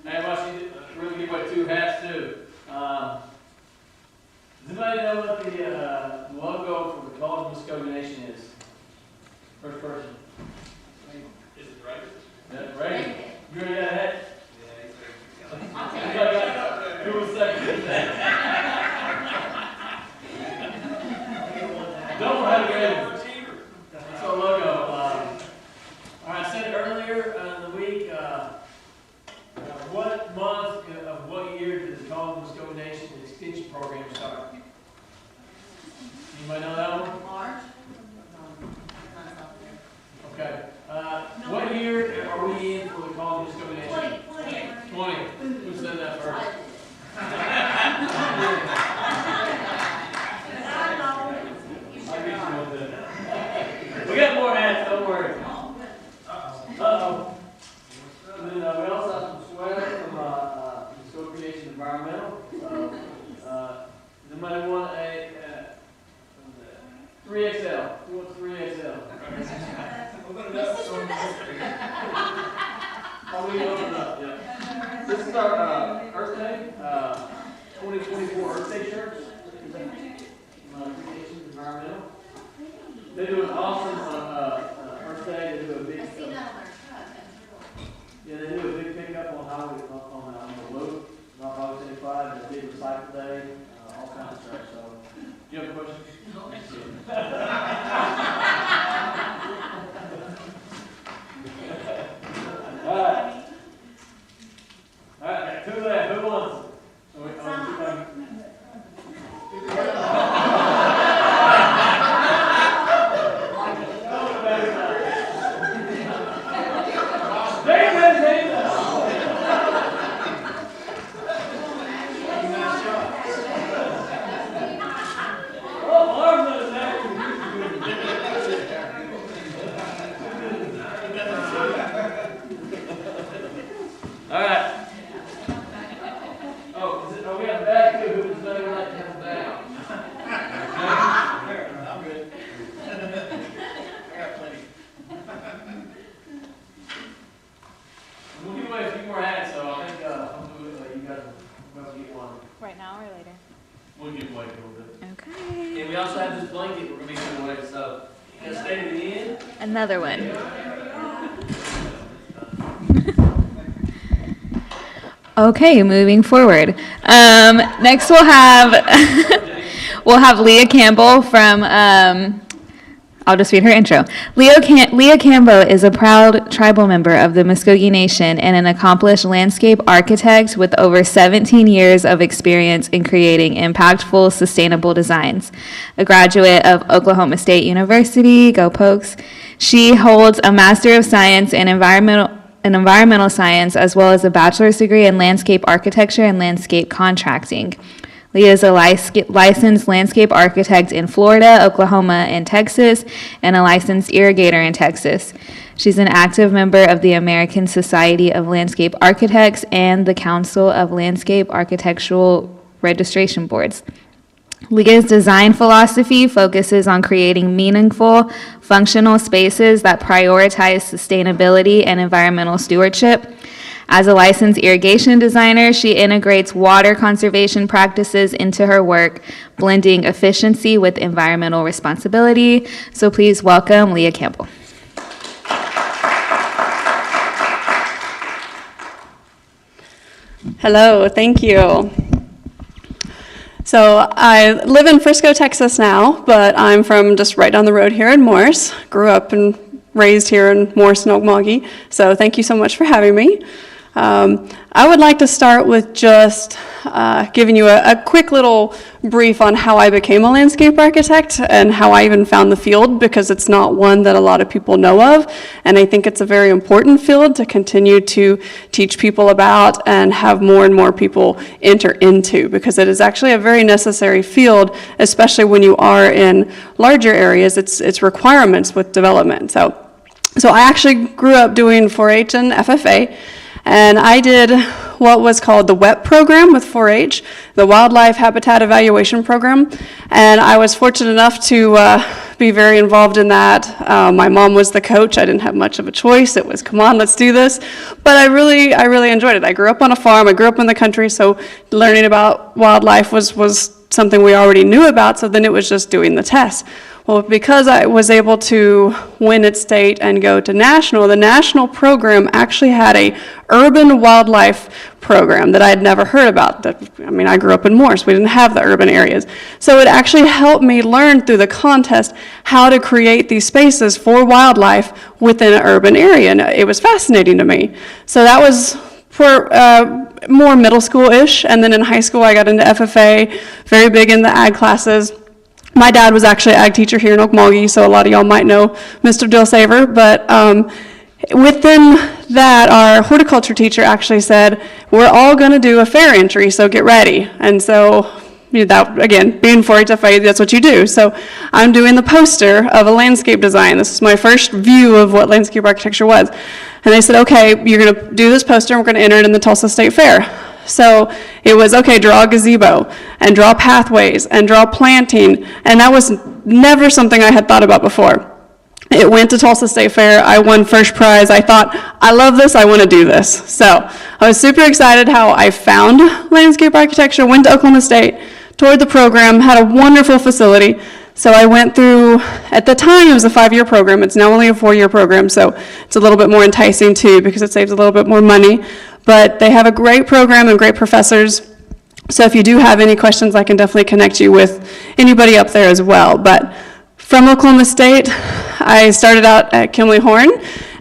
Hey, watch you really give away 2 hats too. Does anybody know what the logo for the College of Muscogee Nation is? First person. Is it right? That's right. You already got a hat? Yeah. Who was second? Don't have it. That's our logo. All right, I said earlier in the week, what month of what year did the College of Muscogee Nation Extension Program start? Anybody know that one? March? Okay. What year are we in for the College of Muscogee Nation? 20. Who said that first? We got more hats, don't worry. Uh-oh. And then we also have some sweaters from Muscogee Nation Environmental. So, does anybody want a 3XL? Who wants 3XL? I'll leave it open up, yeah. This is our Earth Day, 2024 Earth Day shirts. Environmental. They do an awesome Earth Day. They do a big. Yeah, they do a big pickup on highway on the loop, not Highway 75. It's a big recycle day, all kinds of stuff. So, do you have a question? All right, 2 left. Who wants? Oh, Another one. Okay, moving forward. Next we'll have we'll have Leah Campbell from. I'll just read her intro. Leah Campbell is a proud tribal member of the Muscogee Nation and an accomplished landscape architect with over 17 years of experience in creating impactful, sustainable designs. A graduate of Oklahoma State University, go Pokes. She holds a Master of Science in environmental science, as well as a bachelor's degree in landscape architecture and landscape contracting. Leah is a licensed landscape architect in Florida, Oklahoma, and Texas, and a licensed irrigator in Texas. She's an active member of the American Society of Landscape Architects and the Council of Landscape Architectural Registration Boards. Leah's design philosophy focuses on creating meaningful, functional spaces that prioritize sustainability and environmental stewardship. As a licensed irrigation designer, she integrates water conservation practices into her work, blending efficiency with environmental responsibility. So please welcome Leah Campbell. Hello, thank you. So I live in Frisco, Texas now, but I'm from just right down the road here in Morris. Grew up and raised here in Morris and Muscogee. So thank you so much for having me. I would like to start with just giving you a quick little brief on how I became a landscape architect and how I even found the field, because it's not one that a lot of people know of, and I think it's a very important field to continue to teach people about and have more and more people enter into, because it is actually a very necessary field, especially when you are in larger areas. It's requirements with development. So I actually grew up doing 4-H and FFA. And I did what was called the WEP program with 4-H, the Wildlife Habitat Evaluation Program. And I was fortunate enough to be very involved in that. My mom was the coach. I didn't have much of a choice. It was, come on, let's do this. But I really enjoyed it. I grew up on a farm. I grew up in the country, so learning about wildlife was something we already knew about, so then it was just doing the test. Well, because I was able to win at state and go to national, the national program actually had a urban wildlife program that I had never heard about. I grew up in Morris. We didn't have the urban areas. So it actually helped me learn through the contest how to create these spaces for wildlife within an urban area, and it was fascinating to me. So that was for more middle school-ish, and then in high school I got into FFA, very big in the ag classes. My dad was actually an ag teacher here in Muscogee, so a lot of y'all might know Mr. Dilsaver, but within that, our horticulture teacher actually said, we're all going to do a fair entry, so get ready. And so, that, again, being 4-H FFA, that's what you do. So I'm doing the poster of a landscape design. This is my first view of what landscape architecture was. And they said, okay, you're going to do this poster, and we're going to enter it in the Tulsa State Fair. So it was, okay, draw a gazebo, and draw pathways, and draw planting, and that was never something I had thought about before. It went to Tulsa State Fair. I won first prize. I thought, I love this, I want to do this. So I was super excited how I found landscape architecture, went to Oklahoma State, toured the program, had a wonderful facility. So I went through, at the time it was a 5-year program. It's now only a 4-year program, so it's a little bit more enticing too, because it saves a little bit more money. But they have a great program and great professors. So if you do have any questions, I can definitely connect you with anybody up there as well. But from Oklahoma State, I started out at Kimley Horn,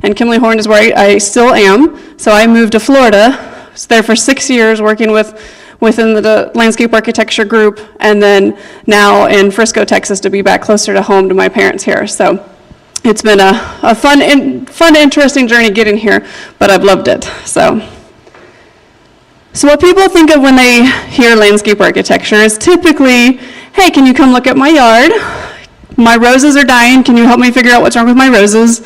and Kimley Horn is where I still am. So I moved to Florida, was there for 6 years working within the landscape architecture group, and then now in Frisco, Texas, to be back closer to home to my parents here. So it's been a fun, interesting journey getting here, but I've loved it. So what people think of when they hear landscape architecture is typically, hey, can you come look at my yard? My roses are dying. Can you help me figure out what's wrong with my roses?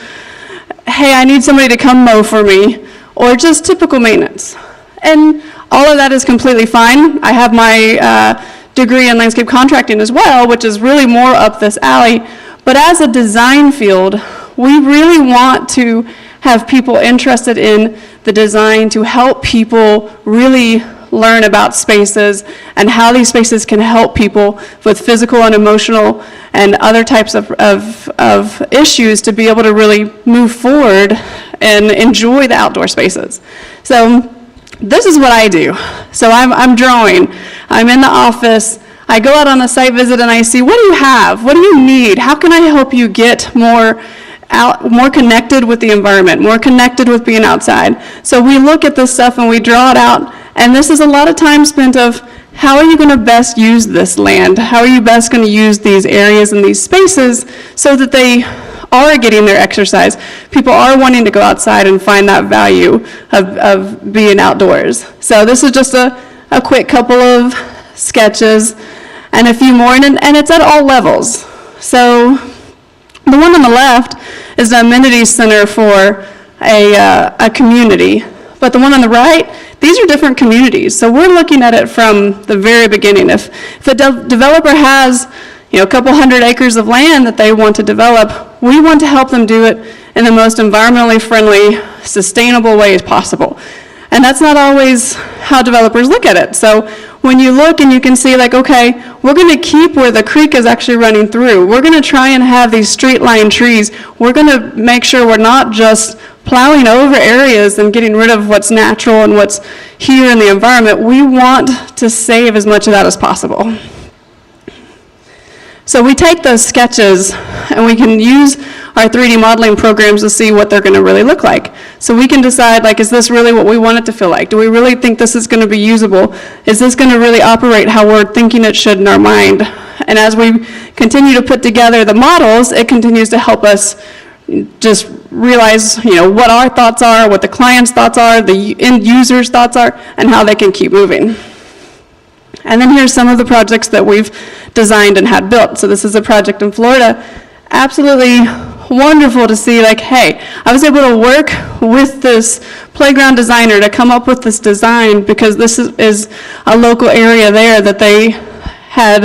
Hey, I need somebody to come mow for me. Or just typical maintenance. And all of that is completely fine. I have my degree in landscape contracting as well, which is really more up this alley. But as a design field, we really want to have people interested in the design to help people really learn about spaces and how these spaces can help people with physical and emotional and other types of issues to be able to really move forward and enjoy the outdoor spaces. So this is what I do. So I'm drawing. I'm in the office. I go out on a site visit and I see, what do you have? What do you need? How can I help you get more connected with the environment, more connected with being outside? So we look at this stuff and we draw it out. And this is a lot of time spent of how are you going to best use this land? How are you best going to use these areas and these spaces so that they are getting their exercise? People are wanting to go outside and find that value of being outdoors. So this is just a quick couple of sketches and a few more, and it's at all levels. So the one on the left is the amenities center for a community, but the one on the right, these are different communities. So we're looking at it from the very beginning. If a developer has a couple hundred acres of land that they want to develop, we want to help them do it in the most environmentally friendly, sustainable way as possible. And that's not always how developers look at it. So when you look and you can see like, okay, we're going to keep where the creek is actually running through. We're going to try and have these street line trees. We're going to make sure we're not just plowing over areas and getting rid of what's natural and what's here in the environment. We want to save as much of that as possible. So we take those sketches and we can use our 3D modeling programs to see what they're going to really look like. So we can decide, like, is this really what we want it to feel like? Do we really think this is going to be usable? Is this going to really operate how we're thinking it should in our mind? And as we continue to put together the models, it continues to help us just realize, what our thoughts are, what the client's thoughts are, the end user's thoughts are, and how they can keep moving. And then here's some of the projects that we've designed and had built. So this is a project in Florida. Absolutely wonderful to see, like, hey, I was able to work with this playground designer to come up with this design because this is a local area there that they had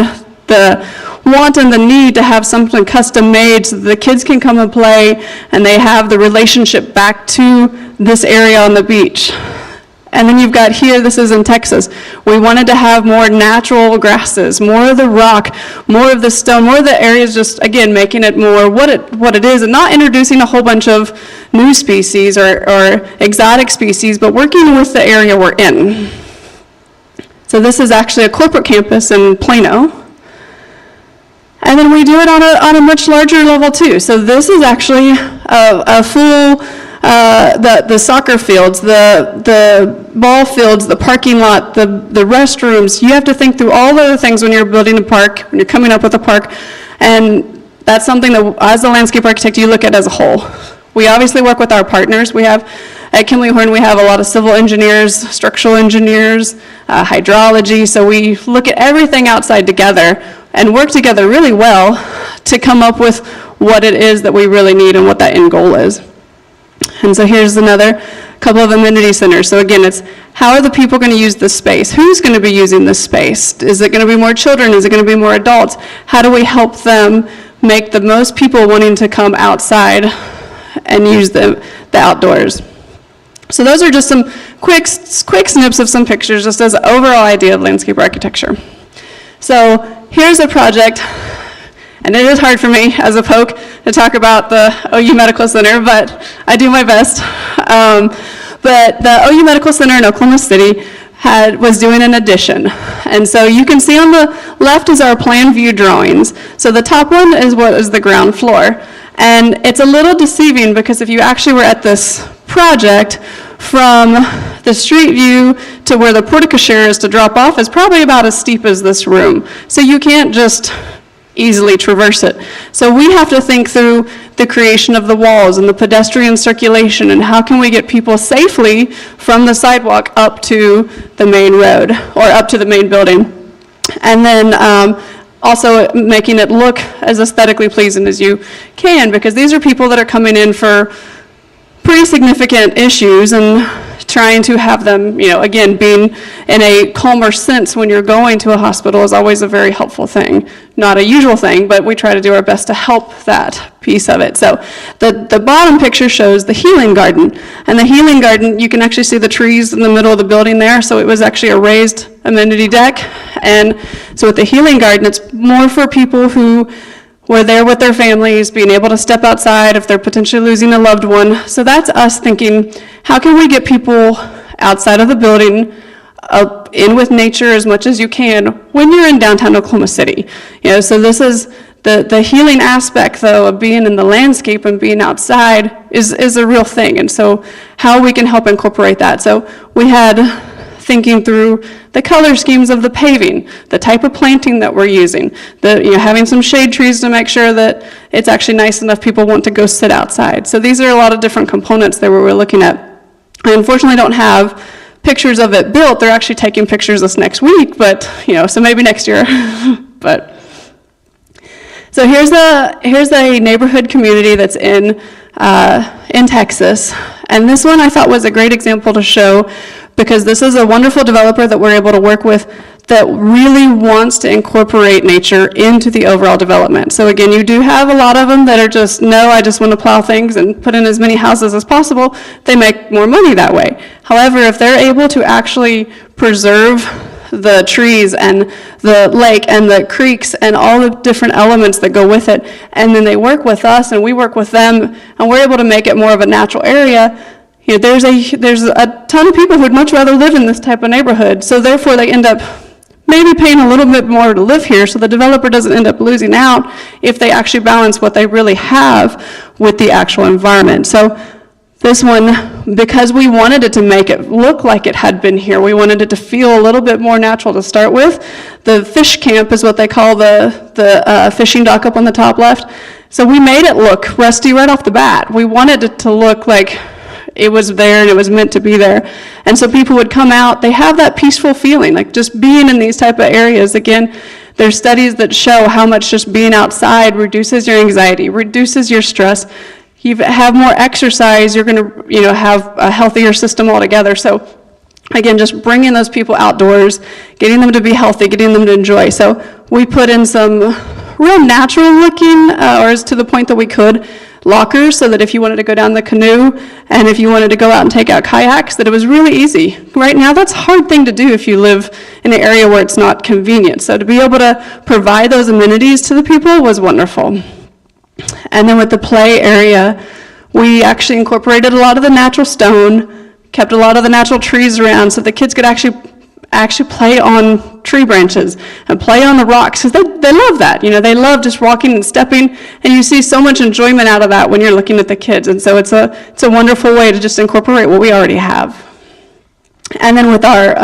the want and the need to have something custom made so that the kids can come and play and they have the relationship back to this area on the beach. And then you've got here, this is in Texas. We wanted to have more natural grasses, more of the rock, more of the stone, more of the areas, just, again, making it more what it is, and not introducing a whole bunch of new species or exotic species, but working with the area we're in. So this is actually a corporate campus in Plano. And then we do it on a much larger level, too. So this is actually a full... the soccer fields, the ball fields, the parking lot, the restrooms. You have to think through all the other things when you're building a park, when you're coming up with a park, and that's something that, as a landscape architect, you look at as a whole. We obviously work with our partners. We have, at Kimley Horn, we have a lot of civil engineers, structural engineers, hydrology, so we look at everything outside together and work together really well to come up with what it is that we really need and what that end goal is. And so here's another couple of amenity centers. So again, it's how are the people going to use this space? Who's going to be using this space? Is it going to be more children? Is it going to be more adults? How do we help them make the most people wanting to come outside and use the outdoors? So those are just some quick snips of some pictures, just as an overall idea of landscape architecture. So here's a project. And it is hard for me as a poke to talk about the OU Medical Center, but I do my best. But the OU Medical Center in Oklahoma City was doing an addition. And so you can see on the left is our plan view drawings. So the top one is what is the ground floor. And it's a little deceiving because if you actually were at this project, from the street view to where the porte-cochere is to drop off is probably about as steep as this room. So you can't just easily traverse it. So we have to think through the creation of the walls and the pedestrian circulation and how can we get people safely from the sidewalk up to the main road or up to the main building. And then also making it look as aesthetically pleasing as you can, because these are people that are coming in for pretty significant issues, and trying to have them, again, being in a calmer sense when you're going to a hospital is always a very helpful thing. Not a usual thing, but we try to do our best to help that piece of it. So the bottom picture shows the healing garden. And the healing garden, you can actually see the trees in the middle of the building there. So it was actually a raised amenity deck. And so with the healing garden, it's more for people who were there with their families, being able to step outside if they're potentially losing a loved one. So that's us thinking, how can we get people outside of the building, in with nature as much as you can when you're in downtown Oklahoma City? So this is the healing aspect, though, of being in the landscape and being outside is a real thing. And so how we can help incorporate that. So we had thinking through the color schemes of the paving, the type of planting that we're using, having some shade trees to make sure that it's actually nice enough people want to go sit outside. So these are a lot of different components that we're looking at. I unfortunately don't have pictures of it built. They're actually taking pictures this next week, but so maybe next year. But so here's a neighborhood community that's in Texas, and this one I thought was a great example to show, because this is a wonderful developer that we're able to work with that really wants to incorporate nature into the overall development. So again, you do have a lot of them that are just, no, I just want to plow things and put in as many houses as possible. They make more money that way. However, if they're able to actually preserve the trees and the lake and the creeks and all the different elements that go with it, and then they work with us and we work with them, and we're able to make it more of a natural area, there's a ton of people who would much rather live in this type of neighborhood. So therefore they end up maybe paying a little bit more to live here, so the developer doesn't end up losing out if they actually balance what they really have with the actual environment. So this one, because we wanted it to make it look like it had been here, we wanted it to feel a little bit more natural to start with. The fish camp is what they call the fishing dock up on the top left. So we made it look rusty right off the bat. We wanted it to look like it was there and it was meant to be there. And so people would come out, they have that peaceful feeling, like just being in these type of areas. Again, there's studies that show how much just being outside reduces your anxiety, reduces your stress. You have more exercise, you're going to have a healthier system altogether. So again, just bringing those people outdoors, getting them to be healthy, getting them to enjoy. So we put in some real natural looking, or as to the point that we could, lockers, so that if you wanted to go down the canoe and if you wanted to go out and take out kayaks, that it was really easy. Right now, that's a hard thing to do if you live in an area where it's not convenient. So to be able to provide those amenities to the people was wonderful. And then with the play area, we actually incorporated a lot of the natural stone, kept a lot of the natural trees around so the kids could actually play on tree branches and play on the rocks, because they love that. They love just walking and stepping, and you see so much enjoyment out of that when you're looking at the kids. And so it's a wonderful way to just incorporate what we already have. And then with our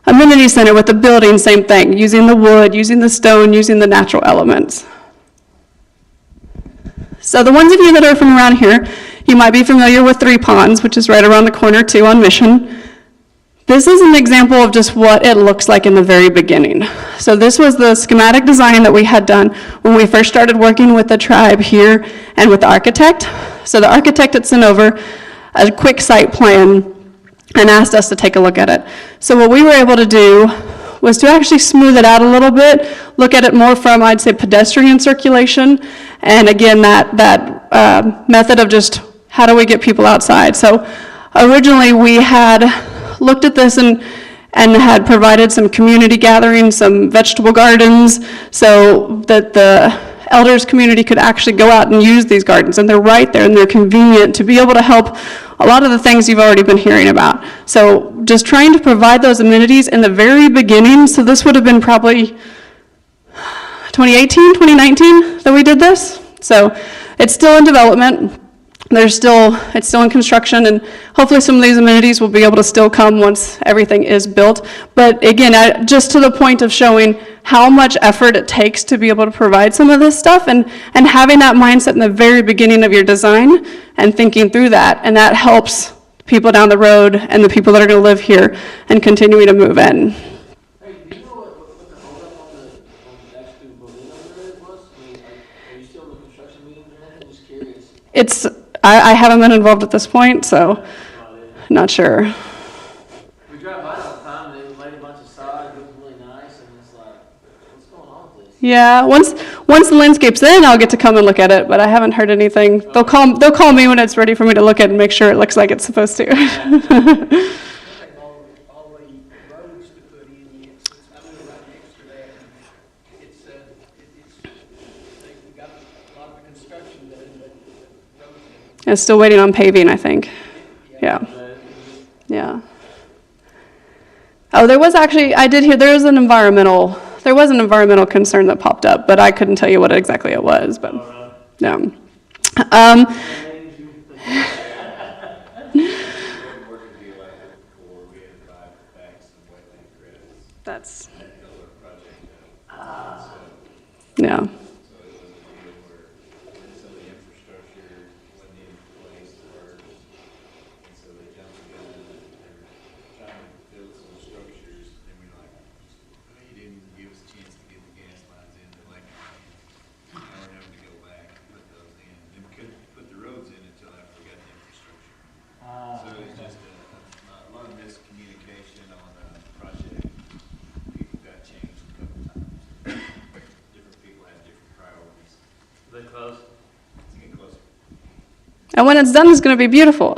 amenity center, with the building, same thing, using the wood, using the stone, using the natural elements. So the ones of you that are from around here, you might be familiar with Three Ponds, which is right around the corner too on Mission. This is an example of just what it looks like in the very beginning. So this was the schematic design that we had done when we first started working with the tribe here and with the architect. So the architect had sent over a quick site plan and asked us to take a look at it. So what we were able to do was to actually smooth it out a little bit, look at it more from, I'd say, pedestrian circulation, and again, that method of just how do we get people outside. So originally we had looked at this and had provided some community gatherings, some vegetable gardens, so that the elders community could actually go out and use these gardens. And they're right there and they're convenient to be able to help a lot of the things you've already been hearing about. So just trying to provide those amenities in the very beginning. So this would have been probably 2018, 2019 that we did this. So it's still in development. It's still in construction, and hopefully some of these amenities will be able to still come once everything is built. But again, just to the point of showing how much effort it takes to be able to provide some of this stuff, and having that mindset in the very beginning of your design and thinking through that, and that helps people down the road and the people that are going to live here and continuing to move in. Hey, do you know what the holdup on the actual building over there was? I mean, are you still in the construction meetings or anything? I'm just curious. I haven't been involved at this point, so Not sure. We drive by all the time, and they laid a bunch of sod, it looks really nice, and it's like, what's going on with this? Yeah, once the landscape's in, I'll get to come and look at it, but I haven't heard anything. They'll call me when it's ready for me to look at it and make sure it looks like it's supposed to. All the roads to put in, I live right next to that, and they've got a lot of construction done, but the roads. It's still waiting on paving, I think. Yeah. Yeah. Oh, there was actually, I did hear there was an environmental concern that popped up, but I couldn't tell you what exactly it was, but, yeah. That's, yeah. And when it's done, it's going to be beautiful.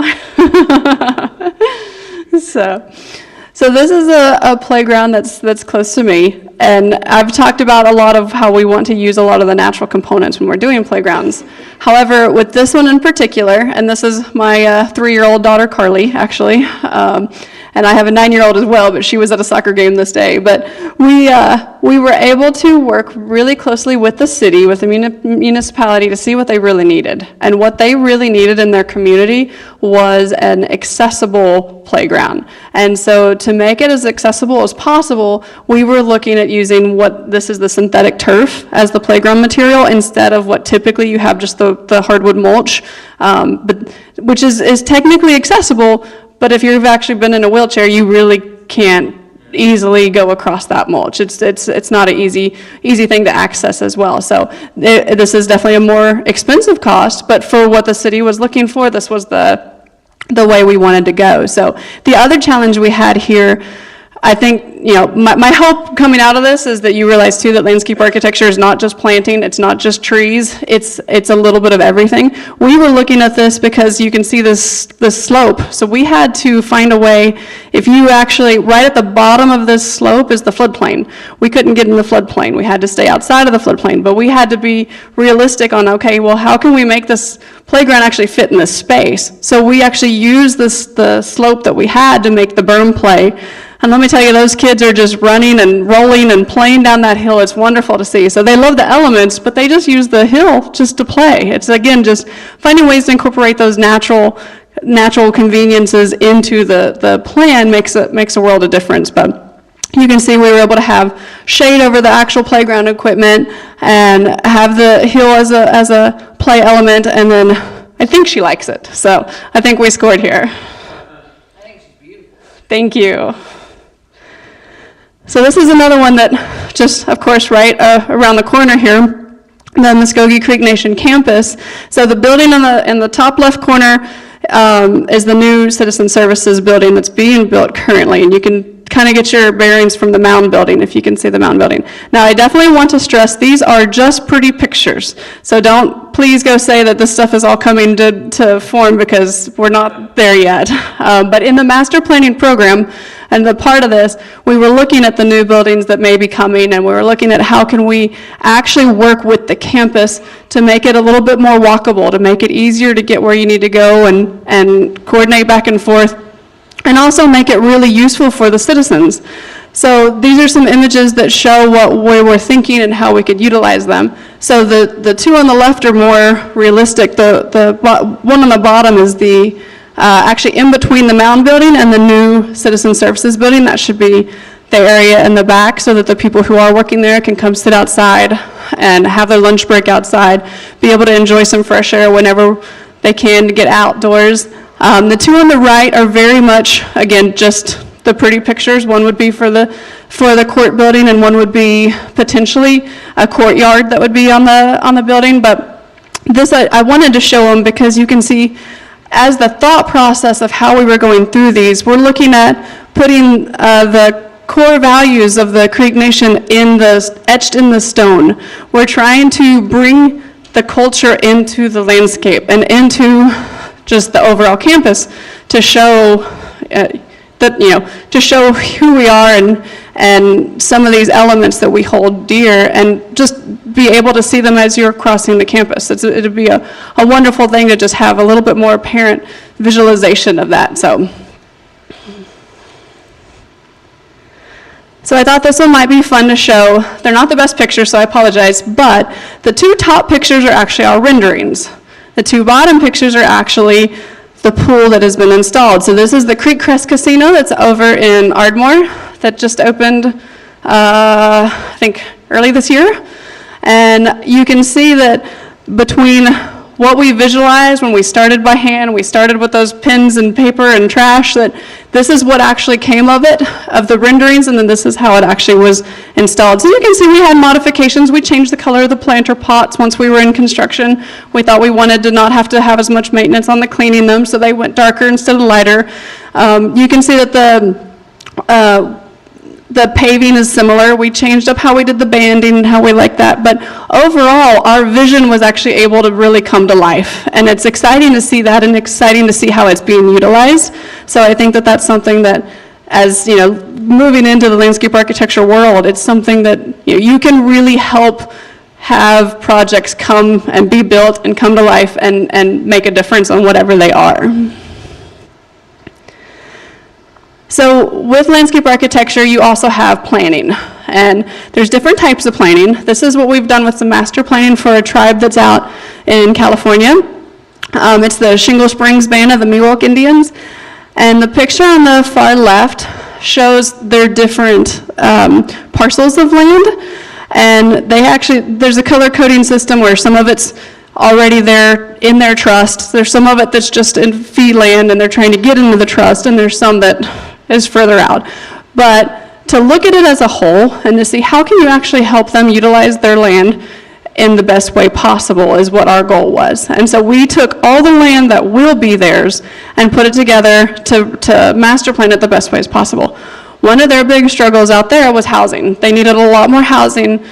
So this is a playground that's close to me, and I've talked about a lot of how we want to use a lot of the natural components when we're doing playgrounds. However, with this one in particular, and this is my 3-year-old daughter, Carly, actually, and I have a 9-year-old as well, but she was at a soccer game this day. But we were able to work really closely with the city, with the municipality, to see what they really needed. And what they really needed in their community was an accessible playground. And so to make it as accessible as possible, we were looking at using this is the synthetic turf as the playground material, instead of what typically you have just the hardwood mulch, but which is technically accessible. But if you've actually been in a wheelchair, you really can't easily go across that mulch. It's not an easy thing to access as well. So this is definitely a more expensive cost, but for what the city was looking for, this was the way we wanted to go. So the other challenge we had here, I think, my hope coming out of this is that you realize too that landscape architecture is not just planting, it's not just trees, it's a little bit of everything. We were looking at this because you can see this slope, so we had to find a way, if you actually, right at the bottom of this slope is the floodplain. We couldn't get in the floodplain, we had to stay outside of the floodplain, but we had to be realistic on, okay, well, how can we make this playground actually fit in this space? So we actually used the slope that we had to make the berm play. And let me tell you, those kids are just running and rolling and playing down that hill. It's wonderful to see. So they love the elements, but they just use the hill just to play. It's, again, just finding ways to incorporate those natural conveniences into the plan makes a world of difference. But you can see we were able to have shade over the actual playground equipment and have the hill as a play element, and then I think she likes it. So I think we scored here. I think she's beautiful. Thank you. So this is another one that just, of course, right around the corner here, the Muscogee Creek Nation campus. So the building in the top left corner is the new Citizen Services building that's being built currently, and you can kind of get your bearings from the Mound Building, if you can see the Mound Building. Now, I definitely want to stress these are just pretty pictures, so don't please go say that this stuff is all coming to form, because we're not there yet. But in the master planning program, and the part of this, we were looking at the new buildings that may be coming, and we were looking at how can we actually work with the campus to make it a little bit more walkable, to make it easier to get where you need to go and coordinate back and forth, and also make it really useful for the citizens. So these are some images that show what we were thinking and how we could utilize them. So the two on the left are more realistic. The one on the bottom is the actually in between the Mound Building and the new Citizen Services Building. That should be the area in the back, so that the people who are working there can come sit outside and have their lunch break outside, be able to enjoy some fresh air whenever they can to get outdoors. The two on the right are very much, again, just the pretty pictures. One would be for the court building, and one would be potentially a courtyard that would be on the building. But this, I wanted to show them because you can see as the thought process of how we were going through these, we're looking at putting the core values of the Creek Nation etched in the stone. We're trying to bring the culture into the landscape and into just the overall campus to show to show who we are and some of these elements that we hold dear, and just be able to see them as you're crossing the campus. It'd be a wonderful thing to just have a little bit more apparent visualization of that. So I thought this one might be fun to show. They're not the best pictures, so I apologize, but the two top pictures are actually our renderings. The two bottom pictures are actually the pool that has been installed. So this is the Creek Crest Casino that's over in Ardmore that just opened, I think, early this year. And you can see that between what we visualized when we started by hand, we started with those pens and paper and trash, that this is what actually came of it, of the renderings, and then this is how it actually was installed. So you can see we had modifications. We changed the color of the planter pots once we were in construction. We thought we wanted to not have to have as much maintenance on the cleaning them, so they went darker instead of lighter. You can see that the paving is similar. We changed up how we did the banding and how we like that. But overall, our vision was actually able to really come to life. And it's exciting to see that and exciting to see how it's being utilized. So I think that that's something that, as moving into the landscape architecture world, it's something that you can really help have projects come and be built and come to life and make a difference on whatever they are. So with landscape architecture, you also have planning, and there's different types of planning. This is what we've done with some master planning for a tribe that's out in California. It's the Shingle Springs Band of the Miwok Indians, and the picture on the far left shows their different parcels of land, and there's a color coding system where some of it's already there in their trust. There's some of it that's just in fee land and they're trying to get into the trust, and there's some that is further out. But to look at it as a whole and to see how can you actually help them utilize their land in the best way possible is what our goal was. And so we took all the land that will be theirs and put it together to master plan it the best ways possible. One of their big struggles out there was housing. They needed a lot more housing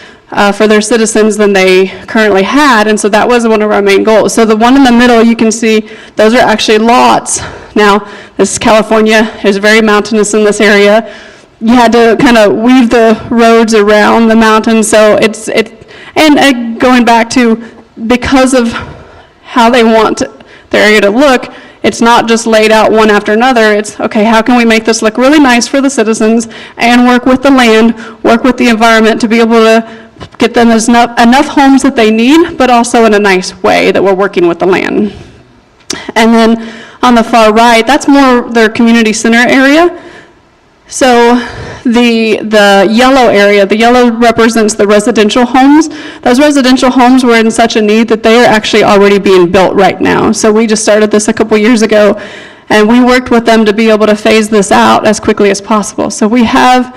for their citizens than they currently had, and so that was one of our main goals. So the one in the middle, you can see, those are actually lots. Now, this is California, is very mountainous in this area. You had to kind of weave the roads around the mountains, so and going back to, because of how they want their area to look, it's not just laid out one after another. It's, okay, how can we make this look really nice for the citizens and work with the land, work with the environment to be able to get them enough homes that they need, but also in a nice way that we're working with the land. And then on the far right, that's more their community center area. So the yellow area, the yellow represents the residential homes. Those residential homes were in such a need that they are actually already being built right now. So we just started this a couple years ago, and we worked with them to be able to phase this out as quickly as possible. So we have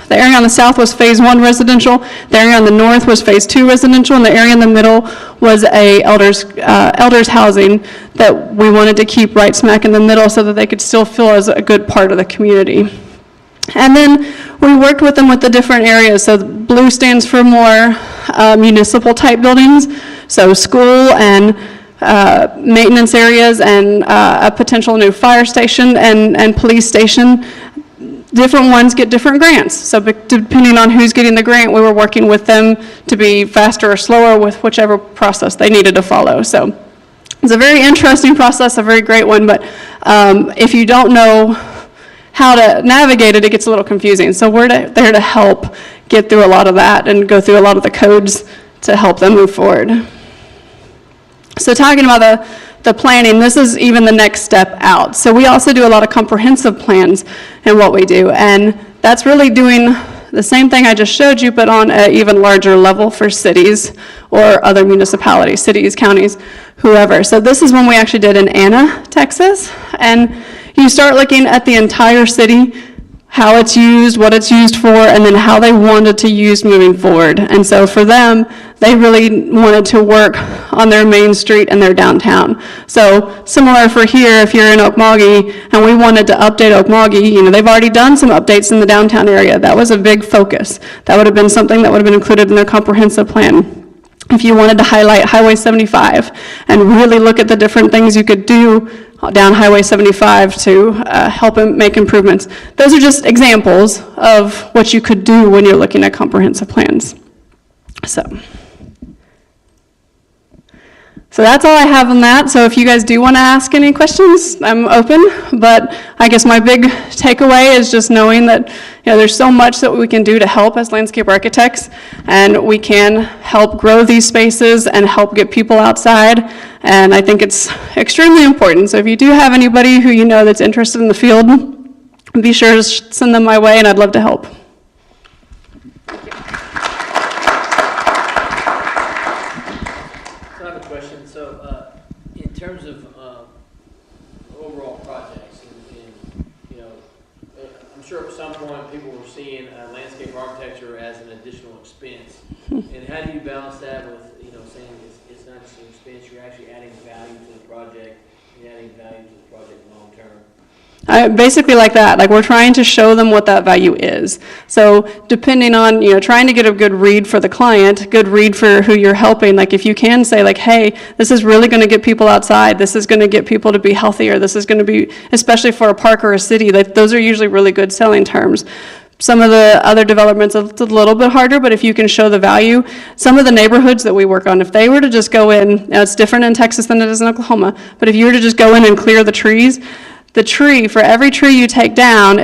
the area on the south was phase 1 residential, the area on the north was phase 2 residential, and the area in the middle was a elders housing that we wanted to keep right smack in the middle so that they could still feel as a good part of the community. And then we worked with them with the different areas. So blue stands for more municipal type buildings, so school and maintenance areas and a potential new fire station and police station. Different ones get different grants. So depending on who's getting the grant, we were working with them to be faster or slower with whichever process they needed to follow. So it's a very interesting process, a very great one, but if you don't know how to navigate it, it gets a little confusing. So we're there to help get through a lot of that and go through a lot of the codes to help them move forward. So talking about the planning, this is even the next step out. So we also do a lot of comprehensive plans in what we do, and that's really doing the same thing I just showed you, but on an even larger level for cities or other municipalities, cities, counties, whoever. So this is one we actually did in Anna, Texas, and you start looking at the entire city how it's used, what it's used for, and then how they wanted to use moving forward. And so for them, they really wanted to work on their main street and their downtown. So similar for here, if you're in Okmulgee and we wanted to update Okmulgee, you know, they've already done some updates in the downtown area. That was a big focus. That would have been something that would have been included in their comprehensive plan. If you wanted to highlight Highway 75 and really look at the different things you could do down Highway 75 to help make improvements. Those are just examples of what you could do when you're looking at comprehensive plans. So that's all I have on that. So if you guys do want to ask any questions, I'm open. But I guess my big takeaway is just knowing that, you know, there's so much that we can do to help as landscape architects, and we can help grow these spaces and help get people outside. And I think it's extremely important. So if you do have anybody who you know that's interested in the field, be sure to send them my way, and I'd love to help. In terms of overall projects, and you know, I'm sure at some point people were seeing landscape architecture as an additional expense. And how do you balance that with, you know, saying it's not just an expense, you're actually adding value to the project and adding value to the project long term? Basically like that, like we're trying to show them what that value is. So depending on, you know, trying to get a good read for the client, good read for who you're helping, like if you can say like, hey, this is really going to get people outside, this is going to get people to be healthier, this is going to be, especially for a park or a city, like those are usually really good selling terms. Some of the other developments, it's a little bit harder, but if you can show the value, some of the neighborhoods that we work on, if they were to just go in, now it's different in Texas than it is in Oklahoma, but if you were to just go in and clear the trees, the tree, for every tree you take down,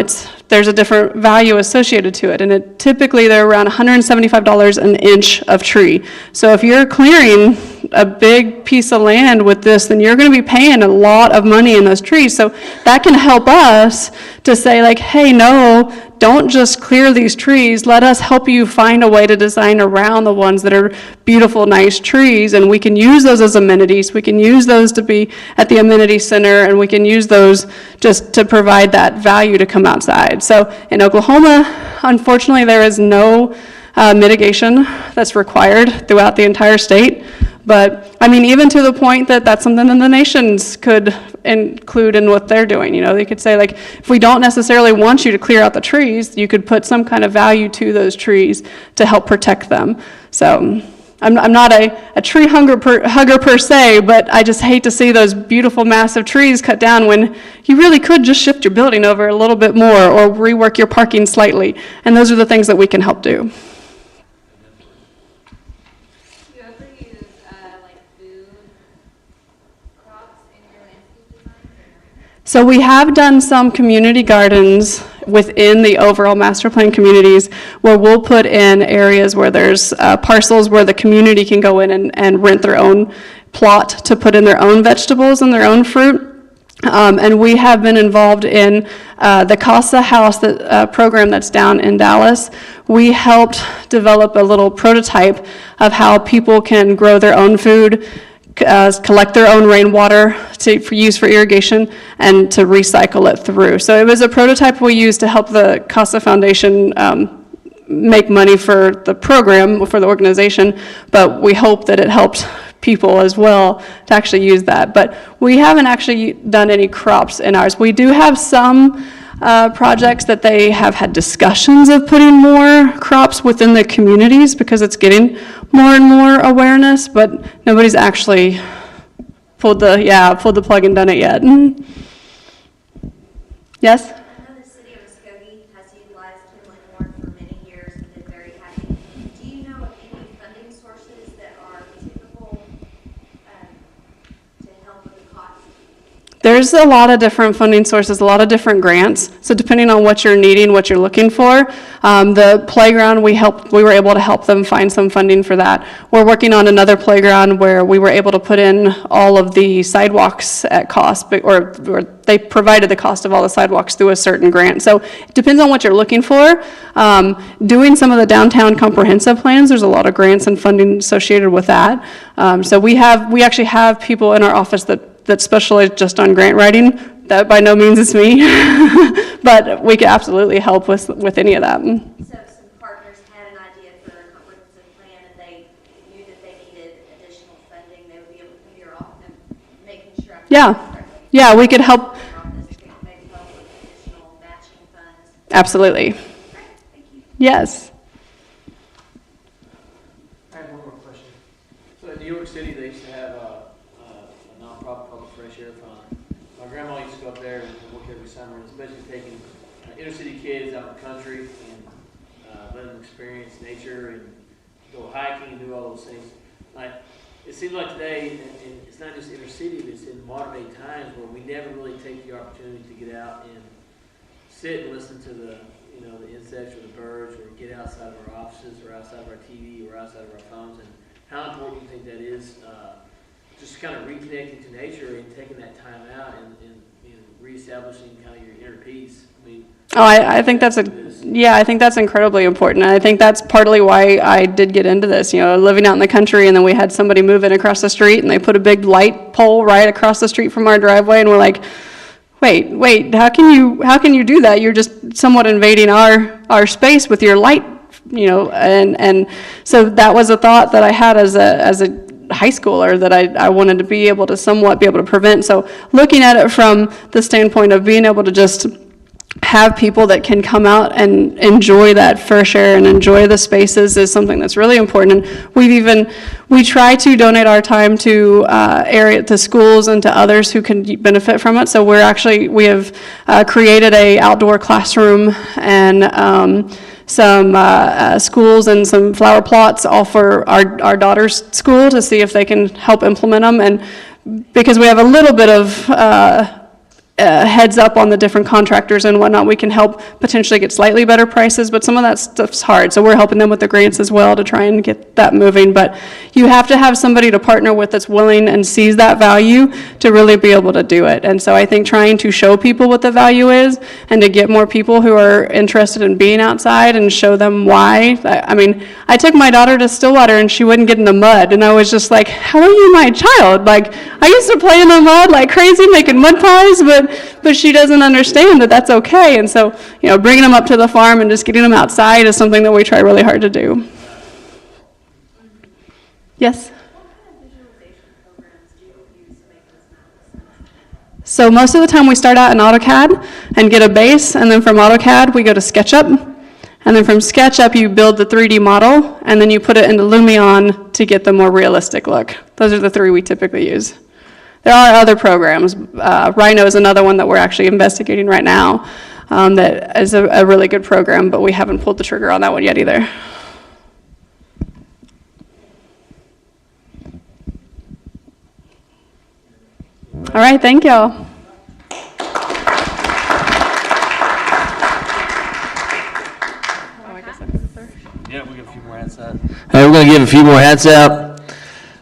there's a different value associated to it, and typically they're around $175 an inch of tree. So if you're clearing a big piece of land with this, then you're going to be paying a lot of money in those trees. So that can help us to say like, hey, no, don't just clear these trees. Let us help you find a way to design around the ones that are beautiful, nice trees, and we can use those as amenities. We can use those to be at the amenity center, and we can use those just to provide that value to come outside. So in Oklahoma, unfortunately, there is no mitigation that's required throughout the entire state. But I mean, even to the point that that's something that the nations could include in what they're doing. You know, they could say like, if we don't necessarily want you to clear out the trees, you could put some kind of value to those trees to help protect them. So I'm not a tree hugger per se, but I just hate to see those beautiful massive trees cut down when you really could just shift your building over a little bit more or rework your parking slightly. And those are the things that we can help do. So we have done some community gardens within the overall master plan communities where we'll put in areas where there's parcels where the community can go in and rent their own plot to put in their own vegetables and their own fruit. And we have been involved in the Casa House program that's down in Dallas. We helped develop a little prototype of how people can grow their own food, collect their own rainwater for use for irrigation, and to recycle it through. So it was a prototype we used to help the Casa Foundation make money for the program, for the organization, but we hope that it helped people as well to actually use that. But we haven't actually done any crops in ours. We do have some projects that they have had discussions of putting more crops within the communities because it's getting more and more awareness, but nobody's actually pulled the plug and done it yet. Yes? I know the city of Muscogee has utilized Kindling Horn for many years and been very happy. Do you know of any funding sources that are typical to help with the cost? There's a lot of different funding sources, a lot of different grants. So depending on what you're needing, what you're looking for, the playground, we were able to help them find some funding for that. We're working on another playground where we were able to put in all of the sidewalks at cost, or they provided the cost of all the sidewalks through a certain grant. So it depends on what you're looking for. Doing some of the downtown comprehensive plans, there's a lot of grants and funding associated with that. So we actually have people in our office that specialize just on grant writing. That by no means is me, but we could absolutely help with any of that. So if some partners had an idea for a comprehensive plan and they knew that they needed additional funding, they would be able to come to your office and making sure. Yeah, we could help. Maybe help with additional matching funds. Absolutely. Yes. I have one more question. So in New York City, they used to have a nonprofit called the Fresh Air Fund. My grandma used to go up there and work every summer, and it's basically taking inner city kids out in the country and letting them experience nature and go hiking and do all those things. Like, it seems like today, and it's not just inner city, but it's in modern day times where we never really take the opportunity to get out and sit and listen to the insects or the birds, or get outside of our offices or outside of our TV or outside of our phones. And how important do you think that is, just kind of reconnecting to nature and taking that time out and reestablishing kind of your inner peace? I mean, I think that's I think that's incredibly important. And I think that's partly why I did get into this, living out in the country, and then we had somebody move in across the street and they put a big light pole right across the street from our driveway, and we're like, wait, how can you do that? You're just somewhat invading our space with your light, and so that was a thought that I had as a high schooler that I wanted to be able to somewhat be able to prevent. So looking at it from the standpoint of being able to just have people that can come out and enjoy that fresh air and enjoy the spaces is something that's really important. And we try to donate our time to to schools and to others who can benefit from it. So we have created a outdoor classroom and some schools and some flower plots all for our daughter's school to see if they can help implement them. And because we have a little bit of heads up on the different contractors and whatnot, we can help potentially get slightly better prices, but some of that stuff's hard. So we're helping them with the grants as well to try and get that moving. But you have to have somebody to partner with that's willing and sees that value to really be able to do it. And so I think trying to show people what the value is and to get more people who are interested in being outside and show them why. I took my daughter to Stillwater and she wouldn't get in the mud. And I was just like, how are you my child? Like, I used to play in the mud like crazy, making mud pies, but she doesn't understand that that's okay. And so, bringing them up to the farm and just getting them outside is something that we try really hard to do. Yes? So most of the time we start out in AutoCAD and get a base, and then from AutoCAD we go to SketchUp. And then from SketchUp you build the 3D model, and then you put it into Lumion to get the more realistic look. Those are the three we typically use. There are other programs. Rhino is another one that we're actually investigating right now that is a really good program, but we haven't pulled the trigger on that one yet either. All right, thank y'all. Yeah, we get a few more hats out. Hey, we're going to give a few more hats out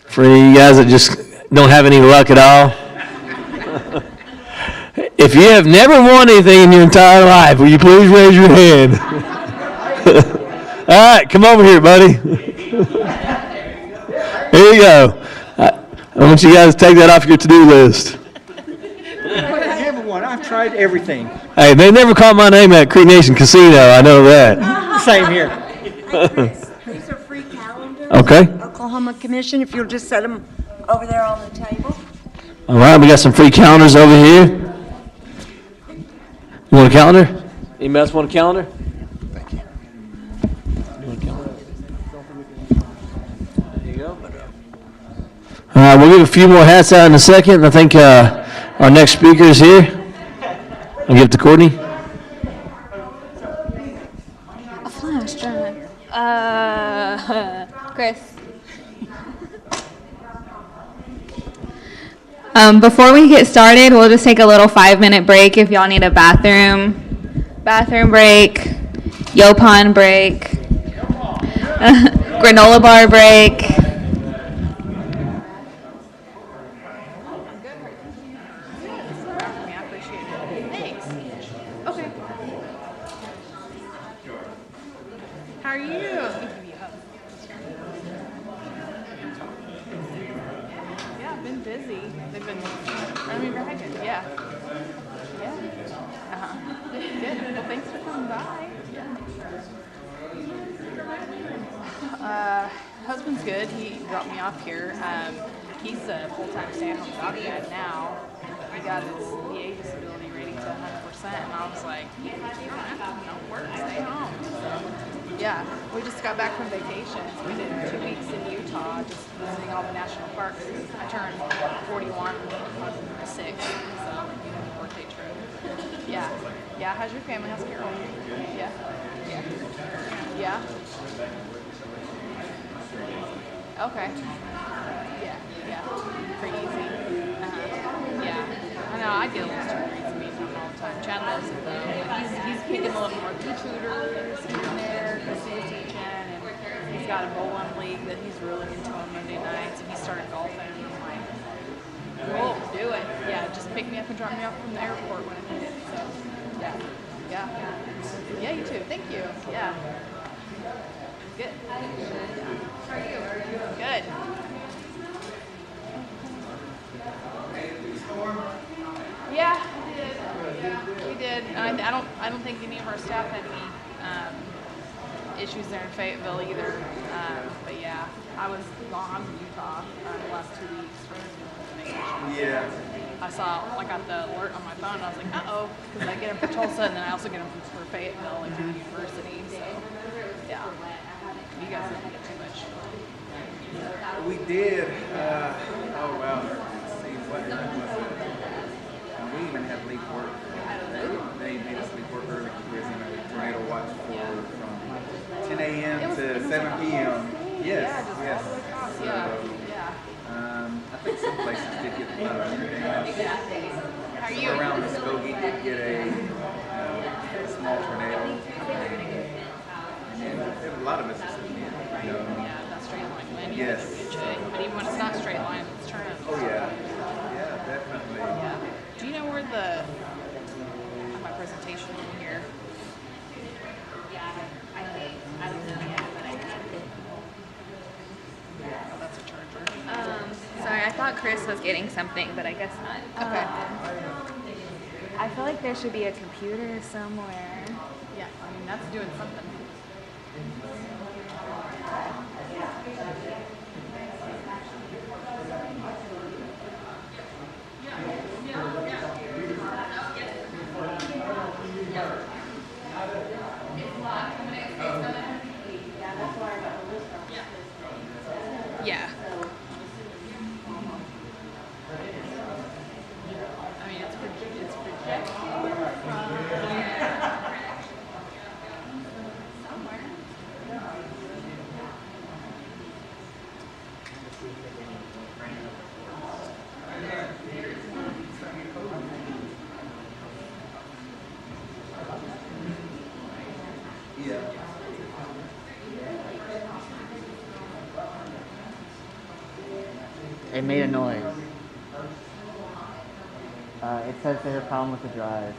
for you guys that just don't have any luck at all. If you have never won anything in your entire life, will you please raise your hand? All right, come over here, buddy. Here you go. I want you guys to take that off your to-do list. I never won. I've tried everything. Hey, they never called my name at Creek Nation Casino. I know that. Same here. Hey, Chris, these are free calendars. Okay. Oklahoma Commission, if you'll just set them over there on the table. All right, we got some free calendars over here. You want a calendar? Anybody else want a calendar? Thank you. You want a calendar? There you go. All right, we'll give a few more hats out in a second. I think our next speaker is here. I'll give it to Courtney. A flash drive. Chris. Before we get started, we'll just take a little 5-minute break if y'all need a bathroom break, Yopon break, granola bar break. How are you? Yeah, I've been busy. They've been running me ragged. Yeah. Yeah. Good. Well, thanks for coming by. Husband's good. He dropped me off here. He's a full-time stay-at-home dad now. He got his VA disability rating to 100%, and I was like, you don't have to work, stay home. So, yeah, we just got back from vacation. We did 2 weeks in Utah, just visiting all the national parks. I turned 41 on the 6th, so birthday trip. Yeah. Yeah, how's your family? How's Carol? Yeah. Yeah. Yeah. Okay. Yeah. Yeah. Pretty easy. Yeah. I know. I get a little too crazy meeting him all the time. Chad loves it though. Like he's picking a little more pea tutors here and there because he was teaching, and he's got a bowling league that he's really into on Monday nights, and he started golfing. And I'm like, cool, do it. Yeah, just pick me up and drop me off from the airport when I need it. So, yeah. Yeah. Yeah, you too. Thank you. Yeah. Good. How are you? Good. Yeah, we did. Yeah, we did. I don't think any of our staff had any issues there in Fayetteville either. But yeah, I was gone in Utah the last 2 weeks for vacation. Yeah. I got the alert on my phone, and I was like, uh-oh, because I get them for Tulsa, and then I also get them for Fayetteville, like through the university. So, yeah. You guys didn't get too much. We did. Oh, wow. Let's see what was it. We even had to leave work. They made us leave work early because we was in a tornado watch from 10 a.m. to 7 p.m. Yes, yes. So, I think some places did get damage. How are you? Around Muscogee did get a small tornado. And then a lot of Mississippi. Yeah, that straight line wind. Yes. But even when it's not straight line, it's turning. Oh yeah. Yeah, definitely. Yeah. Do you know where I have my presentation in here? I don't know yet, but I have it. Oh, that's a charger. Sorry, I thought Chris was getting something, but I guess not. Okay. I feel like there should be a computer somewhere. Yeah, I mean, that's doing something. Yeah. I mean, it's projected somewhere. Yeah. It made a noise. It says there's a problem with the drive.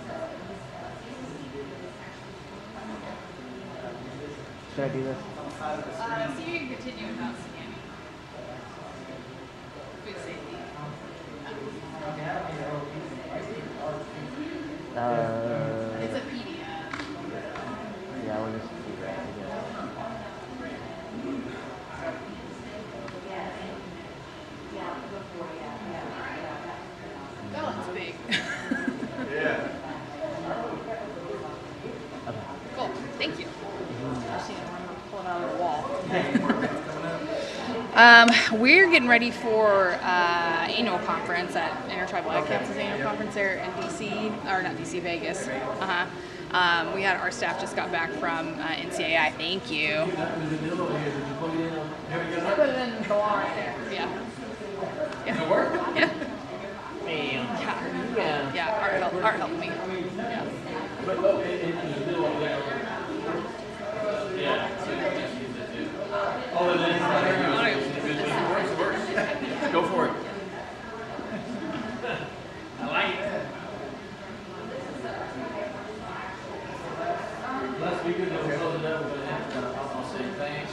Should I do this? So you can continue without scanning. Food safety. It's a PDF. Yeah, we'll just do that, I guess. That one's big. Yeah. Cool. Thank you. I've seen it. I'm pulling out of the wall. We're getting ready for annual conference at Intertribal Ag Council's annual conference there in DC, or not DC, Vegas. We had our staff just got back from NCAI. Thank you. Put it in the wall right there. Yeah. Yeah. Yeah. Yeah. Art helped me. Yeah. Go for it. I like it. Last week, I'll say thanks.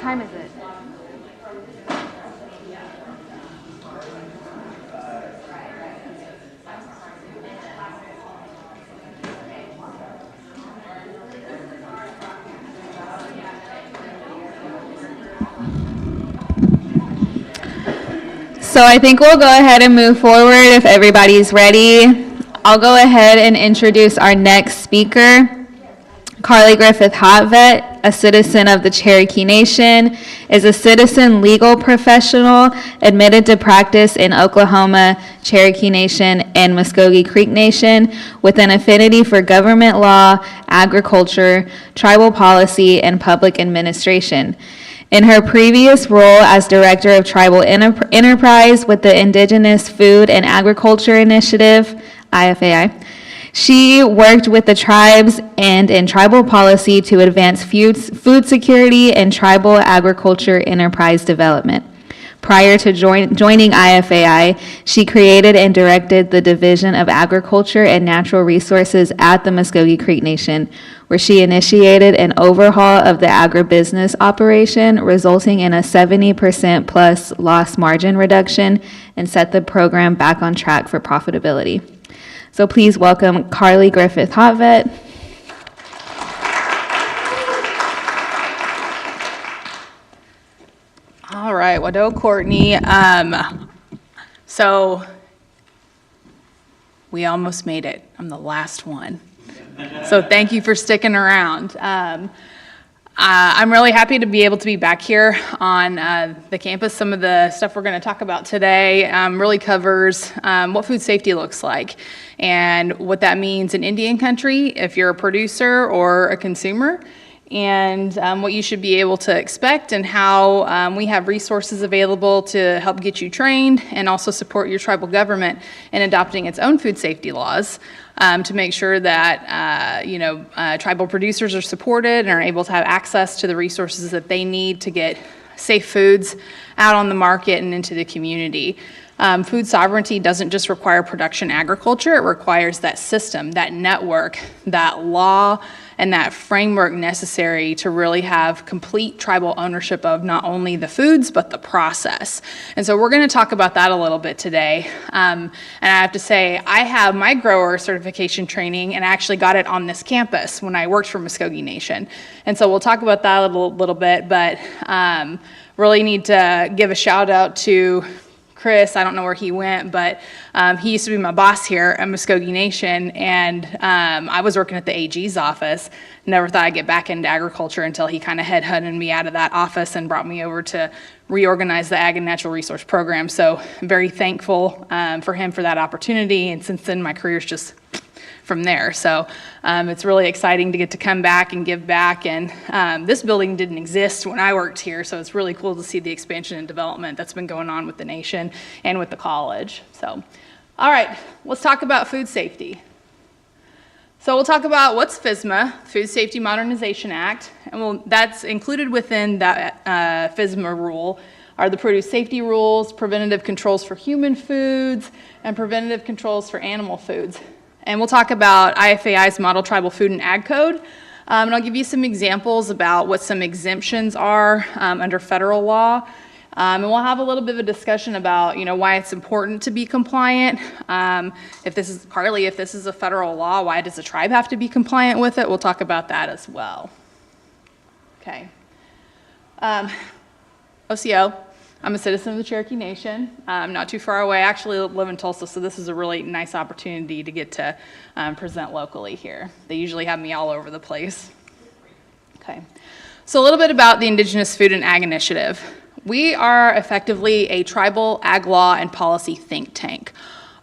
time is it? So I think we'll go ahead and move forward if everybody's ready. I'll go ahead and introduce our next speaker. Carly Griffith Hotvet, a citizen of the Cherokee Nation, is a citizen legal professional admitted to practice in Oklahoma, Cherokee Nation, and Muscogee Creek Nation with an affinity for government law, agriculture, tribal policy, and public administration. In her previous role as Director of Tribal Enterprise with the Indigenous Food and Agriculture Initiative, IFAI, she worked with the tribes and in tribal policy to advance food security and tribal agriculture enterprise development. Prior to joining IFAI, she created and directed the Division of Agriculture and Natural Resources at the Muscogee Creek Nation, where she initiated an overhaul of the agribusiness operation, resulting in a 70% plus loss margin reduction and set the program back on track for profitability. So please welcome Carly Griffith Hotvet. All right, Wado Courtney. So we almost made it. I'm the last one. So thank you for sticking around. I'm really happy to be able to be back here on the campus. Some of the stuff we're going to talk about today really covers what food safety looks like and what that means in Indian country if you're a producer or a consumer, and what you should be able to expect and how we have resources available to help get you trained and also support your tribal government in adopting its own food safety laws to make sure that tribal producers are supported and are able to have access to the resources that they need to get safe foods out on the market and into the community. Food sovereignty doesn't just require production agriculture, it requires that system, that network, that law, and that framework necessary to really have complete tribal ownership of not only the foods, but the process. And so we're going to talk about that a little bit today. And I have to say, I have my grower certification training, and I actually got it on this campus when I worked for Muscogee Nation. And so we'll talk about that a little bit, but really need to give a shout out to Chris. I don't know where he went, but he used to be my boss here at Muscogee Nation, and I was working at the AG's office. Never thought I'd get back into agriculture until he kind of headhunted me out of that office and brought me over to reorganize the Ag and Natural Resource Program. So I'm very thankful for him for that opportunity, and since then my career's just from there. So it's really exciting to get to come back and give back. And this building didn't exist when I worked here, so it's really cool to see the expansion and development that's been going on with the nation and with the college. So, all right, let's talk about food safety. So we'll talk about what's FSMA, Food Safety Modernization Act, and that's included within that FSMA rule are the produce safety rules, preventative controls for human foods, and preventative controls for animal foods. And we'll talk about IFAI's Model Tribal Food and Ag Code, and I'll give you some examples about what some exemptions are under federal law. And we'll have a little bit of a discussion about, why it's important to be compliant. If this is a federal law, why does the tribe have to be compliant with it? We'll talk about that as well. Okay. OCO. I'm a citizen of the Cherokee Nation. I'm not too far away. I actually live in Tulsa, so this is a really nice opportunity to get to present locally here. They usually have me all over the place. Okay. So a little bit about the Indigenous Food and Ag Initiative. We are effectively a tribal ag law and policy think tank.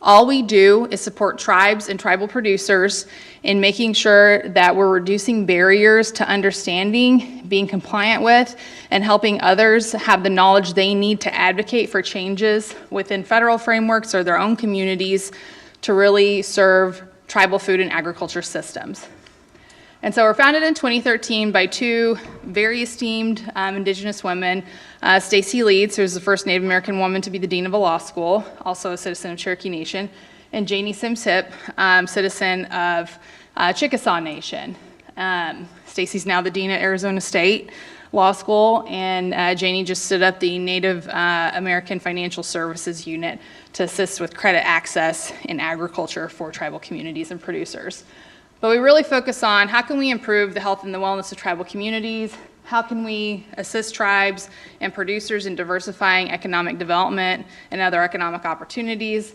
All we do is support tribes and tribal producers in making sure that we're reducing barriers to understanding, being compliant with, and helping others have the knowledge they need to advocate for changes within federal frameworks or their own communities to really serve tribal food and agriculture systems. And so we're founded in 2013 by two very esteemed Indigenous women, Stacy Leeds, who's the first Native American woman to be the dean of a law school, also a citizen of Cherokee Nation, and Janie Sims-Hip, citizen of Chickasaw Nation. Stacy's now the dean at Arizona State. law school, and Janie just stood up the Native American Financial Services Unit to assist with credit access in agriculture for tribal communities and producers. But we really focus on how can we improve the health and the wellness of tribal communities, how can we assist tribes and producers in diversifying economic development and other economic opportunities,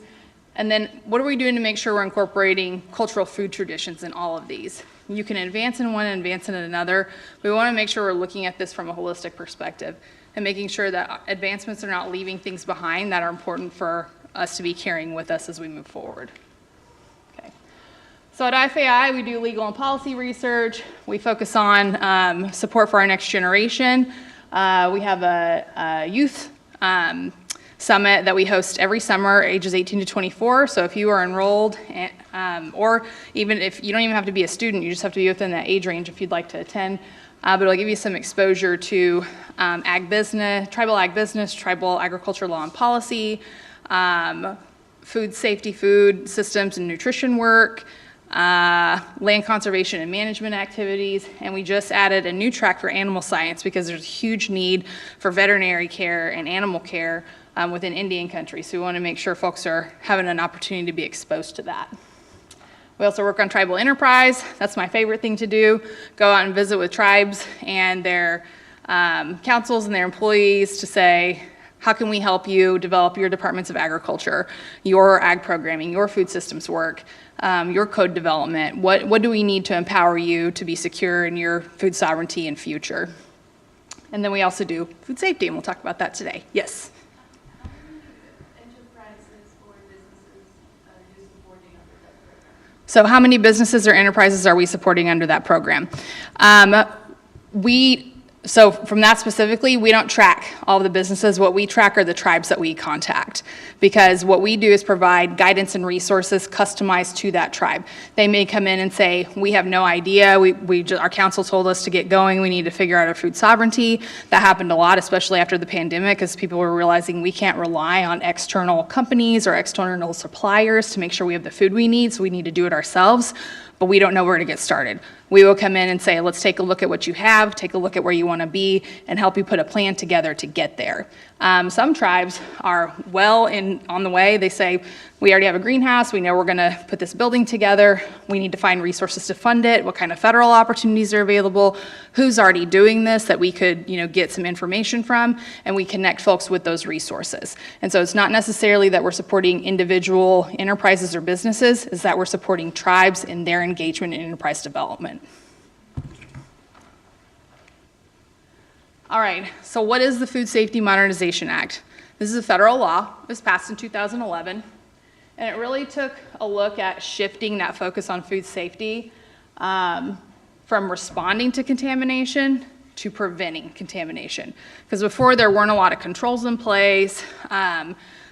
and then what are we doing to make sure we're incorporating cultural food traditions in all of these. You can advance in one and advance in another. We want to make sure we're looking at this from a holistic perspective and making sure that advancements are not leaving things behind that are important for us to be carrying with us as we move forward. So at FAI, we do legal and policy research. We focus on support for our next generation. We have a youth summit that we host every summer, ages 18 to 24. So if you are enrolled, or even if you don't even have to be a student, you just have to be within that age range if you'd like to attend. But it'll give you some exposure to ag business, tribal agriculture law and policy, food safety, food systems and nutrition work, land conservation and management activities, and we just added a new track for animal science because there's a huge need for veterinary care and animal care within Indian country. So we want to make sure folks are having an opportunity to be exposed to that. We also work on tribal enterprise. That's my favorite thing to do. Go out and visit with tribes and their councils and their employees to say, how can we help you develop your departments of agriculture, your ag programming, your food systems work, your code development? What do we need to empower you to be secure in your food sovereignty and future? And then we also do food safety, and we'll talk about that today. Yes? So how many businesses or enterprises are we supporting under that program? So from that specifically, we don't track all of the businesses. What we track are the tribes that we contact, because what we do is provide guidance and resources customized to that tribe. They may come in and say, we have no idea, our council told us to get going, we need to figure out our food sovereignty. That happened a lot, especially after the pandemic, as people were realizing we can't rely on external companies or external suppliers to make sure we have the food we need, so we need to do it ourselves, but we don't know where to get started. We will come in and say, let's take a look at what you have, take a look at where you want to be, and help you put a plan together to get there. Some tribes are well on the way. They say, we already have a greenhouse, we know we're going to put this building together, we need to find resources to fund it, what kind of federal opportunities are available, who's already doing this that we could get some information from, and we connect folks with those resources. And so it's not necessarily that we're supporting individual enterprises or businesses, it's that we're supporting tribes in their engagement in enterprise development. All right, so what is the Food Safety Modernization Act? This is a federal law. It was passed in 2011, and it really took a look at shifting that focus on food safety from responding to contamination to preventing contamination. Because before, there weren't a lot of controls in place.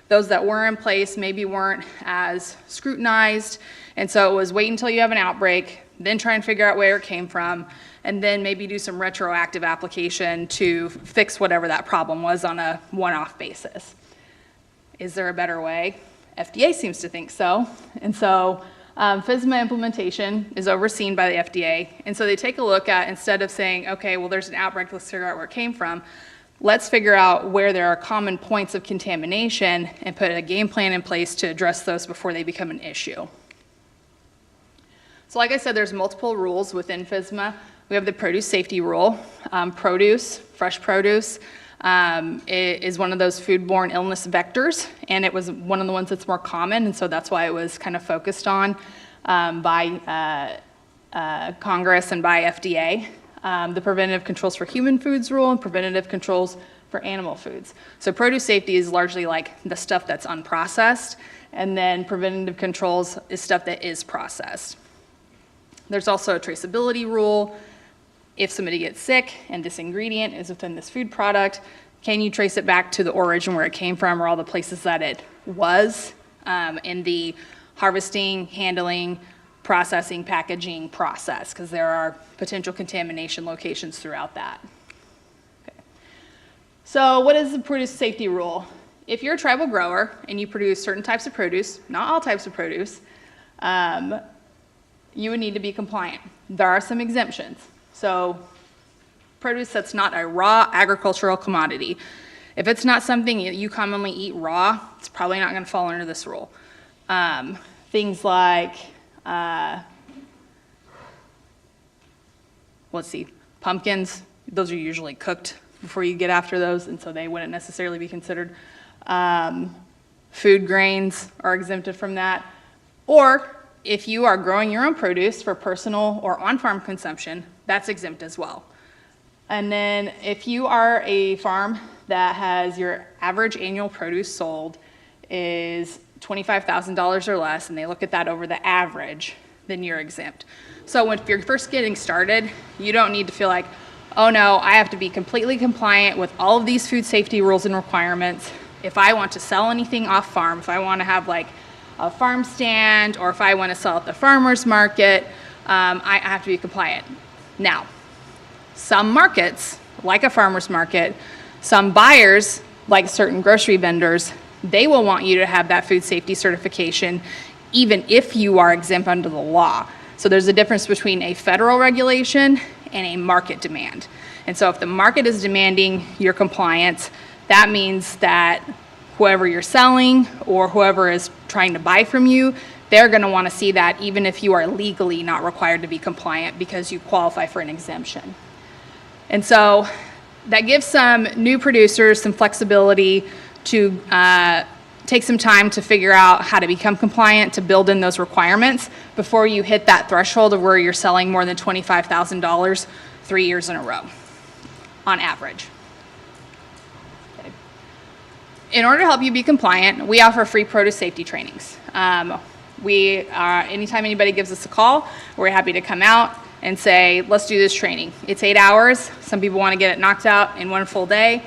Those that were in place maybe weren't as scrutinized, and so it was wait until you have an outbreak, then try and figure out where it came from, and then maybe do some retroactive application to fix whatever that problem was on a one-off basis. Is there a better way? FDA seems to think so. And so FSMA implementation is overseen by the FDA. And so they take a look at, instead of saying, okay, well, there's an outbreak, let's figure out where it came from, let's figure out where there are common points of contamination and put a game plan in place to address those before they become an issue. So like I said, there's multiple rules within FSMA. We have the produce safety rule. Fresh produce, is one of those foodborne illness vectors, and it was one of the ones that's more common, and so that's why it was kind of focused on by Congress and by FDA. The preventative controls for human foods rule and preventative controls for animal foods. So produce safety is largely like the stuff that's unprocessed, and then preventative controls is stuff that is processed. There's also a traceability rule. If somebody gets sick and this ingredient is within this food product, can you trace it back to the origin where it came from or all the places that it was in the harvesting, handling, processing, packaging process, because there are potential contamination locations throughout that. Okay. So what is the produce safety rule? If you're a tribal grower and you produce certain types of produce, not all types of produce, you would need to be compliant. There are some exemptions. So produce that's not a raw agricultural commodity. If it's not something you commonly eat raw, it's probably not going to fall under this rule. Things like, let's see, pumpkins, those are usually cooked before you get after those, and so they wouldn't necessarily be considered. Food grains are exempted from that. Or if you are growing your own produce for personal or on-farm consumption, that's exempt as well. And then if you are a farm that has your average annual produce sold is $25,000 or less, and they look at that over the average, then you're exempt. So if you're first getting started, you don't need to feel like, oh no, I have to be completely compliant with all of these food safety rules and requirements. If I want to sell anything off farm, if I want to have like a farm stand, or if I want to sell at the farmer's market, I have to be compliant. Now, some markets, like a farmer's market, some buyers, like certain grocery vendors, they will want you to have that food safety certification even if you are exempt under the law. So there's a difference between a federal regulation and a market demand. And so if the market is demanding your compliance, that means that whoever you're selling or whoever is trying to buy from you, they're going to want to see that even if you are legally not required to be compliant because you qualify for an exemption. And so that gives some new producers some flexibility to take some time to figure out how to become compliant, to build in those requirements before you hit that threshold of where you're selling more than $25,000 3 years in a row, on average. Okay. In order to help you be compliant, we offer free produce safety trainings. Anytime anybody gives us a call, we're happy to come out and say, let's do this training. It's 8 hours. Some people want to get it knocked out in one full day.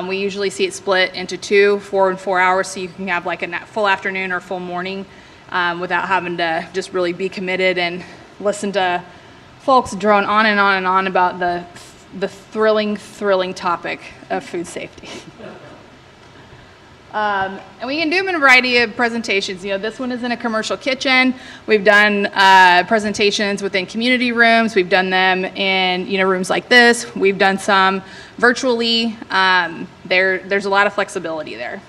We usually see it split into 2, 4, and 4 hours, so you can have like a full afternoon or full morning without having to just really be committed and listen to folks drone on and on and on about the thrilling topic of food safety. And we can do them in a variety of presentations. You know, this one is in a commercial kitchen. We've done presentations within community rooms. We've done them in, rooms like this. We've done some virtually. There's a lot of flexibility there.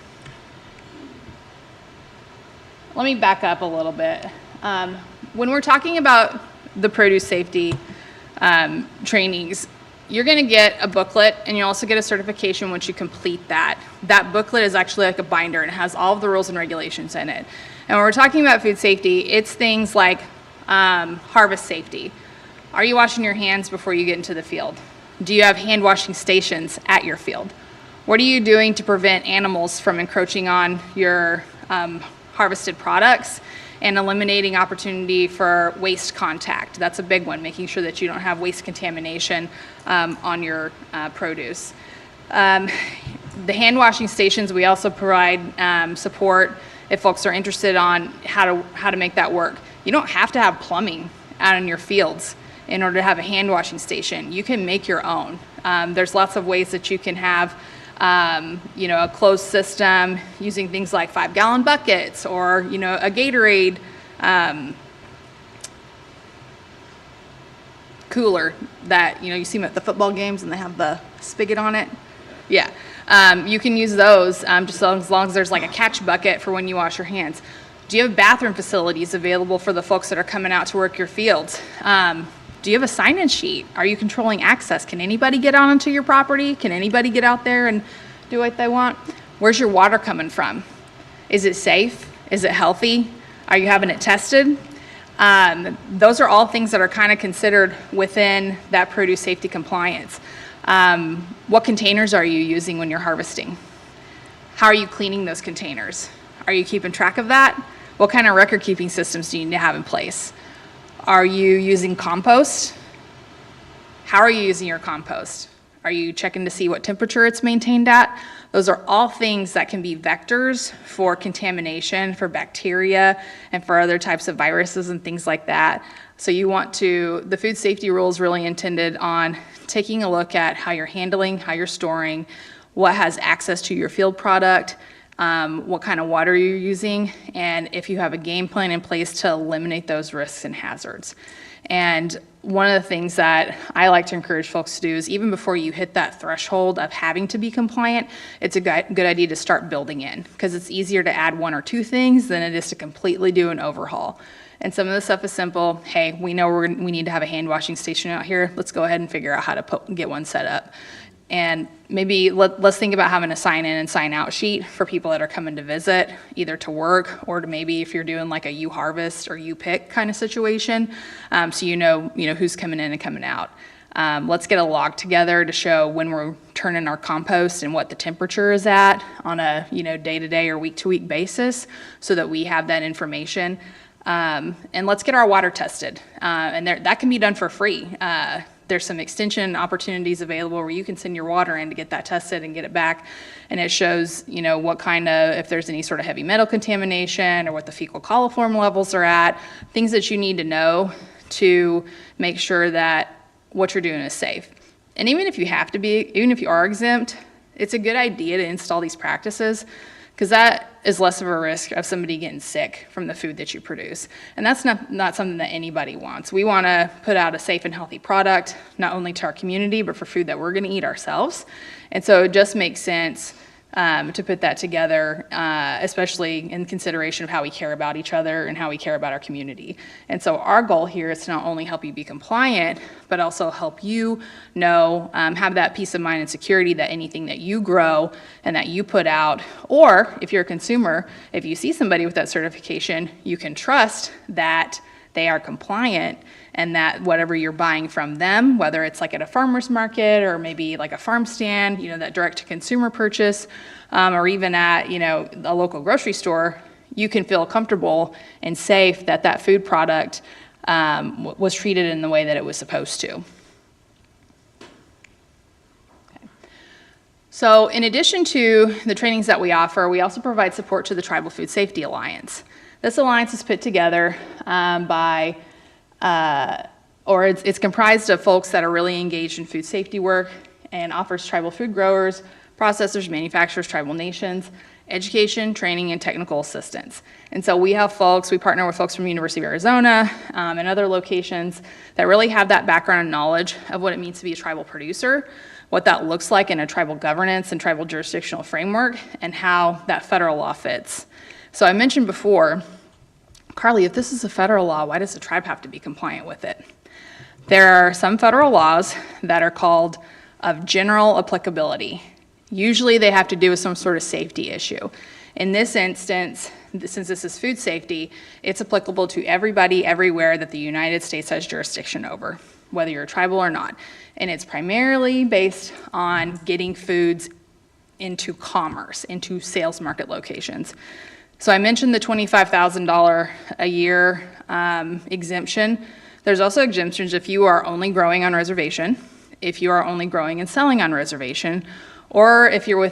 Let me back up a little bit. When we're talking about the produce safety trainings, you're going to get a booklet, and you also get a certification once you complete that. That booklet is actually like a binder, and it has all of the rules and regulations in it. And when we're talking about food safety, it's things like harvest safety. Are you washing your hands before you get into the field? Do you have hand washing stations at your field? What are you doing to prevent animals from encroaching on your harvested products and eliminating opportunity for waste contact? That's a big one, making sure that you don't have waste contamination on your produce. The hand washing stations, we also provide support if folks are interested on how to make that work. You don't have to have plumbing out in your fields in order to have a hand washing station. You can make your own. There's lots of ways that you can have a closed system using things like 5-gallon buckets or, a Gatorade cooler that, you see them at the football games and they have the spigot on it. Yeah. You can use those just as long as there's like a catch bucket for when you wash your hands. Do you have bathroom facilities available for the folks that are coming out to work your fields? Do you have a sign-in sheet? Are you controlling access? Can anybody get onto your property? Can anybody get out there and do what they want? Where's your water coming from? Is it safe? Is it healthy? Are you having it tested? Those are all things that are kind of considered within that produce safety compliance. What containers are you using when you're harvesting? How are you cleaning those containers? Are you keeping track of that? What kind of record keeping systems do you need to have in place? Are you using compost? How are you using your compost? Are you checking to see what temperature it's maintained at? Those are all things that can be vectors for contamination, for bacteria, and for other types of viruses and things like that. So the food safety rule is really intended on taking a look at how you're handling, how you're storing, what has access to your field product, what kind of water you're using, and if you have a game plan in place to eliminate those risks and hazards. And one of the things that I like to encourage folks to do is even before you hit that threshold of having to be compliant, it's a good idea to start building in, because it's easier to add one or two things than it is to completely do an overhaul. And some of the stuff is simple. Hey, we know we need to have a hand washing station out here. Let's go ahead and figure out how to get one set up. And maybe let's think about having a sign in and sign out sheet for people that are coming to visit, either to work or to maybe if you're doing like a you harvest or you pick kind of situation, so you know who's coming in and coming out. Let's get a log together to show when we're turning our compost and what the temperature is at on a day-to-day or week-to-week basis, so that we have that information. And let's get our water tested, and that can be done for free. There's some extension opportunities available where you can send your water in to get that tested and get it back, and it shows what kind of, if there's any sort of heavy metal contamination or what the fecal coliform levels are at, things that you need to know to make sure that what you're doing is safe. And even if you are exempt, it's a good idea to install these practices, because that is less of a risk of somebody getting sick from the food that you produce. And that's not something that anybody wants. We want to put out a safe and healthy product, not only to our community, but for food that we're going to eat ourselves. And so it just makes sense to put that together, especially in consideration of how we care about each other and how we care about our community. And so our goal here is to not only help you be compliant, but also help you know, have that peace of mind and security that anything that you grow and that you put out, or if you're a consumer, if you see somebody with that certification, you can trust that they are compliant, and that whatever you're buying from them, whether it's like at a farmer's market or maybe like a farm stand, that direct to consumer purchase, or even at, a local grocery store, you can feel comfortable and safe that that food product was treated in the way that it was supposed to. Okay. So in addition to the trainings that we offer, we also provide support to the Tribal Food Safety Alliance. This alliance is put together it's comprised of folks that are really engaged in food safety work, and offers tribal food growers, processors, manufacturers, tribal nations, education, training, and technical assistance. And so we partner with folks from University of Arizona and other locations that really have that background and knowledge of what it means to be a tribal producer, what that looks like in a tribal governance and tribal jurisdictional framework, and how that federal law fits. So I mentioned before, Carly, if this is a federal law, why does the tribe have to be compliant with it? There are some federal laws that are called of general applicability. Usually they have to do with some sort of safety issue. In this instance, since this is food safety, it's applicable to everybody, everywhere that the United States has jurisdiction over, whether you're tribal or not. And it's primarily based on getting foods into commerce, into sales market locations. So I mentioned the $25,000 a year exemption. There's also exemptions if you are only growing on reservation, if you are only growing and selling on reservation, or if you're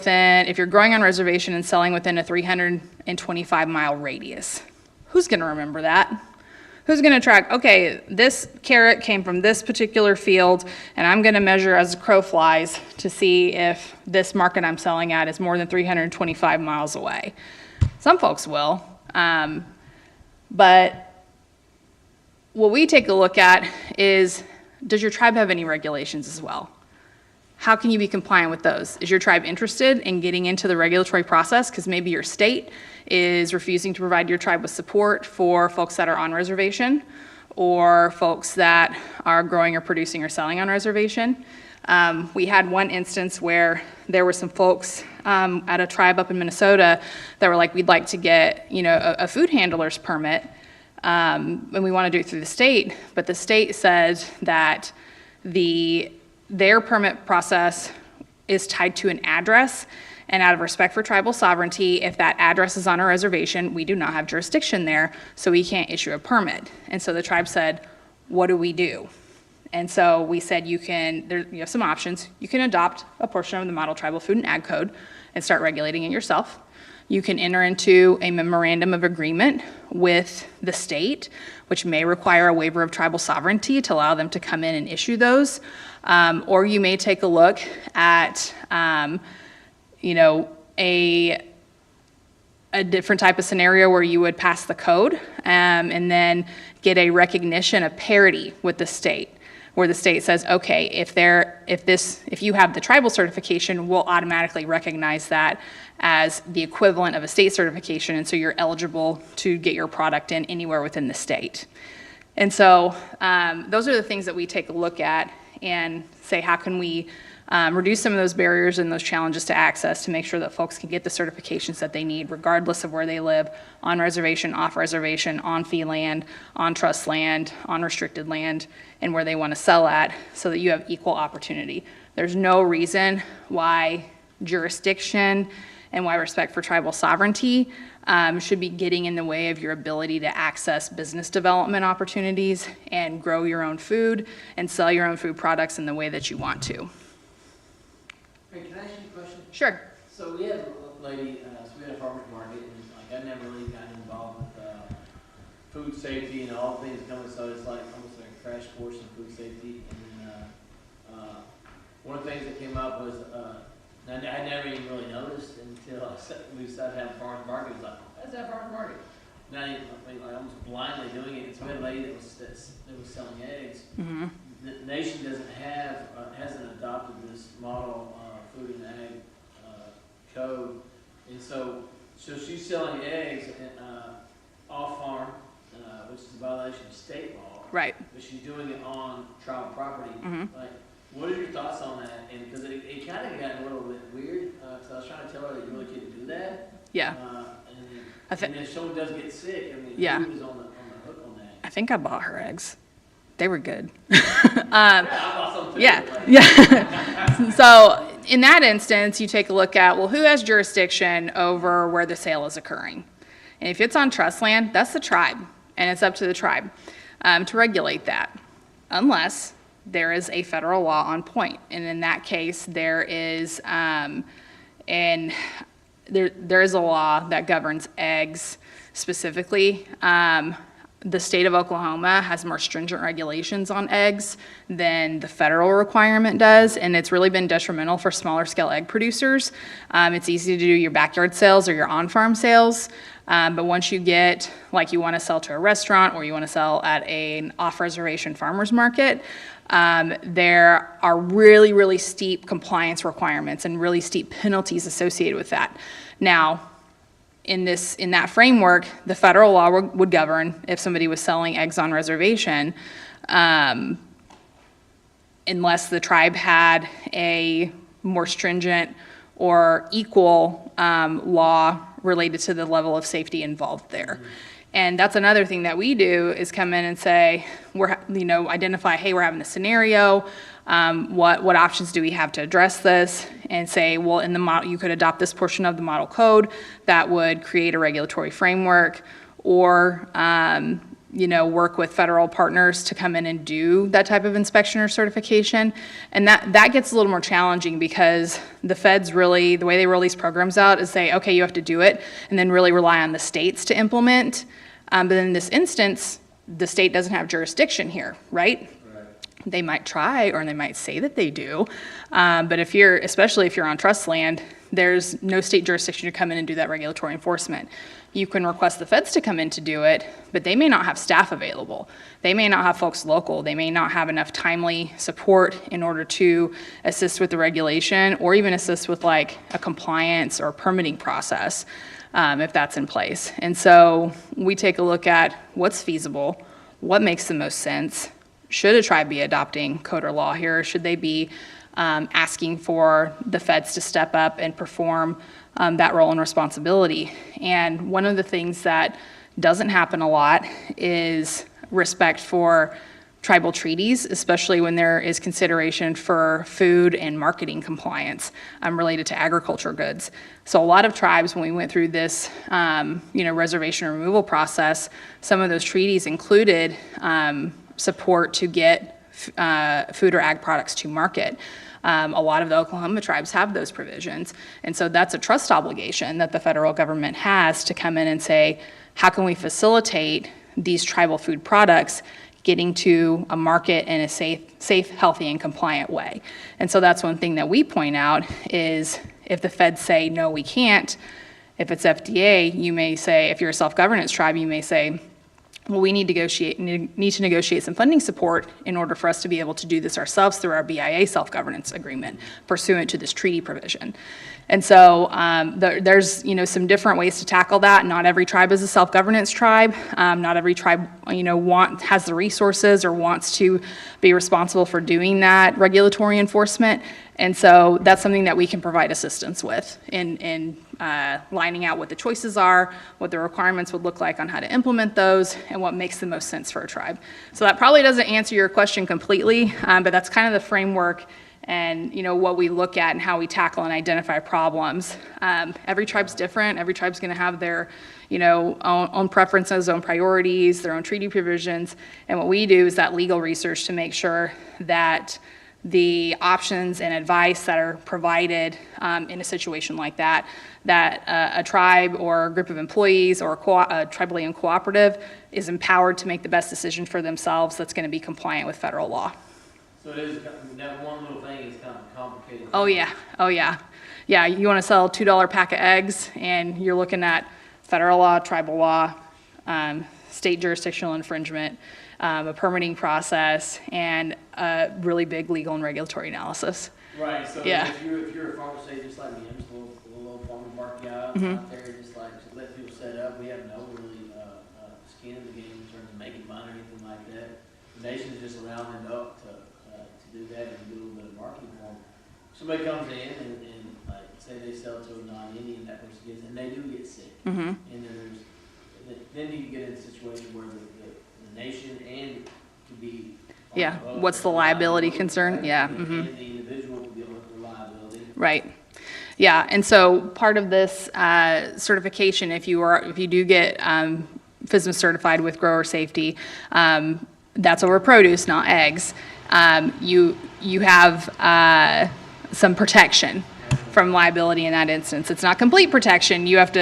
growing on reservation and selling within a 325-mile radius. Who's going to remember that? Who's going to track, okay, this carrot came from this particular field, and I'm going to measure as the crow flies to see if this market I'm selling at is more than 325 miles away. Some folks will, but what we take a look at is, does your tribe have any regulations as well? How can you be compliant with those? Is your tribe interested in getting into the regulatory process? Because maybe your state is refusing to provide your tribe with support for folks that are on reservation, or folks that are growing or producing or selling on reservation. We had one instance where there were some folks at a tribe up in Minnesota that were like, we'd like to get a food handler's permit, and we want to do it through the state, but the state said that their permit process is tied to an address, and out of respect for tribal sovereignty, if that address is on a reservation, we do not have jurisdiction there, so we can't issue a permit. And so the tribe said, what do we do? And so we said, you have some options. You can adopt a portion of the Model Tribal Food and Ag Code and start regulating it yourself. You can enter into a memorandum of agreement with the state, which may require a waiver of tribal sovereignty to allow them to come in and issue those. Or you may take a look at, a different type of scenario where you would pass the code and then get a recognition of parity with the state, where the state says, okay, if you have the tribal certification, we'll automatically recognize that as the equivalent of a state certification, and so you're eligible to get your product in anywhere within the state. And so those are the things that we take a look at and say, how can we reduce some of those barriers and those challenges to access to make sure that folks can get the certifications that they need, regardless of where they live, on reservation, off reservation, on fee land, on trust land, on restricted land, and where they want to sell at, so that you have equal opportunity. There's no reason why jurisdiction and why respect for tribal sovereignty should be getting in the way of your ability to access business development opportunities and grow your own food and sell your own food products in the way that you want to. Hey, can I ask you a question? Sure. So we had a lady, so we had a farmer's market, and like I never really got involved with food safety and all things coming, so it's like almost like a crash course in food safety. And then one of the things that came up was, I never even really noticed until we started having farmer's market. It was like, what's that farmer's market? And I like almost blindly doing it. And so we had a lady that was selling eggs. Mm-hmm. The nation hasn't adopted this model food and ag code, and so she's selling eggs off farm, which is a violation of state law. Right. But she's doing it on tribal property. Mm-hmm. Like, what are your thoughts on that? And because it kind of got a little bit weird, because I was trying to tell her that you really couldn't do that. Yeah. And if someone does get sick, I mean, Yeah. who was on the hook on that? I think I bought her eggs. They were good. Yeah, I bought some too. Yeah, Like- yeah. So in that instance, you take a look at, well, who has jurisdiction over where the sale is occurring? And if it's on trust land, that's the tribe, and it's up to the tribe to regulate that, unless there is a federal law on point. And in that case, there is there is a law that governs eggs specifically. The state of Oklahoma has more stringent regulations on eggs than the federal requirement does, and it's really been detrimental for smaller scale egg producers. It's easy to do your backyard sales or your on-farm sales, but once you get, like, you want to sell to a restaurant or you want to sell at an off-reservation farmer's market, there are really, really steep compliance requirements and really steep penalties associated with that. Now, in that framework, the federal law would govern if somebody was selling eggs on reservation, unless the tribe had a more stringent or equal law related to the level of safety involved there. And that's another thing that we do, is come in and say, identify, hey, we're having a scenario. What options do we have to address this? And say, well, in the model, you could adopt this portion of the model code that would create a regulatory framework, or work with federal partners to come in and do that type of inspection or certification. And that gets a little more challenging, because the feds really, the way they roll these programs out is say, okay, you have to do it, and then really rely on the states to implement. But in this instance, the state doesn't have jurisdiction here, right? They might try, or they might say that they do, but especially if you're on trust land, there's no state jurisdiction to come in and do that regulatory enforcement. You can request the feds to come in to do it, but they may not have staff available. They may not have folks local. They may not have enough timely support in order to assist with the regulation, or even assist with like a compliance or permitting process, if that's in place. And so we take a look at what's feasible, what makes the most sense. Should a tribe be adopting code or law here? Should they be asking for the feds to step up and perform that role and responsibility? And one of the things that doesn't happen a lot is respect for tribal treaties, especially when there is consideration for food and marketing compliance related to agriculture goods. So a lot of tribes, when we went through this reservation removal process, some of those treaties included support to get food or ag products to market. A lot of the Oklahoma tribes have those provisions. And so that's a trust obligation that the federal government has to come in and say, how can we facilitate these tribal food products getting to a market in a safe, healthy, and compliant way? And so that's one thing that we point out is, if the feds say, no, we can't, If it's FDA, you may say, if you're a self-governance tribe, you may say, well, we need to negotiate some funding support in order for us to be able to do this ourselves through our BIA self-governance agreement pursuant to this treaty provision. And so there's, some different ways to tackle that. Not every tribe is a self-governance tribe. Not every tribe, has the resources or wants to be responsible for doing that regulatory enforcement. And so that's something that we can provide assistance with in lining out what the choices are, what the requirements would look like on how to implement those, and what makes the most sense for a tribe. So that probably doesn't answer your question completely, but that's kind of the framework and what we look at and how we tackle and identify problems. Every tribe's different. Every tribe's going to have their own preferences, own priorities, their own treaty provisions. And what we do is that legal research to make sure that the options and advice that are provided in a situation like that, that a tribe or a group of employees or a tribally owned cooperative is empowered to make the best decision for themselves that's going to be compliant with federal law. So it is, that one little thing is kind of complicated. Oh yeah, oh yeah. Yeah, you want to sell a $2 pack of eggs and you're looking at federal law, tribal law, state jurisdictional infringement, a permitting process, and a really big legal and regulatory analysis. Right, so Yeah. if you're a farmer, say just like me, I'm just a little farmer market out there, just like to let people set up, we have no really skin in the game in terms of making money or anything like that. The nation's just rounding up to do that and do a little bit of marketing for them. Somebody comes in and like say they sell to a non-Indian, that person gets, and they do get sick. And then you get in a situation where the nation and could be Yeah, what's the liability concern? Yeah. and the individual could be on the liability. Right. Yeah, and so part of this certification, if you do get FSMA certified with grower safety, that's over produce, not eggs. You have some protection from liability in that instance. It's not complete protection. You have to,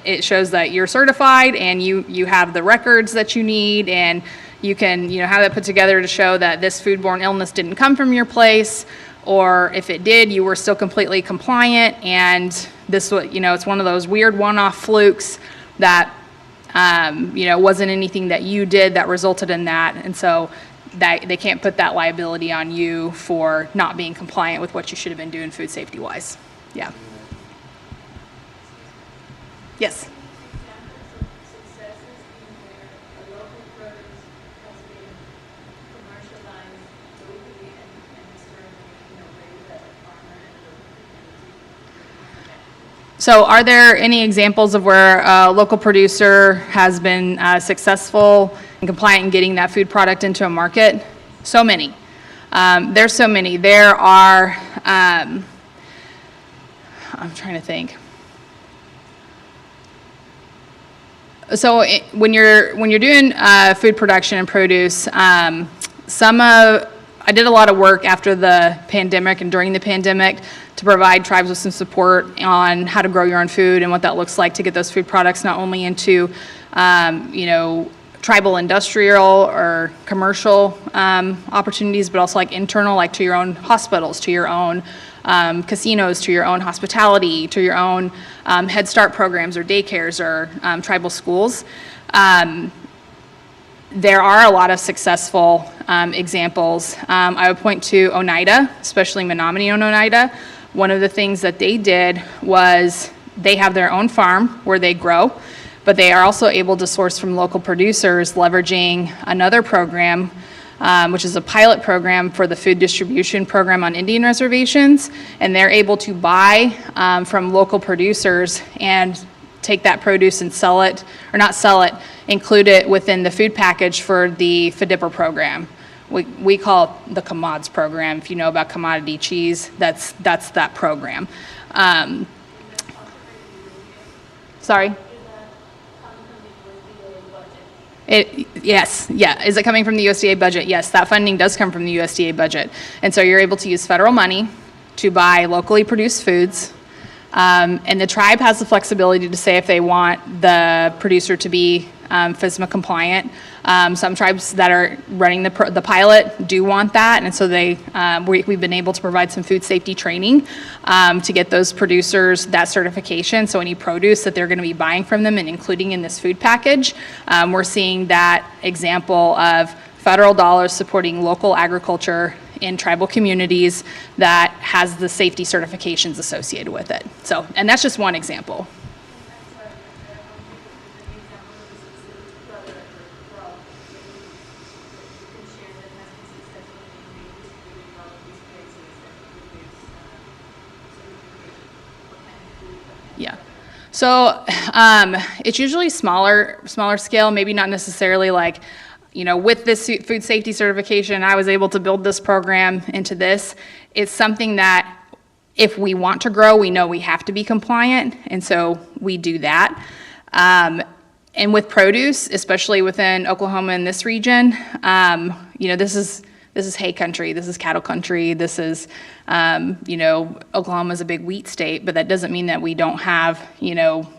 it shows that you're certified and you have the records that you need, and you can, have that put together to show that this foodborne illness didn't come from your place, or if it did, you were still completely compliant, and this was, it's one of those weird one-off flukes that, wasn't anything that you did that resulted in that, and so that they can't put that liability on you for not being compliant with what you should have been doing food safety wise. Yeah. Yes. So are there any examples of where a local producer has been successful and compliant in getting that food product into a market? So many. There's so many. There are, I'm trying to think. So when you're doing food production and produce, I did a lot of work after the pandemic and during the pandemic to provide tribes with some support on how to grow your own food and what that looks like to get those food products not only into, tribal industrial or commercial opportunities, but also like internal, like to your own hospitals, to your own casinos, to your own hospitality, to your own Head Start programs or daycares or tribal schools. There are a lot of successful examples. I would point to Oneida, especially Menominee and Oneida. One of the things that they did was they have their own farm where they grow, but they are also able to source from local producers, leveraging another program, which is a pilot program for the food distribution program on Indian reservations. And they're able to buy from local producers and take that produce and sell it, or not sell it, include it within the food package for the FDIPR program. We call it the COMMODS program. If you know about commodity cheese, that's that program. Sorry? Yes, yeah. Is it coming from the USDA budget? Yes, that funding does come from the USDA budget. And so you're able to use federal money to buy locally produced foods And the tribe has the flexibility to say if they want the producer to be FSMA compliant. Some tribes that are running the pilot do want that, and so we've been able to provide some food safety training to get those producers that certification. So any produce that they're going to be buying from them and including in this food package, we're seeing that example of federal dollars supporting local agriculture in tribal communities that has the safety certifications associated with it. So, and that's just one example. Yeah. So it's usually smaller scale, maybe not necessarily like, with this food safety certification, I was able to build this program into this. It's something that if we want to grow, we know we have to be compliant, and so we do that. And with produce, especially within Oklahoma and this region, this is hay country, this is cattle country, this is, Oklahoma's a big wheat state, but that doesn't mean that we don't have,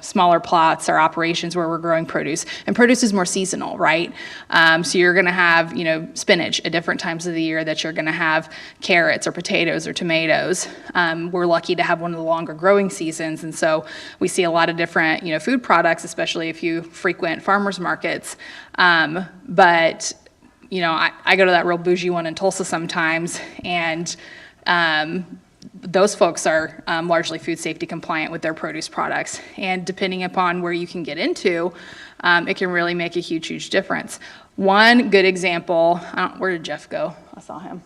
smaller plots or operations where we're growing produce. And produce is more seasonal, right? So you're gonna have, spinach at different times of the year that you're gonna have carrots or potatoes or tomatoes. We're lucky to have one of the longer growing seasons, and so we see a lot of different, food products, especially if you frequent farmers markets. But I go to that real bougie one in Tulsa sometimes, and those folks are largely food safety compliant with their produce products. And depending upon where you can get into, it can really make a huge, huge difference. One good example, where did Jeff go? I saw him.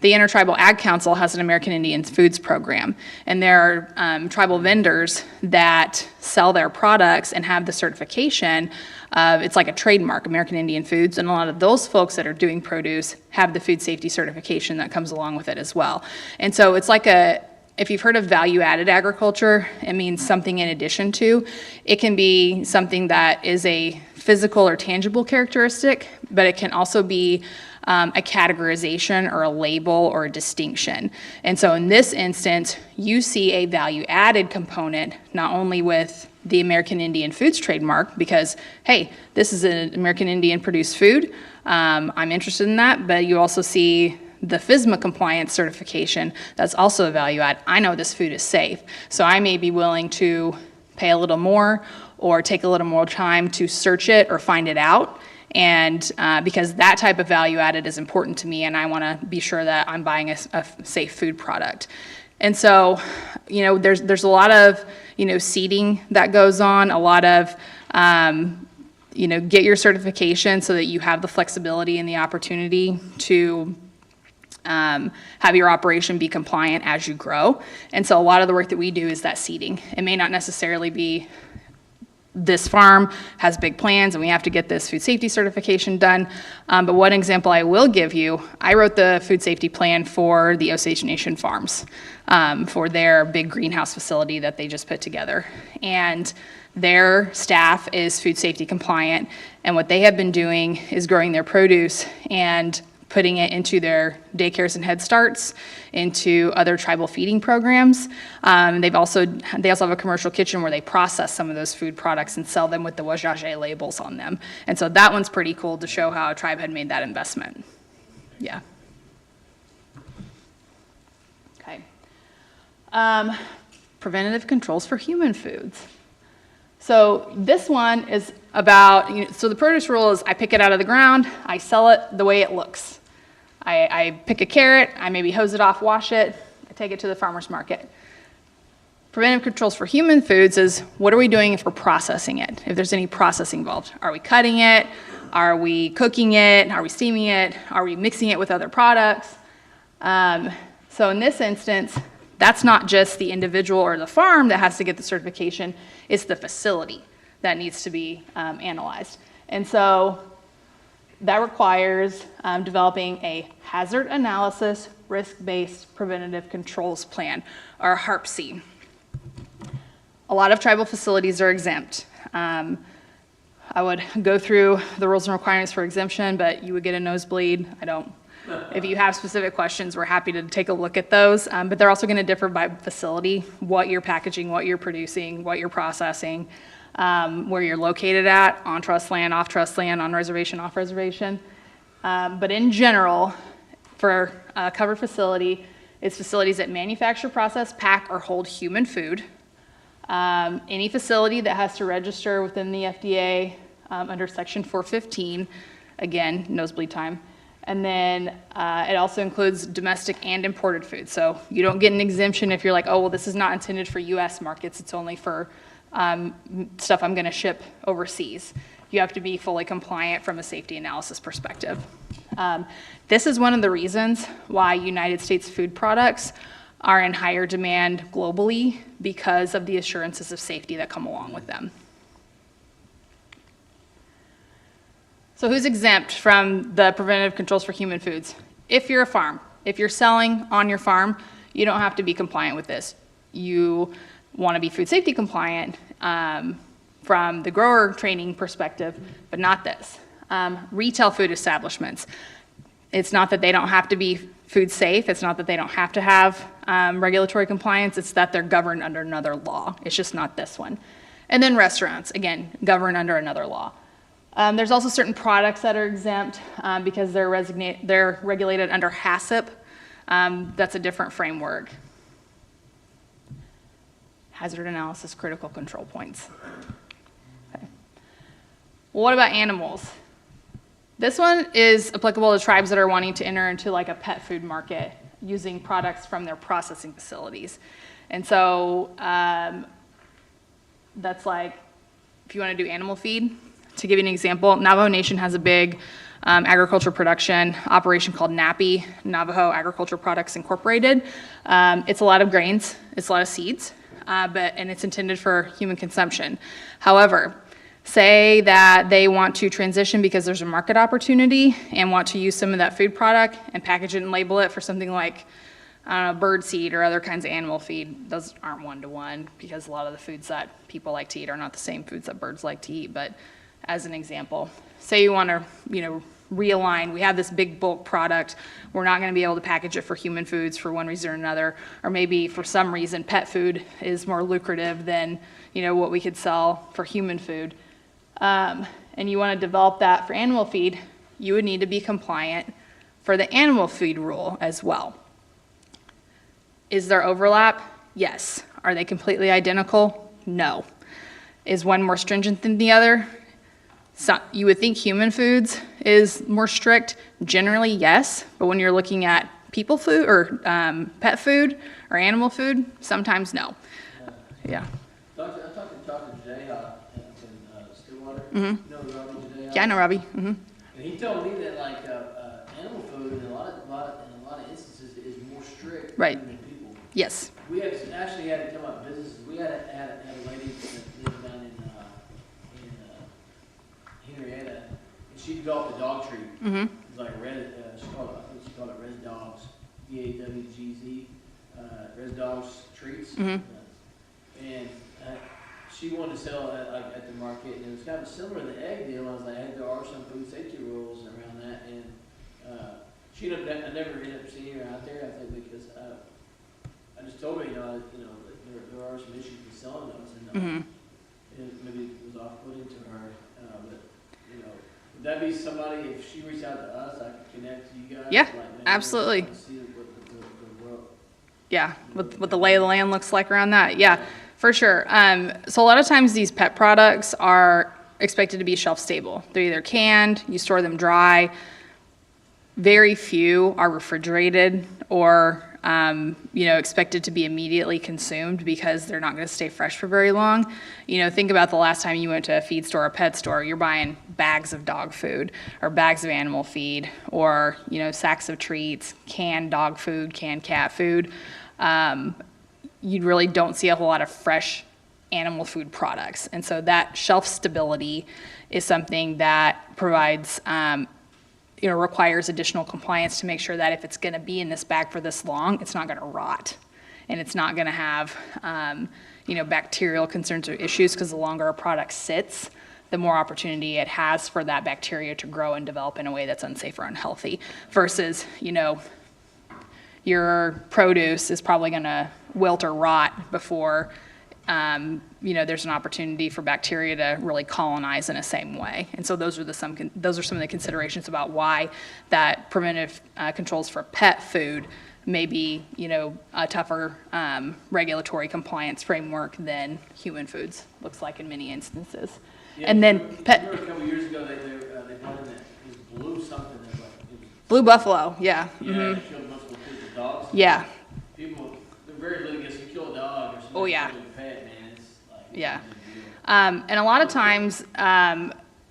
The Intertribal Ag Council has an American Indian Foods program, and there are tribal vendors that sell their products and have the certification. It's like a trademark, American Indian Foods, and a lot of those folks that are doing produce have the food safety certification that comes along with it as well. And so it's like if you've heard of value-added agriculture, it means something in addition to. It can be something that is a physical or tangible characteristic, but it can also be a categorization or a label or a distinction. And so in this instance, you see a value-added component, not only with the American Indian Foods trademark, because, hey, this is an American Indian produced food, I'm interested in that, but you also see the FSMA compliance certification, that's also a value add. I know this food is safe, so I may be willing to pay a little more or take a little more time to search it or find it out. And because that type of value added is important to me, and I want to be sure that I'm buying a safe food product. And so, there's a lot of, seeding that goes on, a lot of, get your certification so that you have the flexibility and the opportunity to have your operation be compliant as you grow. And so a lot of the work that we do is that seeding. It may not necessarily be this farm has big plans and we have to get this food safety certification done. But one example I will give you, I wrote the food safety plan for the Osage Nation Farms for their big greenhouse facility that they just put together. And their staff is food safety compliant. And what they have been doing is growing their produce and putting it into their daycares and Head Starts, into other tribal feeding programs. They also have a commercial kitchen where they process some of those food products and sell them with the Wajaje labels on them. And so that one's pretty cool to show how a tribe had made that investment. Yeah. Okay. Preventative controls for human foods. So this one is about, so the produce rule is I pick it out of the ground, I sell it the way it looks. I pick a carrot, I maybe hose it off, wash it, I take it to the farmer's market. Preventive controls for human foods is what are we doing if we're processing it, if there's any processing involved. Are we cutting it? Are we cooking it? Are we steaming it? Are we mixing it with other products? So in this instance, that's not just the individual or the farm that has to get the certification, it's the facility that needs to be analyzed. And so that requires developing a hazard analysis risk-based preventative controls plan, or HARPC. A lot of tribal facilities are exempt. I would go through the rules and requirements for exemption, but you would get a nosebleed. I don't If you have specific questions, we're happy to take a look at those. But they're also going to differ by facility, what you're packaging, what you're producing, what you're processing, where you're located at, on trust land, off trust land, on reservation, off reservation. But in general, for a covered facility, it's facilities that manufacture, process, pack, or hold human food. Any facility that has to register within the FDA under Section 415, again, nosebleed time. And then it also includes domestic and imported food. So you don't get an exemption if you're like, oh, well, this is not intended for US markets. It's only for stuff I'm going to ship overseas. You have to be fully compliant from a safety analysis perspective. This is one of the reasons why United States food products are in higher demand globally, because of the assurances of safety that come along with them. So who's exempt from the preventative controls for human foods? If you're a farm, if you're selling on your farm, you don't have to be compliant with this. You want to be food safety compliant from the grower training perspective, but not this. Retail food establishments. It's not that they don't have to be food safe. It's not that they don't have to have regulatory compliance. It's that they're governed under another law. It's just not this one. And then restaurants, again, governed under another law. There's also certain products that are exempt because they're regulated under HACCP. That's a different framework. Hazard analysis, critical control points. Okay. Well, what about animals? This one is applicable to tribes that are wanting to enter into like a pet food market using products from their processing facilities. And so that's like, if you want to do animal feed, to give you an example, Navajo Nation has a big agriculture production operation called NAPI, Navajo Agriculture Products Incorporated. It's a lot of grains, it's a lot of seeds, and it's intended for human consumption. However, say that they want to transition because there's a market opportunity and want to use some of that food product and package it and label it for something like, I don't know, bird seed or other kinds of animal feed. Those aren't one-to-one because a lot of the foods that people like to eat are not the same foods that birds like to eat. But as an example, say you want to, realign, we have this big bulk product, we're not going to be able to package it for human foods for one reason or another, or maybe for some reason pet food is more lucrative than, what we could sell for human food. And you want to develop that for animal feed, you would need to be compliant for the animal feed rule as well. Is there overlap? Yes. Are they completely identical? No. Is one more stringent than the other? So you would think human foods is more strict. Generally, yes. But when you're looking at people food or pet food or animal food, sometimes no. Yeah. I talked to Dr. Jayha in Stillwater. Mm-hmm. You know Robbie Jayha? Yeah, I know Robbie. Mm-hmm. And he told me that like animal food in a lot of instances is more strict Right. than people. Yes. We have actually had to come up with businesses. We had a lady that lived down in Henrietta, and she developed a dog treat. Mm-hmm. It's like she called it Res Dogs, DAWGZ, Res Dogs Treats. Mm-hmm. And she wanted to sell at the market, and it was kind of similar to the egg deal. I was like, hey, there are some food safety rules around that, and I never ended up seeing her out there. I think because I just told her, that there are some issues with selling those, and and maybe it was off-putting to her, but would that be somebody, if she reached out to us, I could connect to you guys? Yeah, like, maybe absolutely. See what the world. Yeah, what the lay of the land looks like around that. Yeah, for sure. So a lot of times these pet products are expected to be shelf stable. They're either canned, you store them dry. Very few are refrigerated or expected to be immediately consumed because they're not going to stay fresh for very long. Think about the last time you went to a feed store or pet store. You're buying bags of dog food or bags of animal feed or, sacks of treats, canned dog food, canned cat food. You really don't see a whole lot of fresh animal food products. And so that shelf stability is something that provides requires additional compliance to make sure that if it's going to be in this bag for this long, it's not going to rot, and it's not going to have, bacterial concerns or issues, because the longer a product sits, the more opportunity it has for that bacteria to grow and develop in a way that's unsafe or unhealthy versus, your produce is probably going to wilt or rot before, there's an opportunity for bacteria to really colonize in the same way. And so those are some of the considerations about why that preventive controls for pet food may be, a tougher regulatory compliance framework than human foods looks like in many instances. Yeah, And then remember pet. a couple years ago, they brought in that, it was blue something, that like, it was, Blue buffalo, yeah. yeah, Mhm. it killed multiple kids and dogs. Yeah. People, they're very litigious, you kill a dog or something. Oh, yeah. Kill a pet, man, it's like. Yeah. it's a big deal. And a lot of times,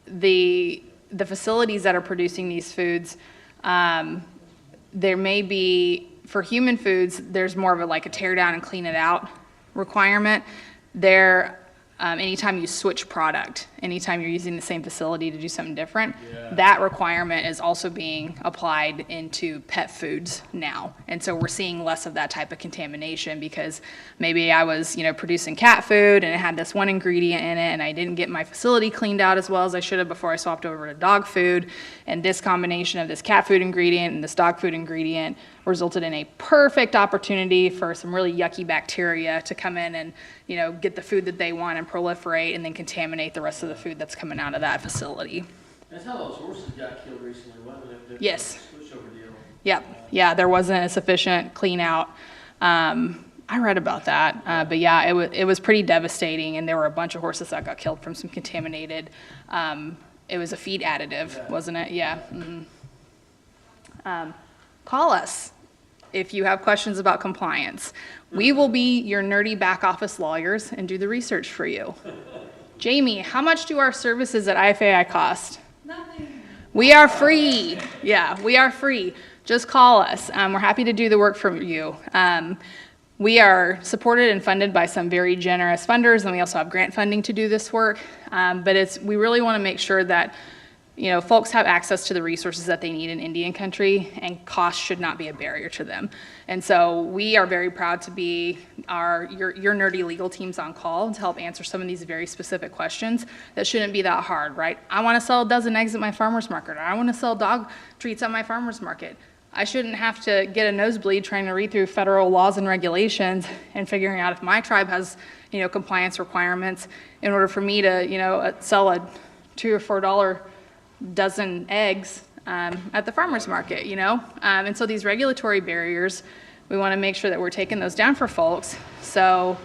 the facilities that are producing these foods, there may be, for human foods, there's more of a tear down and clean it out requirement. Anytime you switch product, anytime you're using the same facility to do something different, that requirement is also being applied into pet foods now. And so we're seeing less of that type of contamination because maybe I was, producing cat food and it had this one ingredient in it and I didn't get my facility cleaned out as well as I should have before I swapped over to dog food. And this combination of this cat food ingredient and this dog food ingredient resulted in a perfect opportunity for some really yucky bacteria to come in and, get the food that they want and proliferate and then contaminate the rest of the food that's coming out of that facility. That's how those horses got killed recently, wasn't it? The Yes. switchover deal. Yep. Yeah, there wasn't a sufficient clean out. I read about that, but yeah, it was pretty devastating, and there were a bunch of horses that got killed from some contaminated. It was a feed additive, wasn't it? Yeah. Mm-hmm. Call us if you have questions about compliance. We will be your nerdy back office lawyers and do the research for you. Jamie, how much do our services at IFAI cost? Nothing. We are free. Yeah, we are free. Just call us. We're happy to do the work for you. We are supported and funded by some very generous funders, and we also have grant funding to do this work. But we really want to make sure that folks have access to the resources that they need in Indian country, and cost should not be a barrier to them. And so we are very proud to be your nerdy legal teams on call to help answer some of these very specific questions that shouldn't be that hard, right? I want to sell a dozen eggs at my farmer's market, or I want to sell dog treats at my farmer's market. I shouldn't have to get a nosebleed trying to read through federal laws and regulations and figuring out if my tribe has, compliance requirements in order for me to, sell a $2 or $4 dozen eggs at the farmer's market, And so these regulatory barriers, we want to make sure that we're taking those down for folks so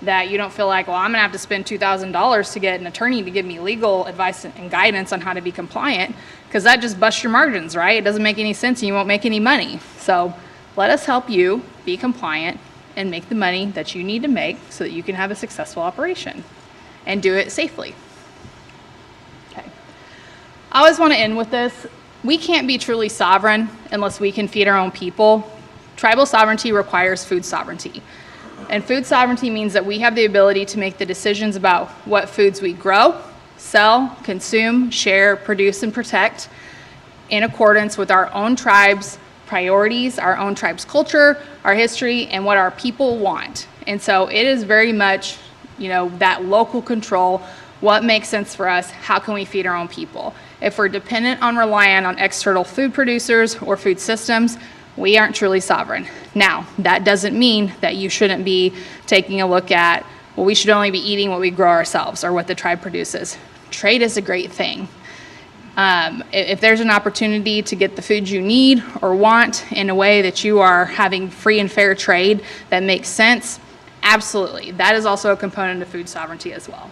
that you don't feel like, well, I'm going to have to spend $2,000 to get an attorney to give me legal advice and guidance on how to be compliant, because that just busts your margins, right? It doesn't make any sense and you won't make any money. So let us help you be compliant and make the money that you need to make so that you can have a successful operation and do it safely. I always want to end with this. We can't be truly sovereign unless we can feed our own people. Tribal sovereignty requires food sovereignty. And food sovereignty means that we have the ability to make the decisions about what foods we grow, sell, consume, share, produce, and protect in accordance with our own tribe's priorities, our own tribe's culture, our history, and what our people want. And so it is very much, that local control. What makes sense for us? How can we feed our own people? If we're dependent on relying on external food producers or food systems, we aren't truly sovereign. Now, that doesn't mean that you shouldn't be taking a look at, well, we should only be eating what we grow ourselves or what the tribe produces. Trade is a great thing. If there's an opportunity to get the food you need or want in a way that you are having free and fair trade that makes sense, absolutely. That is also a component of food sovereignty as well.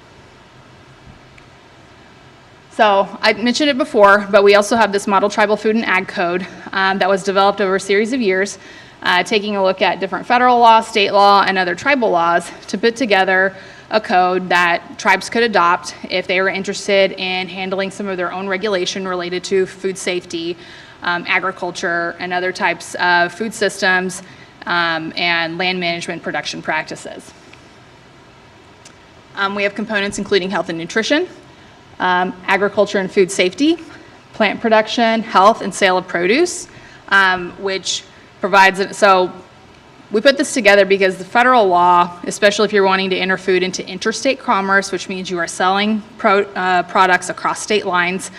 So I mentioned it before, but we also have this Model Tribal Food and Ag Code that was developed over a series of years, taking a look at different federal law, state law, and other tribal laws to put together a code that tribes could adopt if they were interested in handling some of their own regulation related to food safety, agriculture, and other types of food systems and land management production practices. We have components including health and nutrition, agriculture and food safety, plant production, health and sale of produce, which provides, so We put this together because the federal law, especially if you're wanting to enter food into interstate commerce, which means you are selling products across state lines,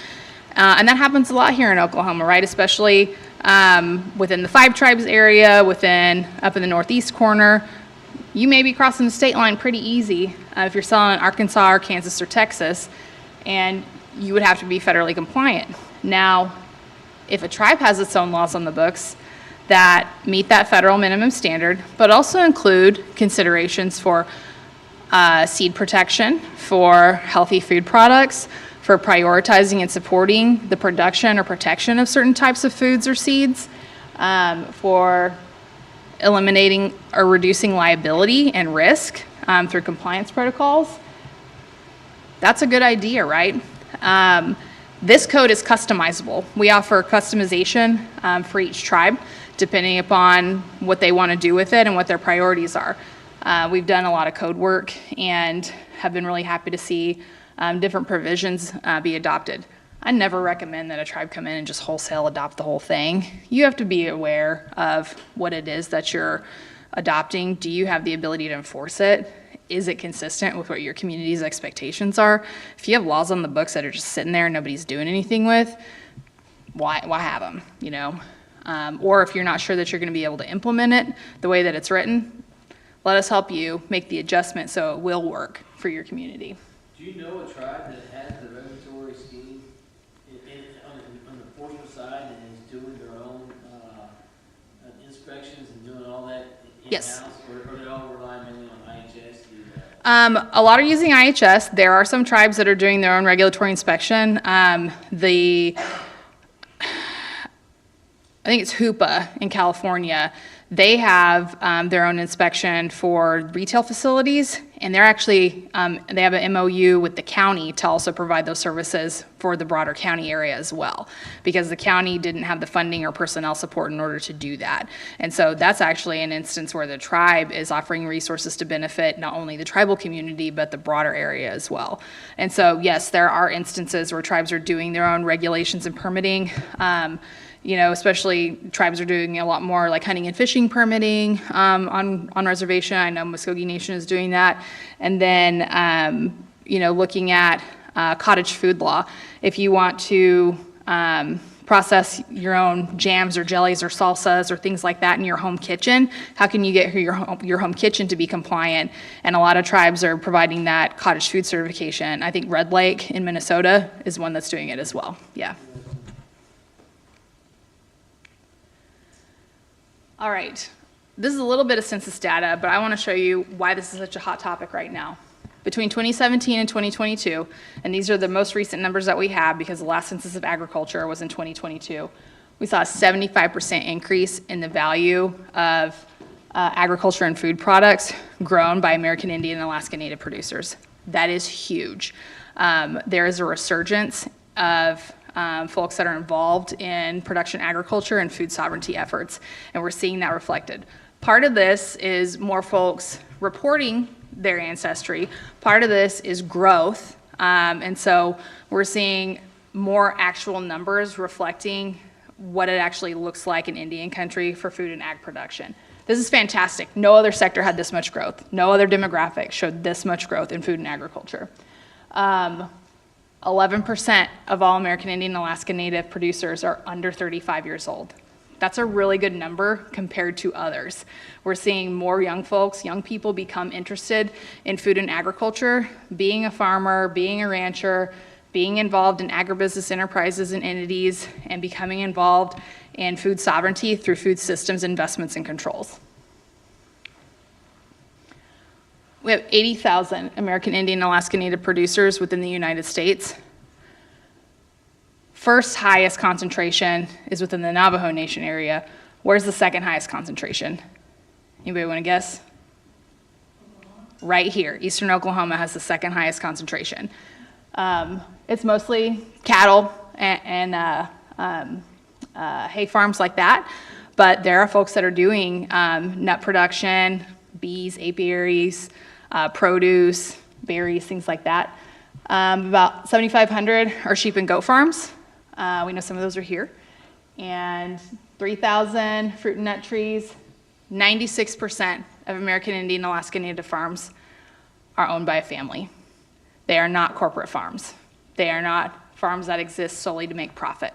and that happens a lot here in Oklahoma, right? Especially within the Five Tribes area, up in the northeast corner. You may be crossing the state line pretty easy if you're selling in Arkansas or Kansas or Texas, and you would have to be federally compliant. Now, if a tribe has its own laws on the books that meet that federal minimum standard, but also include considerations for seed protection, for healthy food products, for prioritizing and supporting the production or protection of certain types of foods or seeds, for eliminating or reducing liability and risk through compliance protocols, that's a good idea, right? This code is customizable. We offer customization for each tribe, depending upon what they want to do with it and what their priorities are. We've done a lot of code work and have been really happy to see different provisions be adopted. I never recommend that a tribe come in and just wholesale adopt the whole thing. You have to be aware of what it is that you're adopting. Do you have the ability to enforce it? Is it consistent with what your community's expectations are? If you have laws on the books that are just sitting there and nobody's doing anything with, why have them, you know? Or if you're not sure that you're going to be able to implement it the way that it's written, let us help you make the adjustment so it will work for your community. Do you know a tribe that has the regulatory scheme on the portion side and is doing their own inspections and doing all that in-house? Yes. Or do they all rely mainly on IHS to do that? A lot are using IHS. There are some tribes that are doing their own regulatory inspection. I think it's Hoopa in California. They have their own inspection for retail facilities, and they're actually, they have an MOU with the county to also provide those services for the broader county area as well, because the county didn't have the funding or personnel support in order to do that. And so that's actually an instance where the tribe is offering resources to benefit not only the tribal community, but the broader area as well. And so, yes, there are instances where tribes are doing their own regulations and permitting. You know, especially tribes are doing a lot more like hunting and fishing permitting on reservation. I know Muscogee Nation is doing that. And then, you know, looking at cottage food law. If you want to process your own jams or jellies or salsas or things like that in your home kitchen, how can you get your home kitchen to be compliant? And a lot of tribes are providing that cottage food certification. I think Red Lake in Minnesota is one that's doing it as well. Yeah. All right, this is a little bit of census data, but I want to show you why this is such a hot topic right now. Between 2017 and 2022, and these are the most recent numbers that we have because the last census of agriculture was in 2022, we saw a 75% increase in the value of agriculture and food products grown by American Indian and Alaska Native producers. That is huge. There is a resurgence of folks that are involved in production agriculture and food sovereignty efforts, and we're seeing that reflected. Part of this is more folks reporting their ancestry. Part of this is growth, and so we're seeing more actual numbers reflecting what it actually looks like in Indian country for food and ag production. This is fantastic. No other sector had this much growth. No other demographic showed this much growth in food and agriculture. 11% of all American Indian and Alaska Native producers are under 35 years old. That's a really good number compared to others. We're seeing more young folks, young people become interested in food and agriculture, being a farmer, being a rancher, being involved in agribusiness enterprises and entities, and becoming involved in food sovereignty through food systems investments and controls. We have 80,000 American Indian and Alaska Native producers within the United States. First highest concentration is within the Navajo Nation area. Where's the second highest concentration? Anybody want to guess? Right here. Eastern Oklahoma has the second highest concentration. It's mostly cattle and hay farms like that, but there are folks that are doing nut production, bees, apiaries, produce, berries, things like that. About 7,500 are sheep and goat farms. We know some of those are here. And 3,000 fruit and nut trees, 96% of American Indian Alaska Native farms are owned by a family. They are not corporate farms. They are not farms that exist solely to make profit.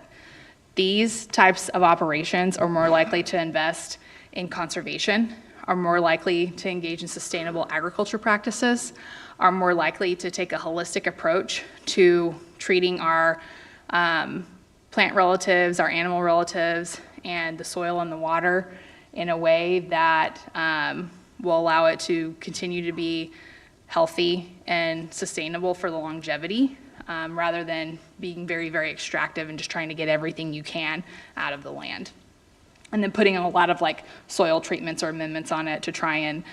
These types of operations are more likely to invest in conservation, are more likely to engage in sustainable agriculture practices, are more likely to take a holistic approach to treating our plant relatives, our animal relatives, and the soil and the water in a way that will allow it to continue to be healthy and sustainable for the longevity, rather than being very, very extractive and just trying to get everything you can out of the land. And then putting a lot of like soil treatments or amendments on it to try and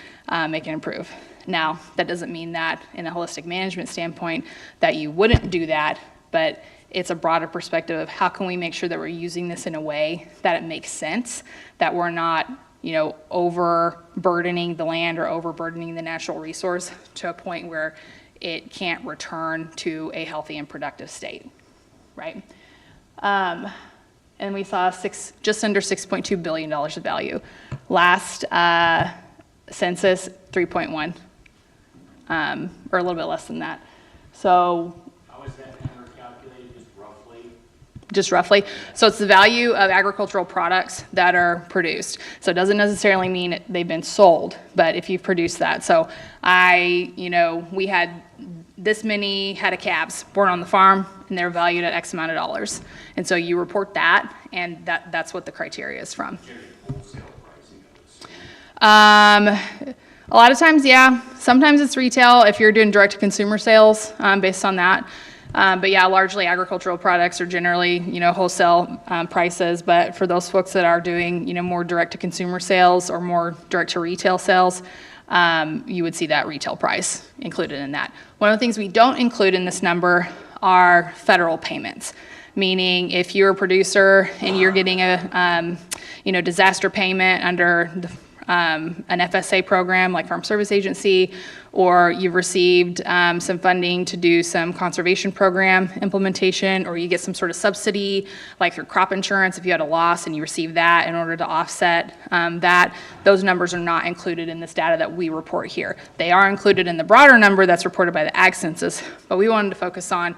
make it improve. Now, that doesn't mean that in a holistic management standpoint that you wouldn't do that, but it's a broader perspective of how can we make sure that we're using this in a way that it makes sense, that we're not, you know, overburdening the land or overburdening the natural resource to a point where it can't return to a healthy and productive state, right? And we saw just under $6.2 billion of value. Last census, 3.1, or a little bit less than that. So. How is that number calculated, just roughly? Just roughly. So it's the value of agricultural products that are produced. So it doesn't necessarily mean they've been sold, but if you've produced that. So we had this many head of calves born on the farm, and they're valued at X amount of dollars. And so you report that, and that's what the criteria is from. A lot of times, yeah. Sometimes it's retail if you're doing direct-to-consumer sales based on that. But yeah, largely agricultural products are generally, wholesale prices. But for those folks that are doing, more direct-to-consumer sales or more direct-to-retail sales, you would see that retail price included in that. One of the things we don't include in this number are federal payments, meaning if you're a producer and you're getting a disaster payment under an FSA program like Farm Service Agency, or you've received some funding to do some conservation program implementation, or you get some sort of subsidy like through crop insurance if you had a loss and you receive that in order to offset that, those numbers are not included in this data that we report here. They are included in the broader number that's reported by the Ag Census, but we wanted to focus on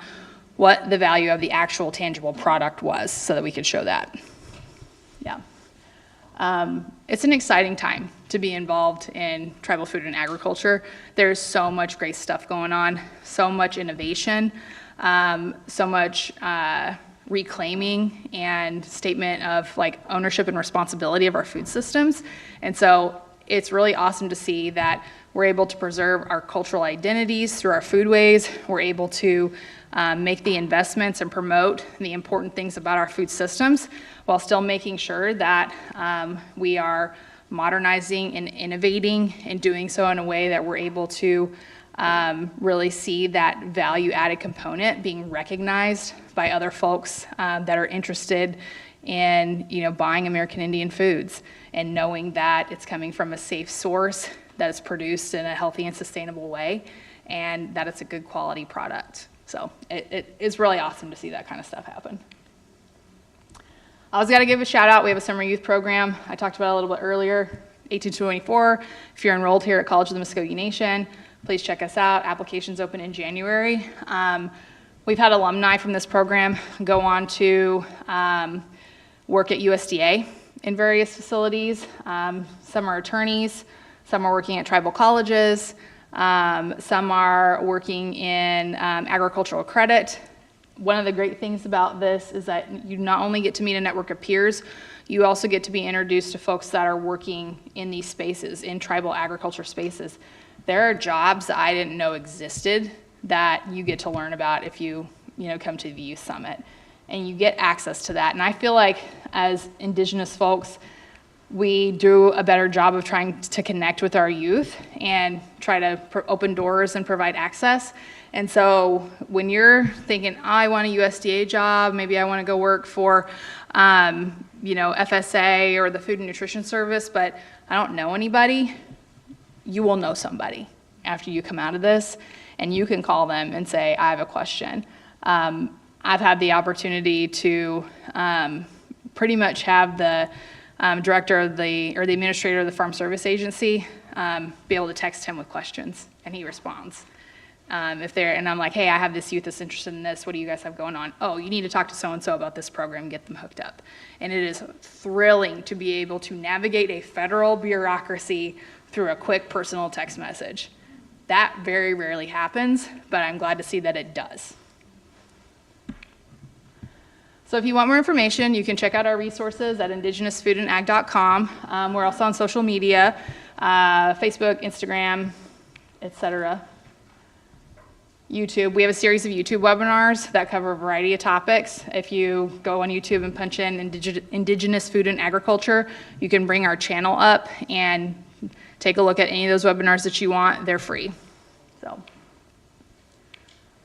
what the value of the actual tangible product was so that we could show that. Yeah. It's an exciting time to be involved in tribal food and agriculture. There's so much great stuff going on, so much innovation, so much reclaiming and statement of like ownership and responsibility of our food systems. And so it's really awesome to see that we're able to preserve our cultural identities through our foodways. We're able to make the investments and promote the important things about our food systems while still making sure that we are modernizing and innovating and doing so in a way that we're able to really see that value added component being recognized by other folks that are interested in buying American Indian foods and knowing that it's coming from a safe source, that it's produced in a healthy and sustainable way, and that it's a good quality product. So it's really awesome to see that kind of stuff happen. I always got to give a shout out. We have a summer youth program. I talked about it a little bit earlier, 18 to 24. If you're enrolled here at College of the Muscogee Nation, please check us out. Applications open in January. We've had alumni from this program go on to work at USDA in various facilities. Some are attorneys, some are working at tribal colleges, some are working in agricultural credit. One of the great things about this is that you not only get to meet a network of peers, you also get to be introduced to folks that are working in these spaces, in tribal agriculture spaces. There are jobs that I didn't know existed that you get to learn about if you come to the Youth Summit, and you get access to that. And I feel like as Indigenous folks, we do a better job of trying to connect with our youth and try to open doors and provide access. And so when you're thinking, I want a USDA job, maybe I want to go work for, FSA or the Food and Nutrition Service, but I don't know anybody, you will know somebody after you come out of this, and you can call them and say, I have a question. I've had the opportunity to pretty much have the director of the administrator of the Farm Service Agency, be able to text him with questions, and he responds. And I'm like, hey, I have this youth that's interested in this. What do you guys have going on? Oh, you need to talk to so-and-so about this program, get them hooked up. And it is thrilling to be able to navigate a federal bureaucracy through a quick personal text message. That very rarely happens, but I'm glad to see that it does. So if you want more information, you can check out our resources at indigenousfoodandag.com. We're also on social media, Facebook, Instagram, etc. YouTube. We have a series of YouTube webinars that cover a variety of topics. If you go on YouTube and punch in Indigenous Food and Agriculture, you can bring our channel up and take a look at any of those webinars that you want. They're free. So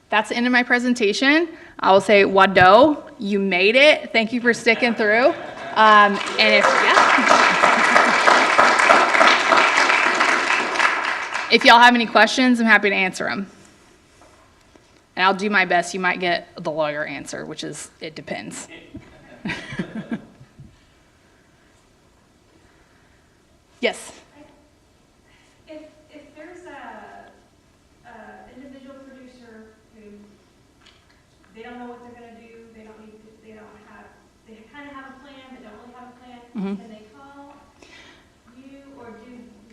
that's the end of my presentation. I will say, Wado, you made it. Thank you for sticking through. If y'all have any questions, I'm happy to answer them. And I'll do my best. You might get the lawyer answer, which is, it depends. Yes? If there's a individual producer who, they don't know what they're gonna do, they kind of have a plan, but don't really have a plan, can they call you, or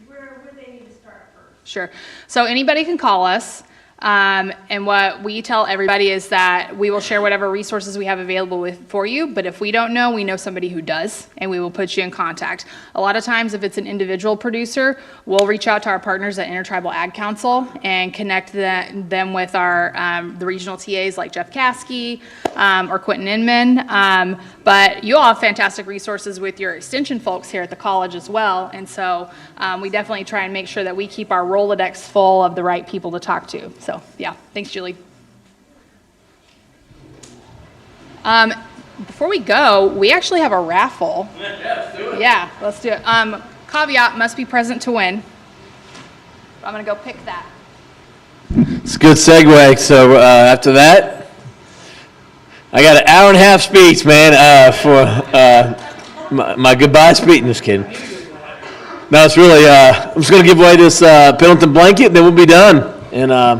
where would they need to start first? Sure. So anybody can call us. And what we tell everybody is that we will share whatever resources we have available for you, but if we don't know, we know somebody who does, and we will put you in contact. A lot of times, if it's an individual producer, we'll reach out to our partners at Intertribal Ag Council and connect them with our the regional TAs like Jeff Caskey or Quentin Inman. But you all have fantastic resources with your extension folks here at the college as well, and so we definitely try and make sure that we keep our Rolodex full of the right people to talk to. So, yeah, thanks, Julie. Before we go, we actually have a raffle. Yeah, let's do it. Yeah, let's do it. Caveat, must be present to win. I'm going to go pick that. It's a good segue. So after that, I got an hour and a half speech, man, for my goodbye speech. Just kidding. No, it's really, I'm just going to give away this Pendleton blanket, then we'll be done. And I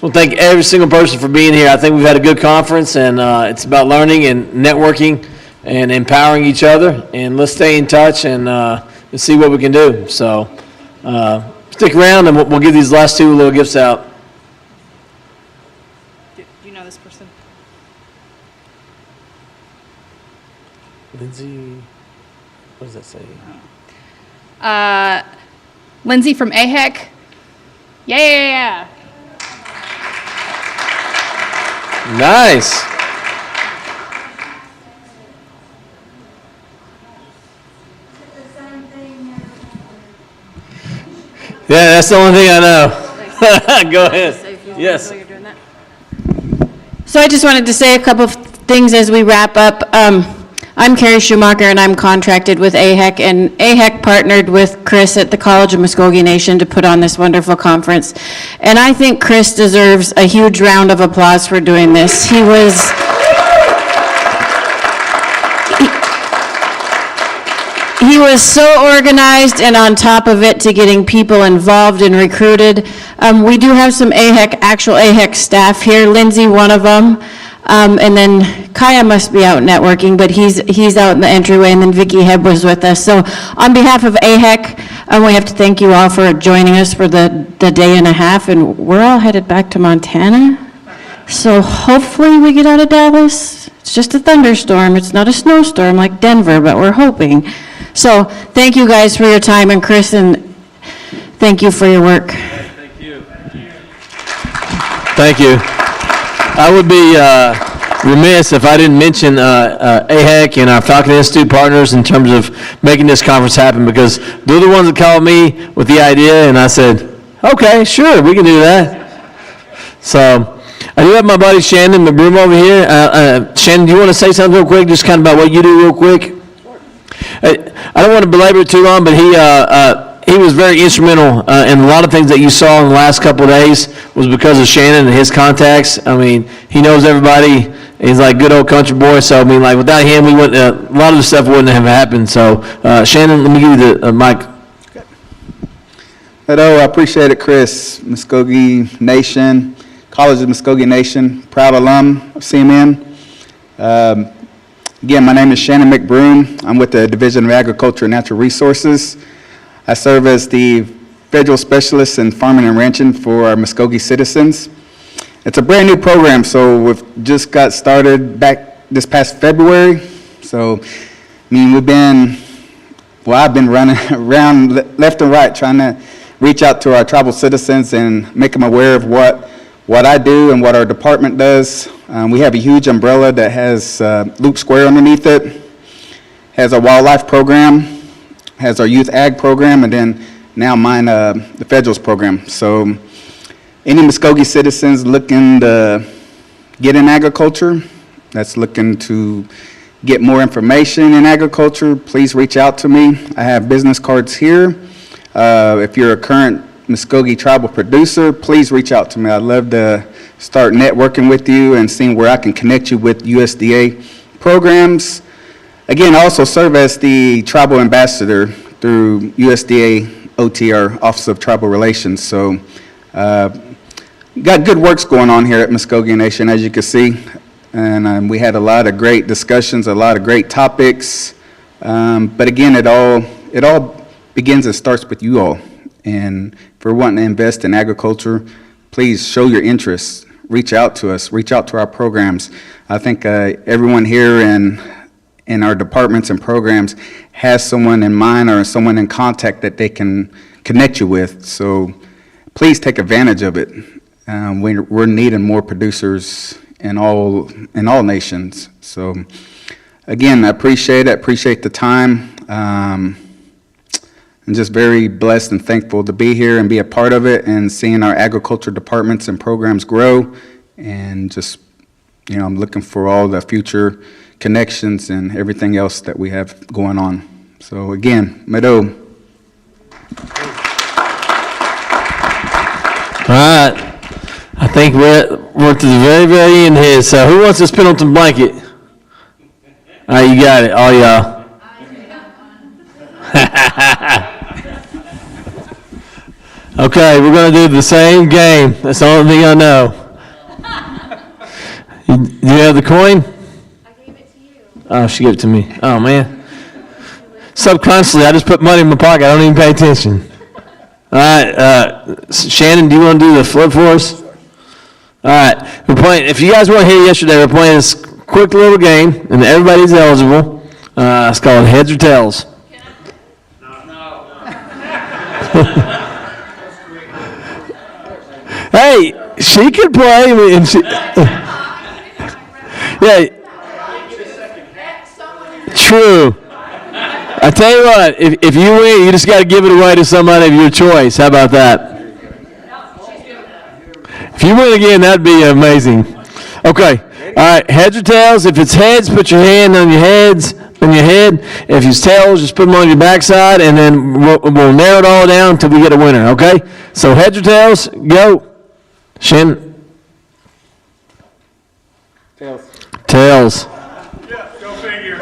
want to thank every single person for being here. I think we've had a good conference, and it's about learning and networking and empowering each other. And let's stay in touch and see what we can do. So stick around, and we'll give these last two little gifts out. Do you know this person? Lindsay, what does that say? Lindsay from AHEC. Yeah. Nice. Yeah, that's the only thing I know. Go ahead. Yes. So I just wanted to say a couple of things as we wrap up. I'm Carrie Schumacher, and I'm contracted with AHEC, and AHEC partnered with Chris at the College of Muscogee Nation to put on this wonderful conference. And I think Chris deserves a huge round of applause for doing this. He was so organized and on top of it to getting people involved and recruited. We do have some actual AHEC staff here, Lindsay, one of them. And then Kaya must be out networking, but he's out in the entryway, and then Vicki Hebb was with us. So on behalf of AHEC, we have to thank you all for joining us for the day and a half, and we're all headed back to Montana. So hopefully we get out of Dallas. It's just a thunderstorm. It's not a snowstorm like Denver, but we're hoping. So thank you guys for your time, and Chris, and thank you for your work. Thank you. Thank you. I would be remiss if I didn't mention AHEC and our Falcon Institute partners in terms of making this conference happen, because they're the ones that called me with the idea, and I said, okay, sure, we can do that. So I do have my buddy Shannon McBroom over here. Shannon, do you want to say something real quick, just kind of about what you do real quick? I don't want to belabor it too long, but he was very instrumental in a lot of things that you saw in the last couple of days was because of Shannon and his contacts. I mean, he knows everybody. He's like good old country boy. So I mean, like without him, we wouldn't. A lot of the stuff wouldn't have happened. So Shannon, let me give you the mic. Hello, I appreciate it, Chris. Muscogee Nation, College of Muscogee Nation, proud alum of CMN. Again, my name is Shannon McBroom. I'm with the Division of Agriculture and Natural Resources. I serve as the Federal Specialist in Farming and Ranching for our Muscogee citizens. It's a brand new program, so we've just got started back this past February. So, I mean, I've been running around left and right trying to reach out to our tribal citizens and make them aware of what I do and what our department does. We have a huge umbrella that has Loop Square underneath it, has a wildlife program, has our youth ag program, and then now mine, the Federals program. So any Muscogee citizens looking to get in agriculture, that's looking to get more information in agriculture, please reach out to me. I have business cards here. If you're a current Muscogee tribal producer, please reach out to me. I'd love to start networking with you and seeing where I can connect you with USDA programs. Again, I also serve as the tribal ambassador through USDA OTR, Office of Tribal Relations. So got good works going on here at Muscogee Nation, as you can see. And we had a lot of great discussions, a lot of great topics. But again, it all begins and starts with you all. And if we're wanting to invest in agriculture, please show your interest. Reach out to us. Reach out to our programs. I think everyone here in our departments and programs has someone in mind or someone in contact that they can connect you with. So please take advantage of it. We're needing more producers in all nations. So again, I appreciate it. I appreciate the time. I'm just very blessed and thankful to be here and be a part of it and seeing our agriculture departments and programs grow. And just, I'm looking for all the future connections and everything else that we have going on. So again, Meadow. All right. I think we're to the very, very end here. So who wants this Pendleton blanket? All right, you got it, all y'all. Okay, we're going to do the same game. That's the only thing I know. Do you have the coin? I gave it to you. Oh, she gave it to me. Oh, man. Subconsciously, I just put money in my pocket. I don't even pay attention. All right, Shannon, do you want to do the flip for us? All right, we're playing. If you guys weren't here yesterday, we're playing this quick little game, and everybody's eligible. It's called Heads or Tails. Hey, she could play. And she, yeah. True. I tell you what, if you win, you just got to give it away to somebody of your choice. How about that? If you win again, that'd be amazing. Okay. All right. Heads or tails? If it's heads, put your hand on your head. If it's tails, just put them on your backside, and then we'll narrow it all down until we get a winner. Okay. So heads or tails? Go. Shannon? Tails. Tails. Yeah, go figure.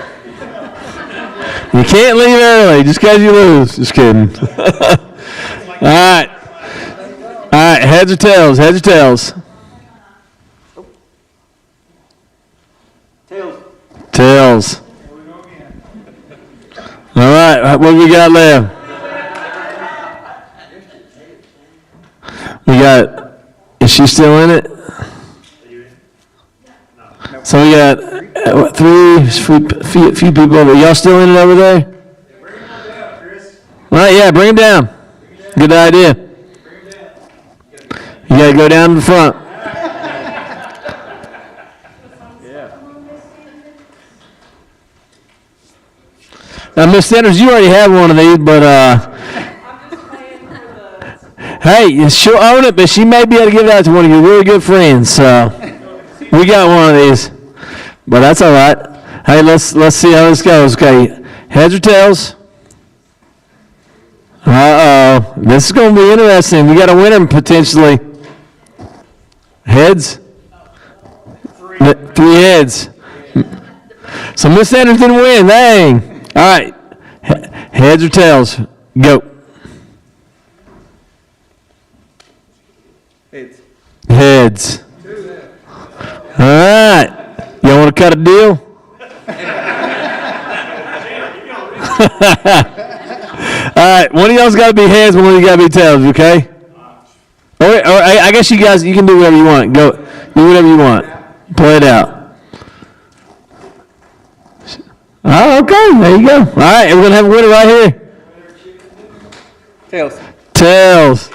You can't leave early just because you lose. Just kidding. All right. All right. Heads or tails? Heads or tails? Tails. Tails. All right. What we got left? We got. Is she still in it? So we got few people. Are y'all still in it over there? Bring them down, Chris. All right, yeah, bring them down. Good idea. You got to go down to the front. Now, Miss Sanders, you already have one of these, but hey, she'll own it, but she may be able to give it out to one of your really good friends. So we got one of these, but that's all right. Hey, let's see how this goes. Okay, heads or tails? All Uh-oh, this is going to be interesting. We got a winner potentially. Heads? Three heads. So Miss Sanders didn't win, dang. All right, heads or tails? Go. Heads. Heads. All right, y'all want to cut a deal? All right, one of y'all's got to be heads, one of you got to be tails, okay? Or I guess you guys, you can do whatever you want. Go, do whatever you want. Play it out. Oh, okay, there you go. All right, we're going to have a winner right here. Tails. Tails.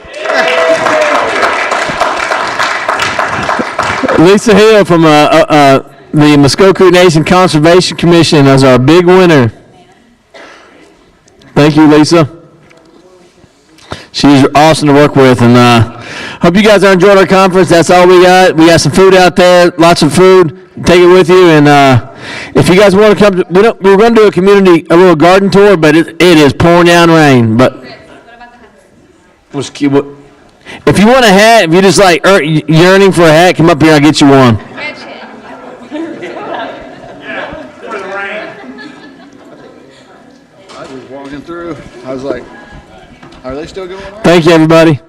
Lisa Hill from the Muscogee Nation Conservation Commission as our big winner. Thank you, Lisa. She's awesome to work with, and hope you guys are enjoying our conference. That's all we got. We got some food out there, lots of food. Take it with you, and if you guys want to come, we're going to do a little garden tour, but it is pouring down rain. But if you want a hat, if you're just like yearning for a hat, come up here. I'll get you one. I was walking through. I was like, are they still going on? Thank you, everybody.